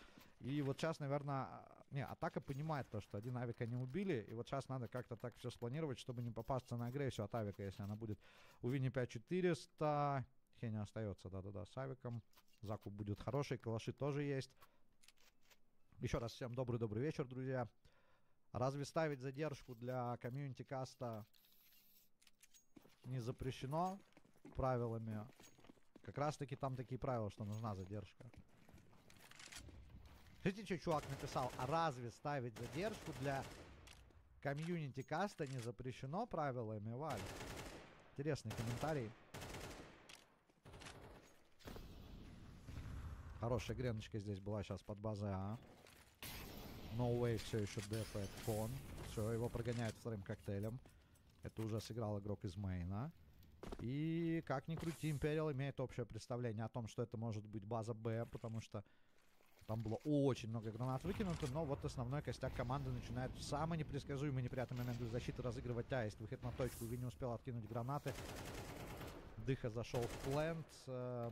И вот сейчас, наверное... Не, атака понимает то, что 1 авик они убили. И вот сейчас надо как-то так все спланировать, чтобы не попасться на агрессию от авика, если она будет. У Винни 5400. Хенни остается, да-да-да, с авиком. Закуп будет хороший, калаши тоже есть. Еще раз всем добрый вечер, друзья. Разве ставить задержку для комьюнити-каста не запрещено правилами? Как раз таки там такие правила, что нужна задержка. Смотрите, что чувак написал. А разве ставить задержку для комьюнити-каста не запрещено правилами, Валь? Интересный комментарий. Хорошая греночка здесь была сейчас под базой А. No Way все еще дефает кон. Все, его прогоняют вторым коктейлем. Это уже сыграл игрок из мейна. И как ни крути, Imperial имеет общее представление о том, что это может быть база Б, потому что Там было очень много гранат выкинуто, но вот основной костяк команды начинает в самый непредсказуемый неприятный момент без защиты разыгрывать аист. Выход на точку, Ви не успел откинуть гранаты. Дыха зашел в плент.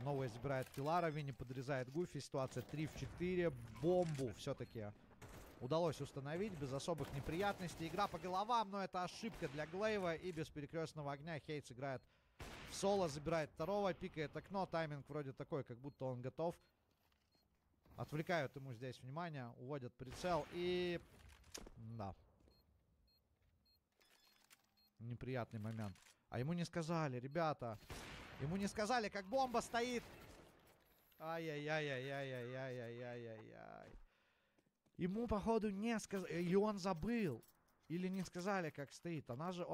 Новый забирает Пилара, Винни подрезает Гуфи. Ситуация 3 в 4. Бомбу все-таки удалось установить без особых неприятностей. Игра по головам, но это ошибка для Глейва. И без перекрестного огня Хейтс играет в соло, забирает второго, пикает окно. Тайминг вроде такой, как будто он готов. Отвлекают ему здесь внимание, уводят прицел и... Да. Неприятный момент. А ему не сказали, ребята. Ему не сказали, как бомба стоит. Ай-яй-яй-яй-яй-яй-яй-яй-яй-яй. Ему, походу, не сказали. И он забыл. Или не сказали, как стоит. Она же...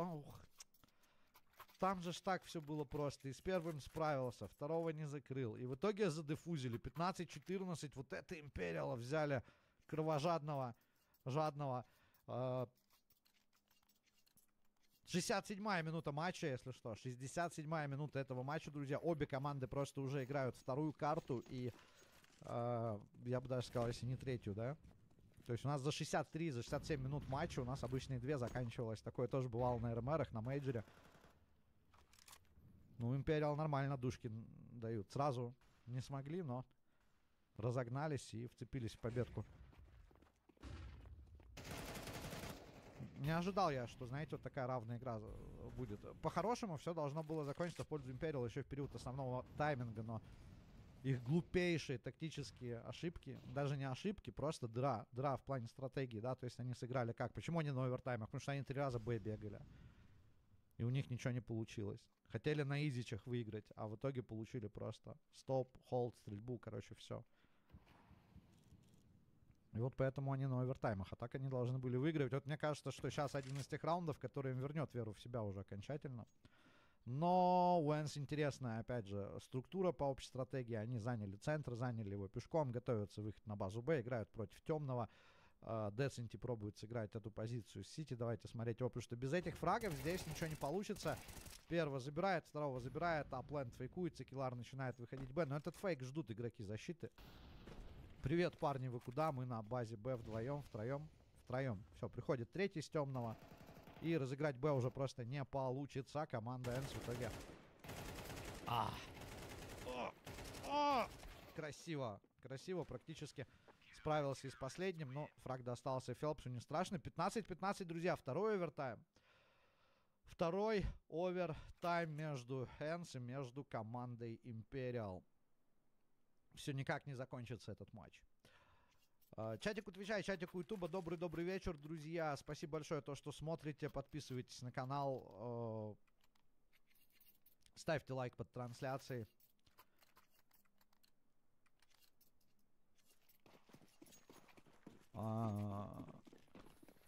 Там же так все было просто. И с первым справился, второго не закрыл. И в итоге задефузили. 15-14. Вот это Империала взяли кровожадного, жадного. 67-я минута матча, если что. 67-я минута этого матча, друзья. Обе команды просто уже играют вторую карту. И я бы даже сказал, если не третью, да? То есть у нас за 63, за 67 минут матча у нас обычные две заканчивалось. Такое тоже бывало на РМРах, на мейджоре. Ну, Империал нормально душки дают. Сразу не смогли, но разогнались и вцепились в победку. Не ожидал я, что, знаете, вот такая равная игра будет. По-хорошему, все должно было закончиться в пользу Империал еще в период основного тайминга, но их глупейшие тактические ошибки, даже не ошибки, просто дыра в плане стратегии, да, то есть они сыграли как? Почему они на овертаймах? Потому что они 3 раза Б бегали. И у них ничего не получилось. Хотели на изичах выиграть, а в итоге получили просто стоп, холд, стрельбу, короче, все. И вот поэтому они на овертаймах. А так они должны были выигрывать. Вот мне кажется, что сейчас один из тех раундов, который им вернет веру в себя уже окончательно. Но у Энс интересная, опять же, структура по общей стратегии. Они заняли центр, заняли его пешком, готовятся выход на базу Б, играют против темного. Деценти пробует сыграть эту позицию с Сити. Давайте смотреть его, потому что без этих фрагов здесь ничего не получится. Первого забирает, второго забирает, а плент фейкуется, Киллар начинает выходить Б. Но этот фейк ждут игроки защиты. Привет, парни, вы куда? Мы на базе Б вдвоем, втроем. Все, приходит третий с темного. И разыграть Б уже просто не получится. Команда Энс в итоге... Красиво. Красиво, практически справился и с последним. Но фраг достался Фелпсу, не страшно. 15-15, друзья. Второй овертайм. Второй овертайм между Энс и между командой Империал. Все никак не закончится этот матч. Чатик у Твича и чатик у Ютуба. Добрый вечер, друзья. Спасибо большое, то, что смотрите. Подписывайтесь на канал. Ставьте лайк под трансляцией.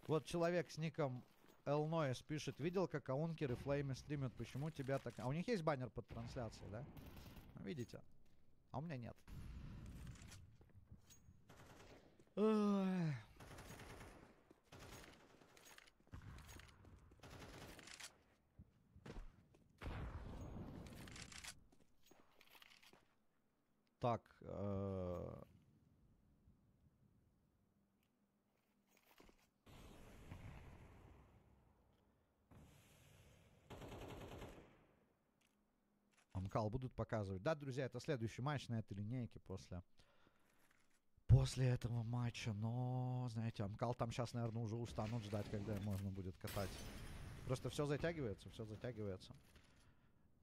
Вот человек с ником Элноис пишет. Видел, как Аункер и Флеймы стримят? Почему тебя так... А у них есть баннер под трансляцией, да? Видите? А у меня нет. Так. Амкал будут показывать. Да, друзья, это следующий матч на этой линейке после этого матча. Но, знаете, Амкал там сейчас, наверное, уже устанут ждать, когда можно будет катать. Просто все затягивается, все затягивается.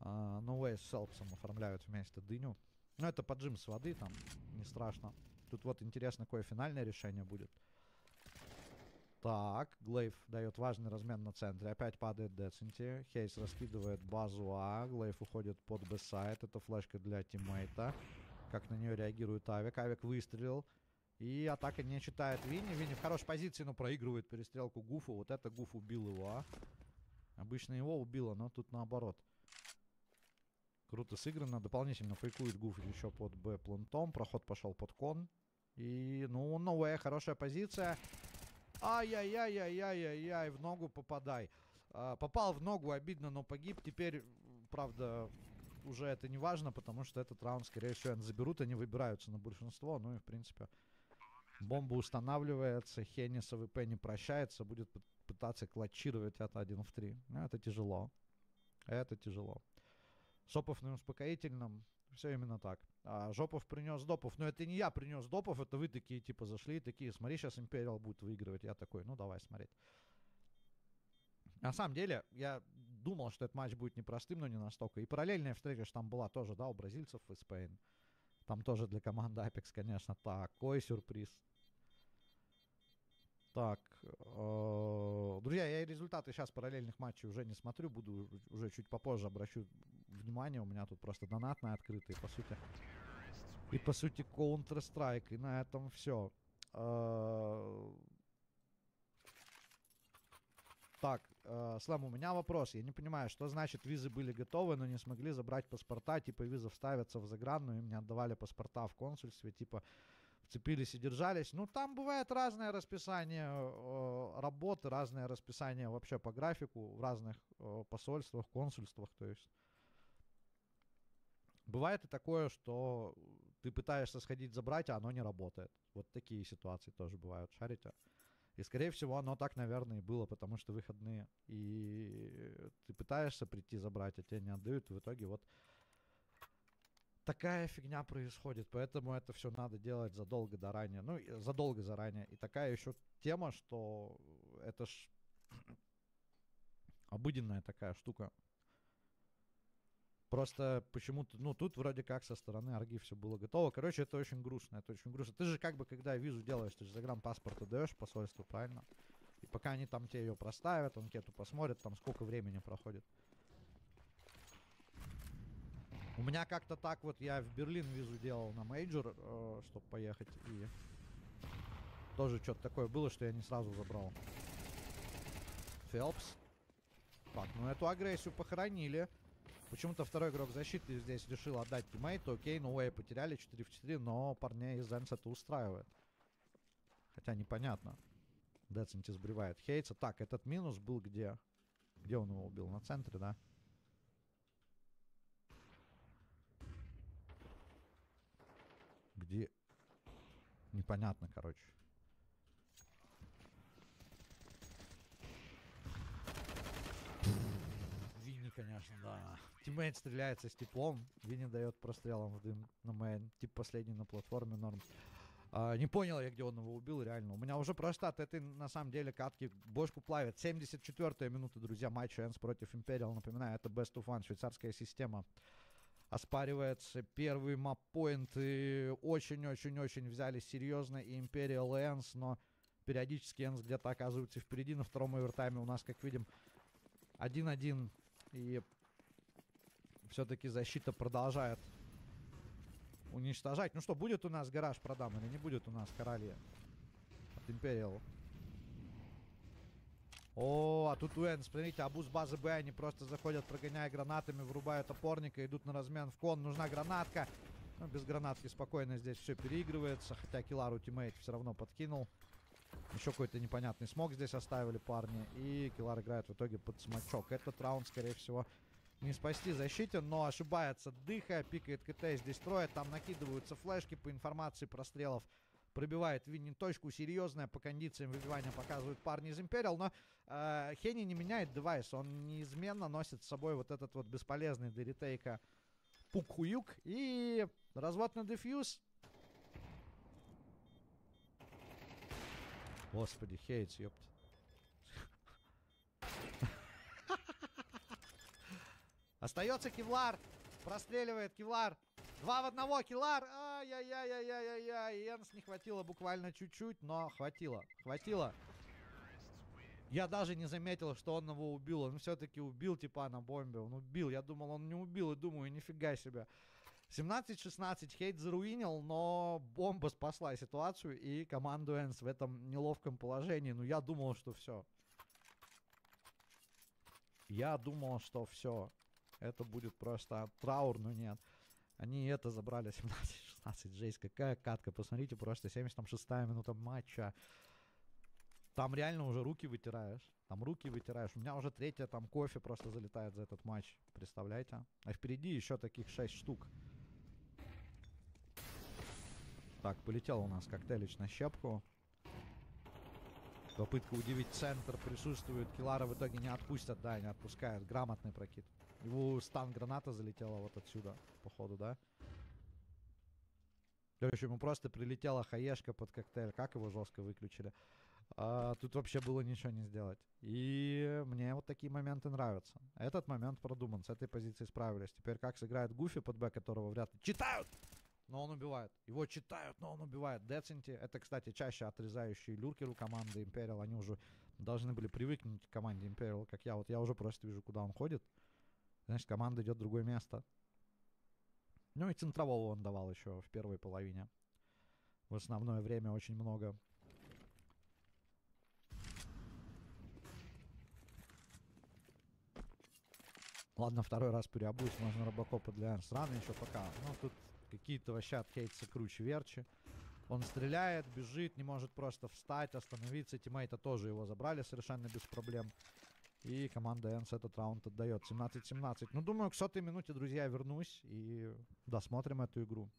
No Way с Селпсом оформляют вместе дыню. Ну, это поджим с воды, там не страшно. Тут вот интересно, какое финальное решение будет. Так, Глейв дает важный размен на центре. Опять падает Деценти. Хейс раскидывает базу А. Глейв уходит под Б-сайд. Это флешка для тиммейта. Как на нее реагирует Авик. Авик выстрелил. И атака не читает Винни. Винни в хорошей позиции, но проигрывает перестрелку Гуфу. Вот это Гуф убил его. Обычно его убило, но тут наоборот. Круто сыграно. Дополнительно фейкует Гуф еще под Б плентом. Проход пошел под кон. И, ну, новая хорошая позиция. Ай-яй-яй-яй-яй-яй, в ногу попадай. Попал в ногу, обидно, но погиб. Теперь, правда, уже это не важно, потому что этот раунд, скорее всего, заберут. Они выбираются на большинство. Ну и, в принципе, Бомба устанавливается, Хенни с АВП не прощается, будет пытаться клатчировать это 1 в 3. Ну, это тяжело. Это тяжело. Сопов на успокоительном. Все именно так. А Жопов принес допов. Но это не я принес допов, это вы такие, типа, зашли, такие, смотри, сейчас Imperial будет выигрывать. Я такой, ну давай смотреть. На самом деле, я думал, что этот матч будет непростым, но не настолько. И параллельная встреча там была тоже, да, у бразильцев и Спейн. Там тоже для команды Apex, конечно, такой сюрприз. Так, друзья, я и результаты сейчас параллельных матчей уже не смотрю, буду уже чуть попозже обращу внимание, у меня тут просто донатные открытые, по сути. И по сути Counter-Strike, и на этом все. Так, Слэм, у меня вопрос. Я не понимаю, что значит визы были готовы, но не смогли забрать паспорта, типа визы вставятся в загранную, им не отдавали паспорта в консульстве, типа вцепились и держались. Ну, там бывает разное расписание работы, разное расписание вообще по графику в разных посольствах, консульствах, то есть. Бывает и такое, что ты пытаешься сходить забрать, а оно не работает. Вот такие ситуации тоже бывают, шарите? И, скорее всего, оно так, наверное, и было, потому что выходные. И ты пытаешься прийти забрать, а тебе не отдают. И в итоге вот такая фигня происходит. Поэтому это все надо делать задолго до ранее. Ну, задолго заранее. И такая еще тема, что это ж обыденная такая штука. Просто почему-то, ну, тут вроде как со стороны Арги все было готово. Короче, это очень грустно, это очень грустно. Ты же как бы, когда визу делаешь, ты же загранпаспорт отдаешь посольству, правильно? И пока они там тебе ее проставят, анкету посмотрят, там сколько времени проходит. У меня как-то так вот, я в Берлин визу делал на мейджор, чтобы поехать, и тоже что-то такое было, что я не сразу забрал. Фелпс. Так, ну эту агрессию похоронили. Почему-то второй игрок защиты здесь решил отдать тиммейту. Окей, ну Уэй потеряли 4 в 4, но парней из Зенс это устраивает. Хотя непонятно. Децентис сбривает Хейтса. Так, этот минус был где? Где он его убил? На центре, да? Где? Непонятно, короче. Винни, конечно, да. Тиммейт стреляется с теплом. Винни дает прострелом в дым на мейн. Тип последний на платформе, норм. Не понял я, где он его убил, реально. У меня уже просто от этой, на самом деле, катки бошку плавит. 74-я минута, друзья, матча Энс против Imperial. Напоминаю, это Best of One, швейцарская система. Оспаривается первый маппоинт. И очень-очень-очень взяли серьезно и Imperial и Энс, но периодически Энс где-то оказывается впереди. На втором овертайме у нас, как видим, 1-1. И все-таки защита продолжает уничтожать. Ну что, будет у нас гараж продам или не будет у нас короли от Imperial? О, а тут Уэн, смотрите, обуз базы Б, они просто заходят, прогоняя гранатами, врубают опорника, идут на размен в кон, нужна гранатка. Ну, без гранатки спокойно здесь все переигрывается, хотя Киллар ультимейт все равно подкинул. Еще какой-то непонятный смог здесь оставили парни, и Киллар играет в итоге под смачок. Этот раунд, скорее всего, не спасти защите, но ошибается Дыха, пикает КТ, здесь строят, там накидываются флешки по информации прострелов. Пробивает Винни точку, серьезная по кондициям выбивания показывают парни из Imperial, но Хенни не меняет девайс, он неизменно носит с собой вот этот вот бесполезный до ретейка пук-хуюк и развод на дефьюз. Господи, Хейтс, ёпт. Остается Кевлар, простреливает Кевлар. 2 в 1, Киллар. Ай-яй-яй-яй-яй-яй. Энс не хватило буквально чуть-чуть, но хватило. Хватило. Я даже не заметил, что он его убил. Он все-таки убил типа на бомбе. Он убил. Я думал, он не убил. И думаю, нифига себе. 17-16. Хейт заруинил, но бомба спасла ситуацию. И команду Энс в этом неловком положении. Ну, я думал, что все. Я думал, что все. Это будет просто траур, но нет. Они это забрали 17-16. Жесть, какая катка. Посмотрите, просто 76-я минута матча. Там реально уже руки вытираешь. Там руки вытираешь. У меня уже 3-я там кофе просто залетает за этот матч. Представляете? А впереди еще таких 6 штук. Так, полетел у нас коктейлич на щепку. Попытка удивить центр присутствует. Киллара в итоге не отпустят, да, не отпускают. Грамотный прокид. Его стан-граната залетела вот отсюда, походу, да? Короче, ему просто прилетела хаешка под коктейль. Как его жестко выключили. Тут вообще было ничего не сделать. И мне вот такие моменты нравятся. Этот момент продуман. С этой позиции справились. Теперь как сыграет Гуфи под Б, которого вряд ли читают, но он убивает. Его читают, но он убивает. Деценти. Это, кстати, чаще отрезающие люркеру команды Imperial. Они уже должны были привыкнуть к команде Imperial, как я. Вот я уже просто вижу, куда он ходит. Значит, команда идет в другое место. Ну и центрового он давал еще в первой половине. В основное время очень много. Ладно, второй раз переобусь, можно робокопа для Эрнс. Рано еще пока. Ну, тут какие-то вообще от Кейтса круче верчи. Он стреляет, бежит, не может просто встать, остановиться. Тиммейта тоже его забрали совершенно без проблем. И команда Эрнс этот раунд отдает. 17-17. Ну, думаю, к 100-й минуте, друзья, вернусь и досмотрим эту игру.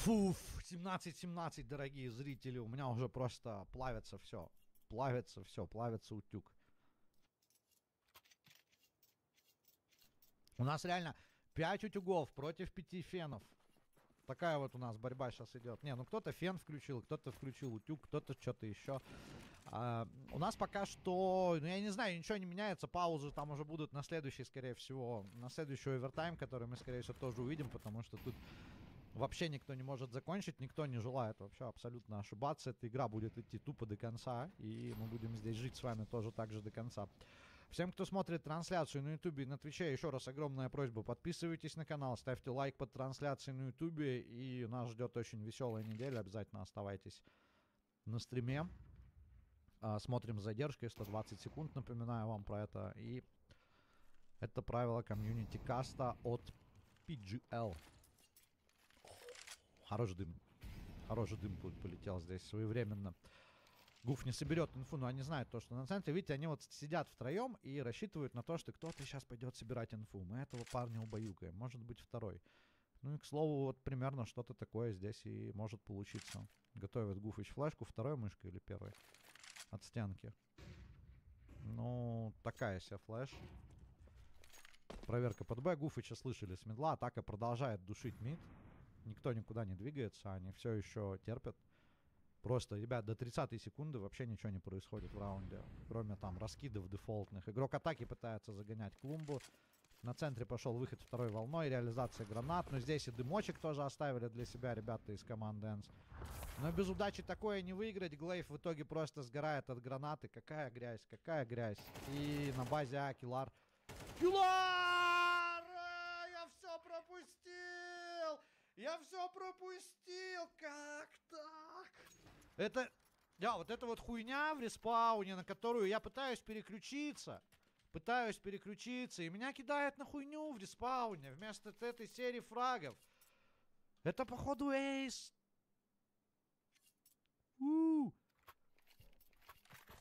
Фуф, 17-17, дорогие зрители. У меня уже просто плавится все. Плавится все, плавится утюг. У нас реально 5 утюгов против 5 фенов. Такая вот у нас борьба сейчас идет. Не, ну кто-то фен включил, кто-то включил утюг, кто-то что-то еще. У нас пока что, ну я не знаю, ничего не меняется. Паузы там уже будут на следующий, скорее всего, на следующий овертайм, который мы, скорее всего, тоже увидим, потому что тут вообще никто не может закончить, никто не желает вообще абсолютно ошибаться. Эта игра будет идти тупо до конца, и мы будем здесь жить с вами тоже так же до конца. Всем, кто смотрит трансляцию на ютубе и на твиче, еще раз огромная просьба, подписывайтесь на канал, ставьте лайк под трансляцией на ютубе, и нас ждет очень веселая неделя, обязательно оставайтесь на стриме. Смотрим с задержкой, 120 секунд, напоминаю вам про это, и это правило комьюнити каста от PGL. Хороший дым тут полетел здесь своевременно. Гуф не соберет инфу, но они знают то, что на центре. Видите, они вот сидят втроем и рассчитывают на то, что кто-то сейчас пойдет собирать инфу. Мы этого парня убаюкаем. Может быть, второй. Ну и, к слову, вот примерно что-то такое здесь и может получиться. Готовит Гуфыч флешку. Второй мышкой или первой? От стенки. Ну, такая себе флеш. Проверка под Б. Гуфыча слышали с мидла. Атака продолжает душить мид. Никто никуда не двигается, они все еще терпят. Просто, ребят, до 30-й секунды вообще ничего не происходит в раунде. Кроме там раскидов дефолтных. Игрок атаки пытается загонять клумбу. На центре пошел выход второй волной, реализация гранат. Но здесь и дымочек тоже оставили для себя ребята из команды Энс. Но без удачи такое не выиграть. Глейв в итоге просто сгорает от гранаты. Какая грязь, какая грязь. И на базе А Киллар. Киллар! Я все пропустил! Я все пропустил! Как так? Это... Да, вот это вот хуйня в респауне, на которую я пытаюсь переключиться. И меня кидает на хуйню в респауне вместо этой серии фрагов. Это, походу, эйс.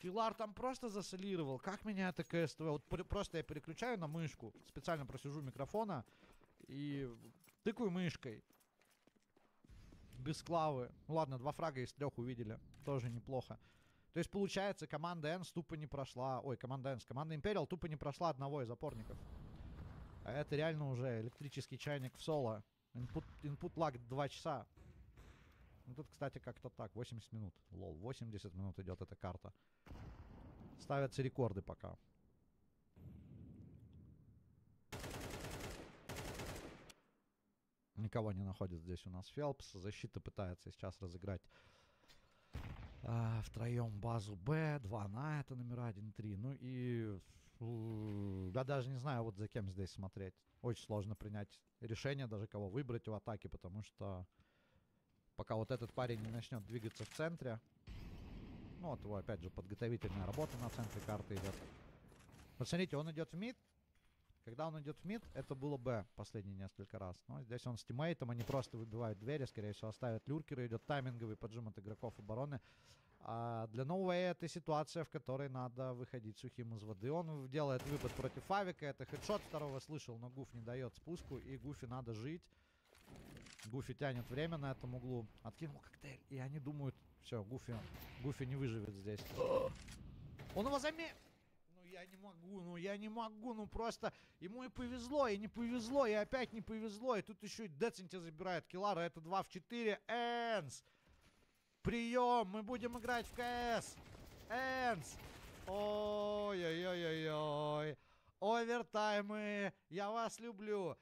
Киллар там просто засолировал. Как меня это КСТВ? Вот просто я переключаю на мышку. Специально просижу микрофона. И тыкаю мышкой. Без клавы. Ну ладно, 2 фрага из 3 увидели. Тоже неплохо. То есть, получается, команда Энс тупо не прошла... Ой, команда Энс. Команда Imperial тупо не прошла одного из опорников. А это реально уже электрический чайник в соло. Input lag 2 часа. Ну тут, кстати, как-то так. 80 минут. Лол, 80 минут идет эта карта. Ставятся рекорды пока. Никого не находит здесь у нас Фелпс. Защита пытается сейчас разыграть втроем базу Б. 2 на это номера 1-3. Ну и я даже не знаю, вот за кем здесь смотреть. Очень сложно принять решение, даже кого выбрать в атаке, потому что пока вот этот парень не начнет двигаться в центре. Ну вот его опять же подготовительная работа на центре карты идет. Посмотрите, он идет в мид. Когда он идет в мид, это было Б последние несколько раз. Но здесь он с тиммейтом, они просто выбивают двери, скорее всего, оставят люркеры, идет тайминговый поджим от игроков обороны. А для нового это ситуация, в которой надо выходить сухим из воды. Он делает выпад против Авика, это хедшот второго слышал, но Гуф не дает спуску, и Гуфи надо жить. Гуфи тянет время на этом углу, откинул коктейль, и они думают, все, Гуфи не выживет здесь. Он его заметил! Я не могу, ну просто ему и повезло, и не повезло, и опять не повезло, и тут еще и Деценти забирает Киллара, это 2 в 4, Энс! Прием, мы будем играть в КС! Энс! Ой-ой-ой-ой-ой! Овертаймы! Я вас люблю!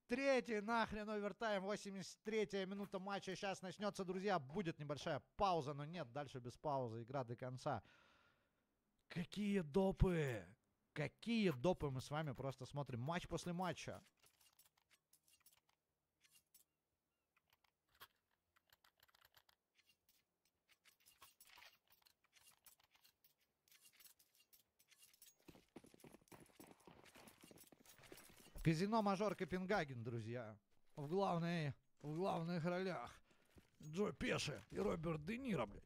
Третий нахрен овертайм, 83-я минута матча сейчас начнется, друзья, будет небольшая пауза, но нет, дальше без паузы, игра до конца. Какие допы! Какие допы мы с вами просто смотрим. Матч после матча. Казино Мажор Копенгаген, друзья. В главных ролях Джо Пеши и Роберт Де Ниро, блядь.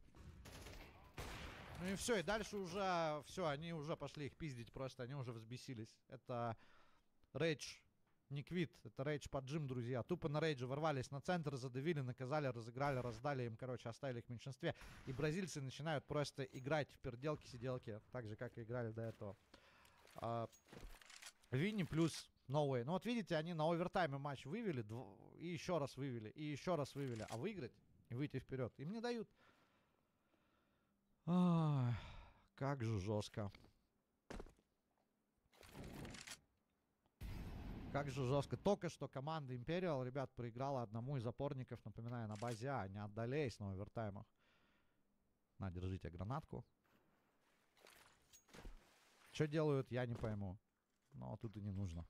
Ну и все, и дальше уже, все, они уже пошли их пиздить просто, они уже взбесились. Это рейдж, не квит, это рейдж поджим, друзья. Тупо на рейдже ворвались на центр, задавили, наказали, разыграли, раздали им, короче, оставили их в меньшинстве. И бразильцы начинают просто играть в перделки-сиделки, так же, как и играли до этого. Винни плюс новые. Ну вот видите, они на овертайме матч вывели, и еще раз вывели, и еще раз вывели. А выиграть и выйти вперед им не дают. Ах, как же жестко. Как же жестко. Только что команда Imperial, ребят, проиграла одному из опорников, напоминаю, на базе А. Не отдалесь на овертаймах. На, держите гранатку. Что делают, я не пойму. Но тут и не нужно.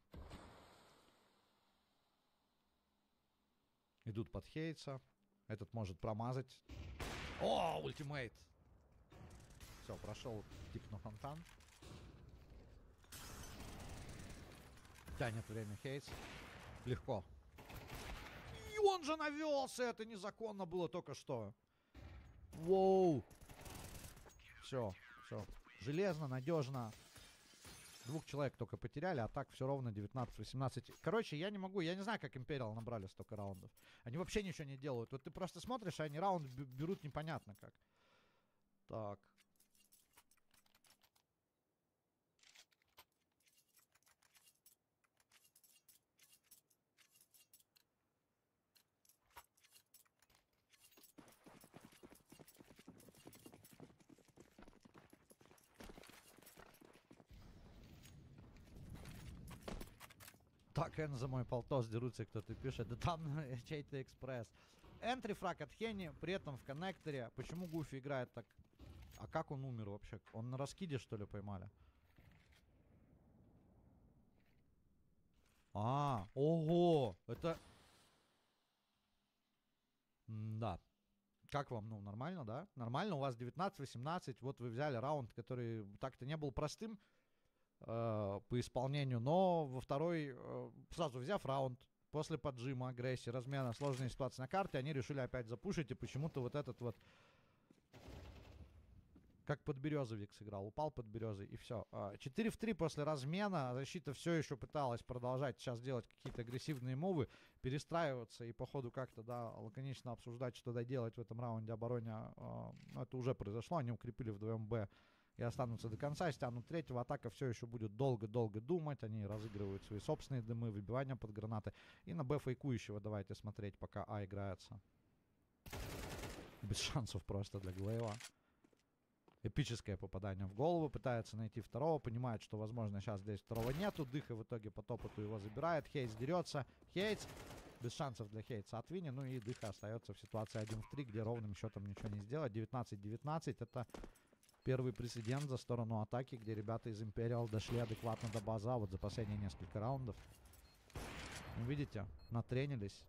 Идут под Хейтса. Этот может промазать. О, ультимейт! Все, прошел тип на фонтан. Тянет время Хейтс. Легко. И он же навелся! Это незаконно было только что. Воу! Все, все. Железно, надежно. 2 человек только потеряли, а так все ровно 19-18. Короче, я не могу, я не знаю, как Imperial набрали столько раундов. Они вообще ничего не делают. Вот ты просто смотришь, а они раунд берут непонятно как. Так. Так, за мой полтос дерутся, кто-то пишет. Да там чей-то экспресс. Энтри фраг от Хенни, при этом в коннекторе. Почему Гуфи играет так? А как он умер вообще? Он на раскиде, что ли, поймали? А, ого! Это... Да. Как вам? Ну, нормально, да? Нормально, у вас 19-18. Вот вы взяли раунд, который так-то не был простым по исполнению, но во второй, сразу взяв раунд, после поджима, агрессии, размена, сложной ситуации на карте, они решили опять запушить, и почему-то вот этот вот, как подберезовик сыграл, упал под березой, и все. 4 в 3 после размена, защита все еще пыталась продолжать сейчас делать какие-то агрессивные мувы, перестраиваться и по ходу как-то, да, лаконично обсуждать, что доделать в этом раунде обороне. Это уже произошло, они укрепили вдвоем Б и останутся до конца, стянут третьего. Атака все еще будет долго-долго думать. Они разыгрывают свои собственные дымы, выбивания под гранаты. И на Б фейкующего давайте смотреть, пока А играется. Без шансов просто для Глейва. Эпическое попадание в голову. Пытается найти второго. Понимает, что, возможно, сейчас здесь второго нету. Дыха в итоге по топоту его забирает. Хейтс дерется. Хейтс без шансов для Хейтса от Вини. Ну и Дыха остается в ситуации 1 в 3, где ровным счетом ничего не сделать. 19-19 это первый прецедент за сторону атаки, где ребята из Imperial дошли адекватно до базы вот за последние несколько раундов. Видите, натренились.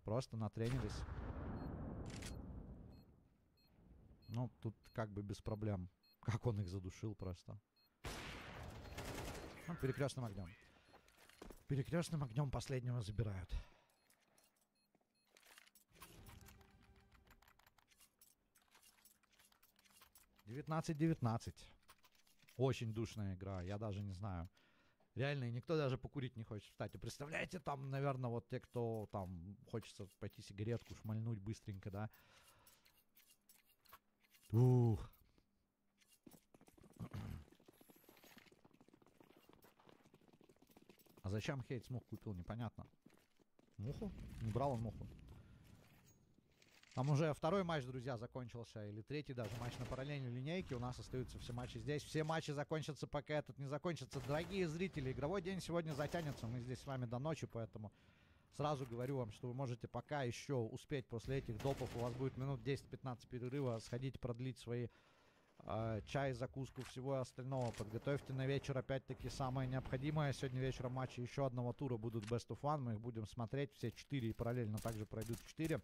Просто натренились. Ну, тут как бы без проблем. Как он их задушил просто. Ну, перекрестным огнем. Перекрестным огнем последнего забирают. (19-19). Очень душная игра, я даже не знаю. Реально, и никто даже покурить не хочет встать. И представляете, там, наверное, вот те, кто там хочется пойти сигаретку шмальнуть быстренько, да. Ух. А зачем Хейтс мух купил, непонятно. Муху? Не брал он муху. Там уже второй матч, друзья, закончился. Или третий даже матч на параллельной линейке. У нас остаются все матчи здесь. Все матчи закончатся, пока этот не закончится. Дорогие зрители, игровой день сегодня затянется. Мы здесь с вами до ночи, поэтому сразу говорю вам, что вы можете пока еще успеть после этих допов. У вас будет минут 10-15 перерыва. Сходить, продлить свои чай, закуску, всего остального. Подготовьте на вечер опять-таки самое необходимое. Сегодня вечером матчи еще одного тура будут Best of One. Мы их будем смотреть все 4 и параллельно также пройдут 4.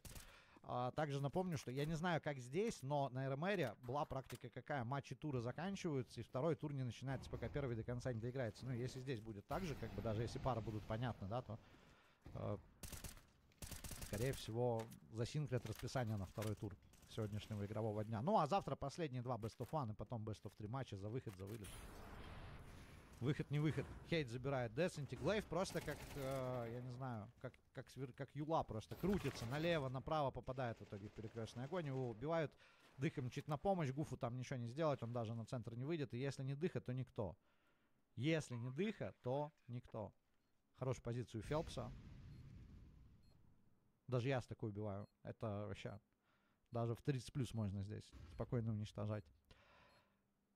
Также напомню, что я не знаю, как здесь, но на РМРе была практика какая. Матчи тура заканчиваются, и второй тур не начинается, пока первый до конца не доиграется. Ну, если здесь будет так же, как бы даже если пары будут понятны, да, то скорее всего засинклят расписание на второй тур сегодняшнего игрового дня. Ну, а завтра последние два Best of One и потом Best of 3 матча за выход, за вылет. Выход, не выход. Хейт забирает Десенти. Глейв просто как, я не знаю, как юла просто крутится. Налево, направо попадает в итоге в перекрестный огонь. Его убивают. Дыха мчит на помощь. Гуфу там ничего не сделать. Он даже на центр не выйдет. И если не Дыха, то никто. Если не Дыха, то никто. Хорошую позицию Фелпса. Даже я с такой убиваю. Это вообще... Даже в 30 плюс можно здесь спокойно уничтожать.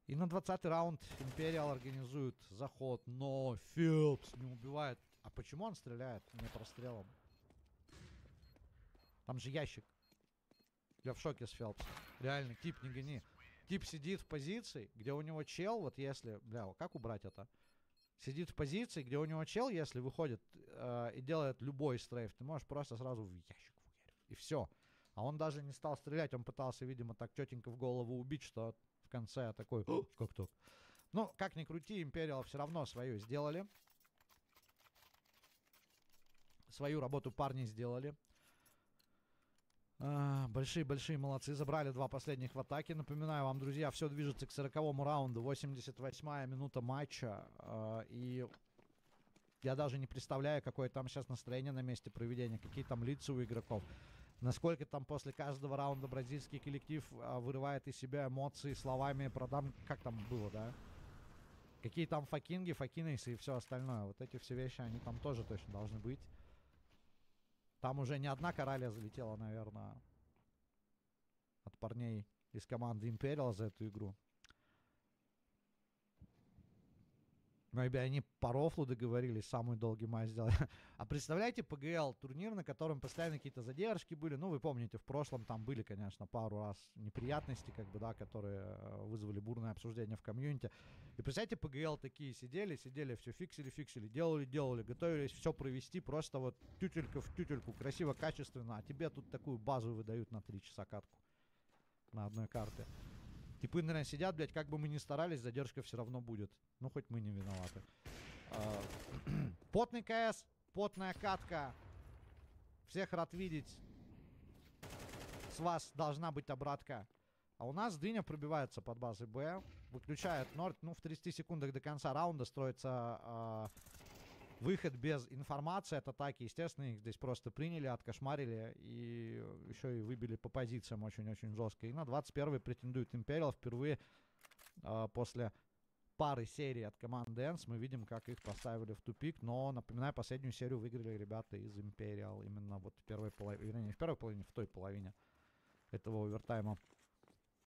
И на 20-й раунд Imperial организует заход, но Фелпс не убивает. А почему он стреляет не прострелом? Там же ящик. Я в шоке с Фелпсом. Реально, тип, не гони. Тип сидит в позиции, где у него чел, вот если... Бля, как убрать это? Сидит в позиции, где у него чел, если выходит и делает любой стрейф, ты можешь просто сразу в ящик вуярить. И все. А он даже не стал стрелять, он пытался, видимо, так тетенько в голову убить, что... В конце такой, как так? Ну, как ни крути, Imperial все равно свою сделали. Свою работу парни сделали. Большие-большие молодцы. Забрали два последних в атаке. Напоминаю вам, друзья, все движется к 40-му раунду. 88-я минута матча. И я даже не представляю, какое там сейчас настроение на месте проведения. Какие там лица у игроков. Насколько там после каждого раунда бразильский коллектив вырывает из себя эмоции словами продам, как там было, да? Какие там факинги, факинейсы и все остальное. Вот эти все вещи, они там тоже точно должны быть. Там уже не одна коралия залетела, наверное, от парней из команды Imperial за эту игру. Maybe они по рофлу договорились, самый долгий матч сделали. А представляете, ПГЛ, турнир, на котором постоянно какие-то задержки были. Ну, вы помните, в прошлом там были, конечно, пару раз неприятности, как бы, да, которые вызвали бурное обсуждение в комьюнити. И представляете, ПГЛ такие сидели, все фиксили, делали, готовились все провести просто вот тютелька в тютельку, красиво, качественно. А тебе тут такую базу выдают на 3 часа катку на одной карте. Типы, наверное, сидят, блядь, как бы мы ни старались, задержка все равно будет. Ну, хоть мы не виноваты. Потный КС, потная катка. Всех рад видеть. С вас должна быть обратка. А у нас Дыня пробивается под базой Б. Выключает Норд. Ну, в 30 секундах до конца раунда строится выход без информации от атаки. Естественно, их здесь просто приняли, откошмарили и еще и выбили по позициям очень-очень жестко. И на 21-й претендует Imperial впервые после пары серий от команды Энс. Мы видим, как их поставили в тупик. Но, напоминаю, последнюю серию выиграли ребята из Imperial. Именно вот в первой половине, не в первой половине, в той половине этого овертайма.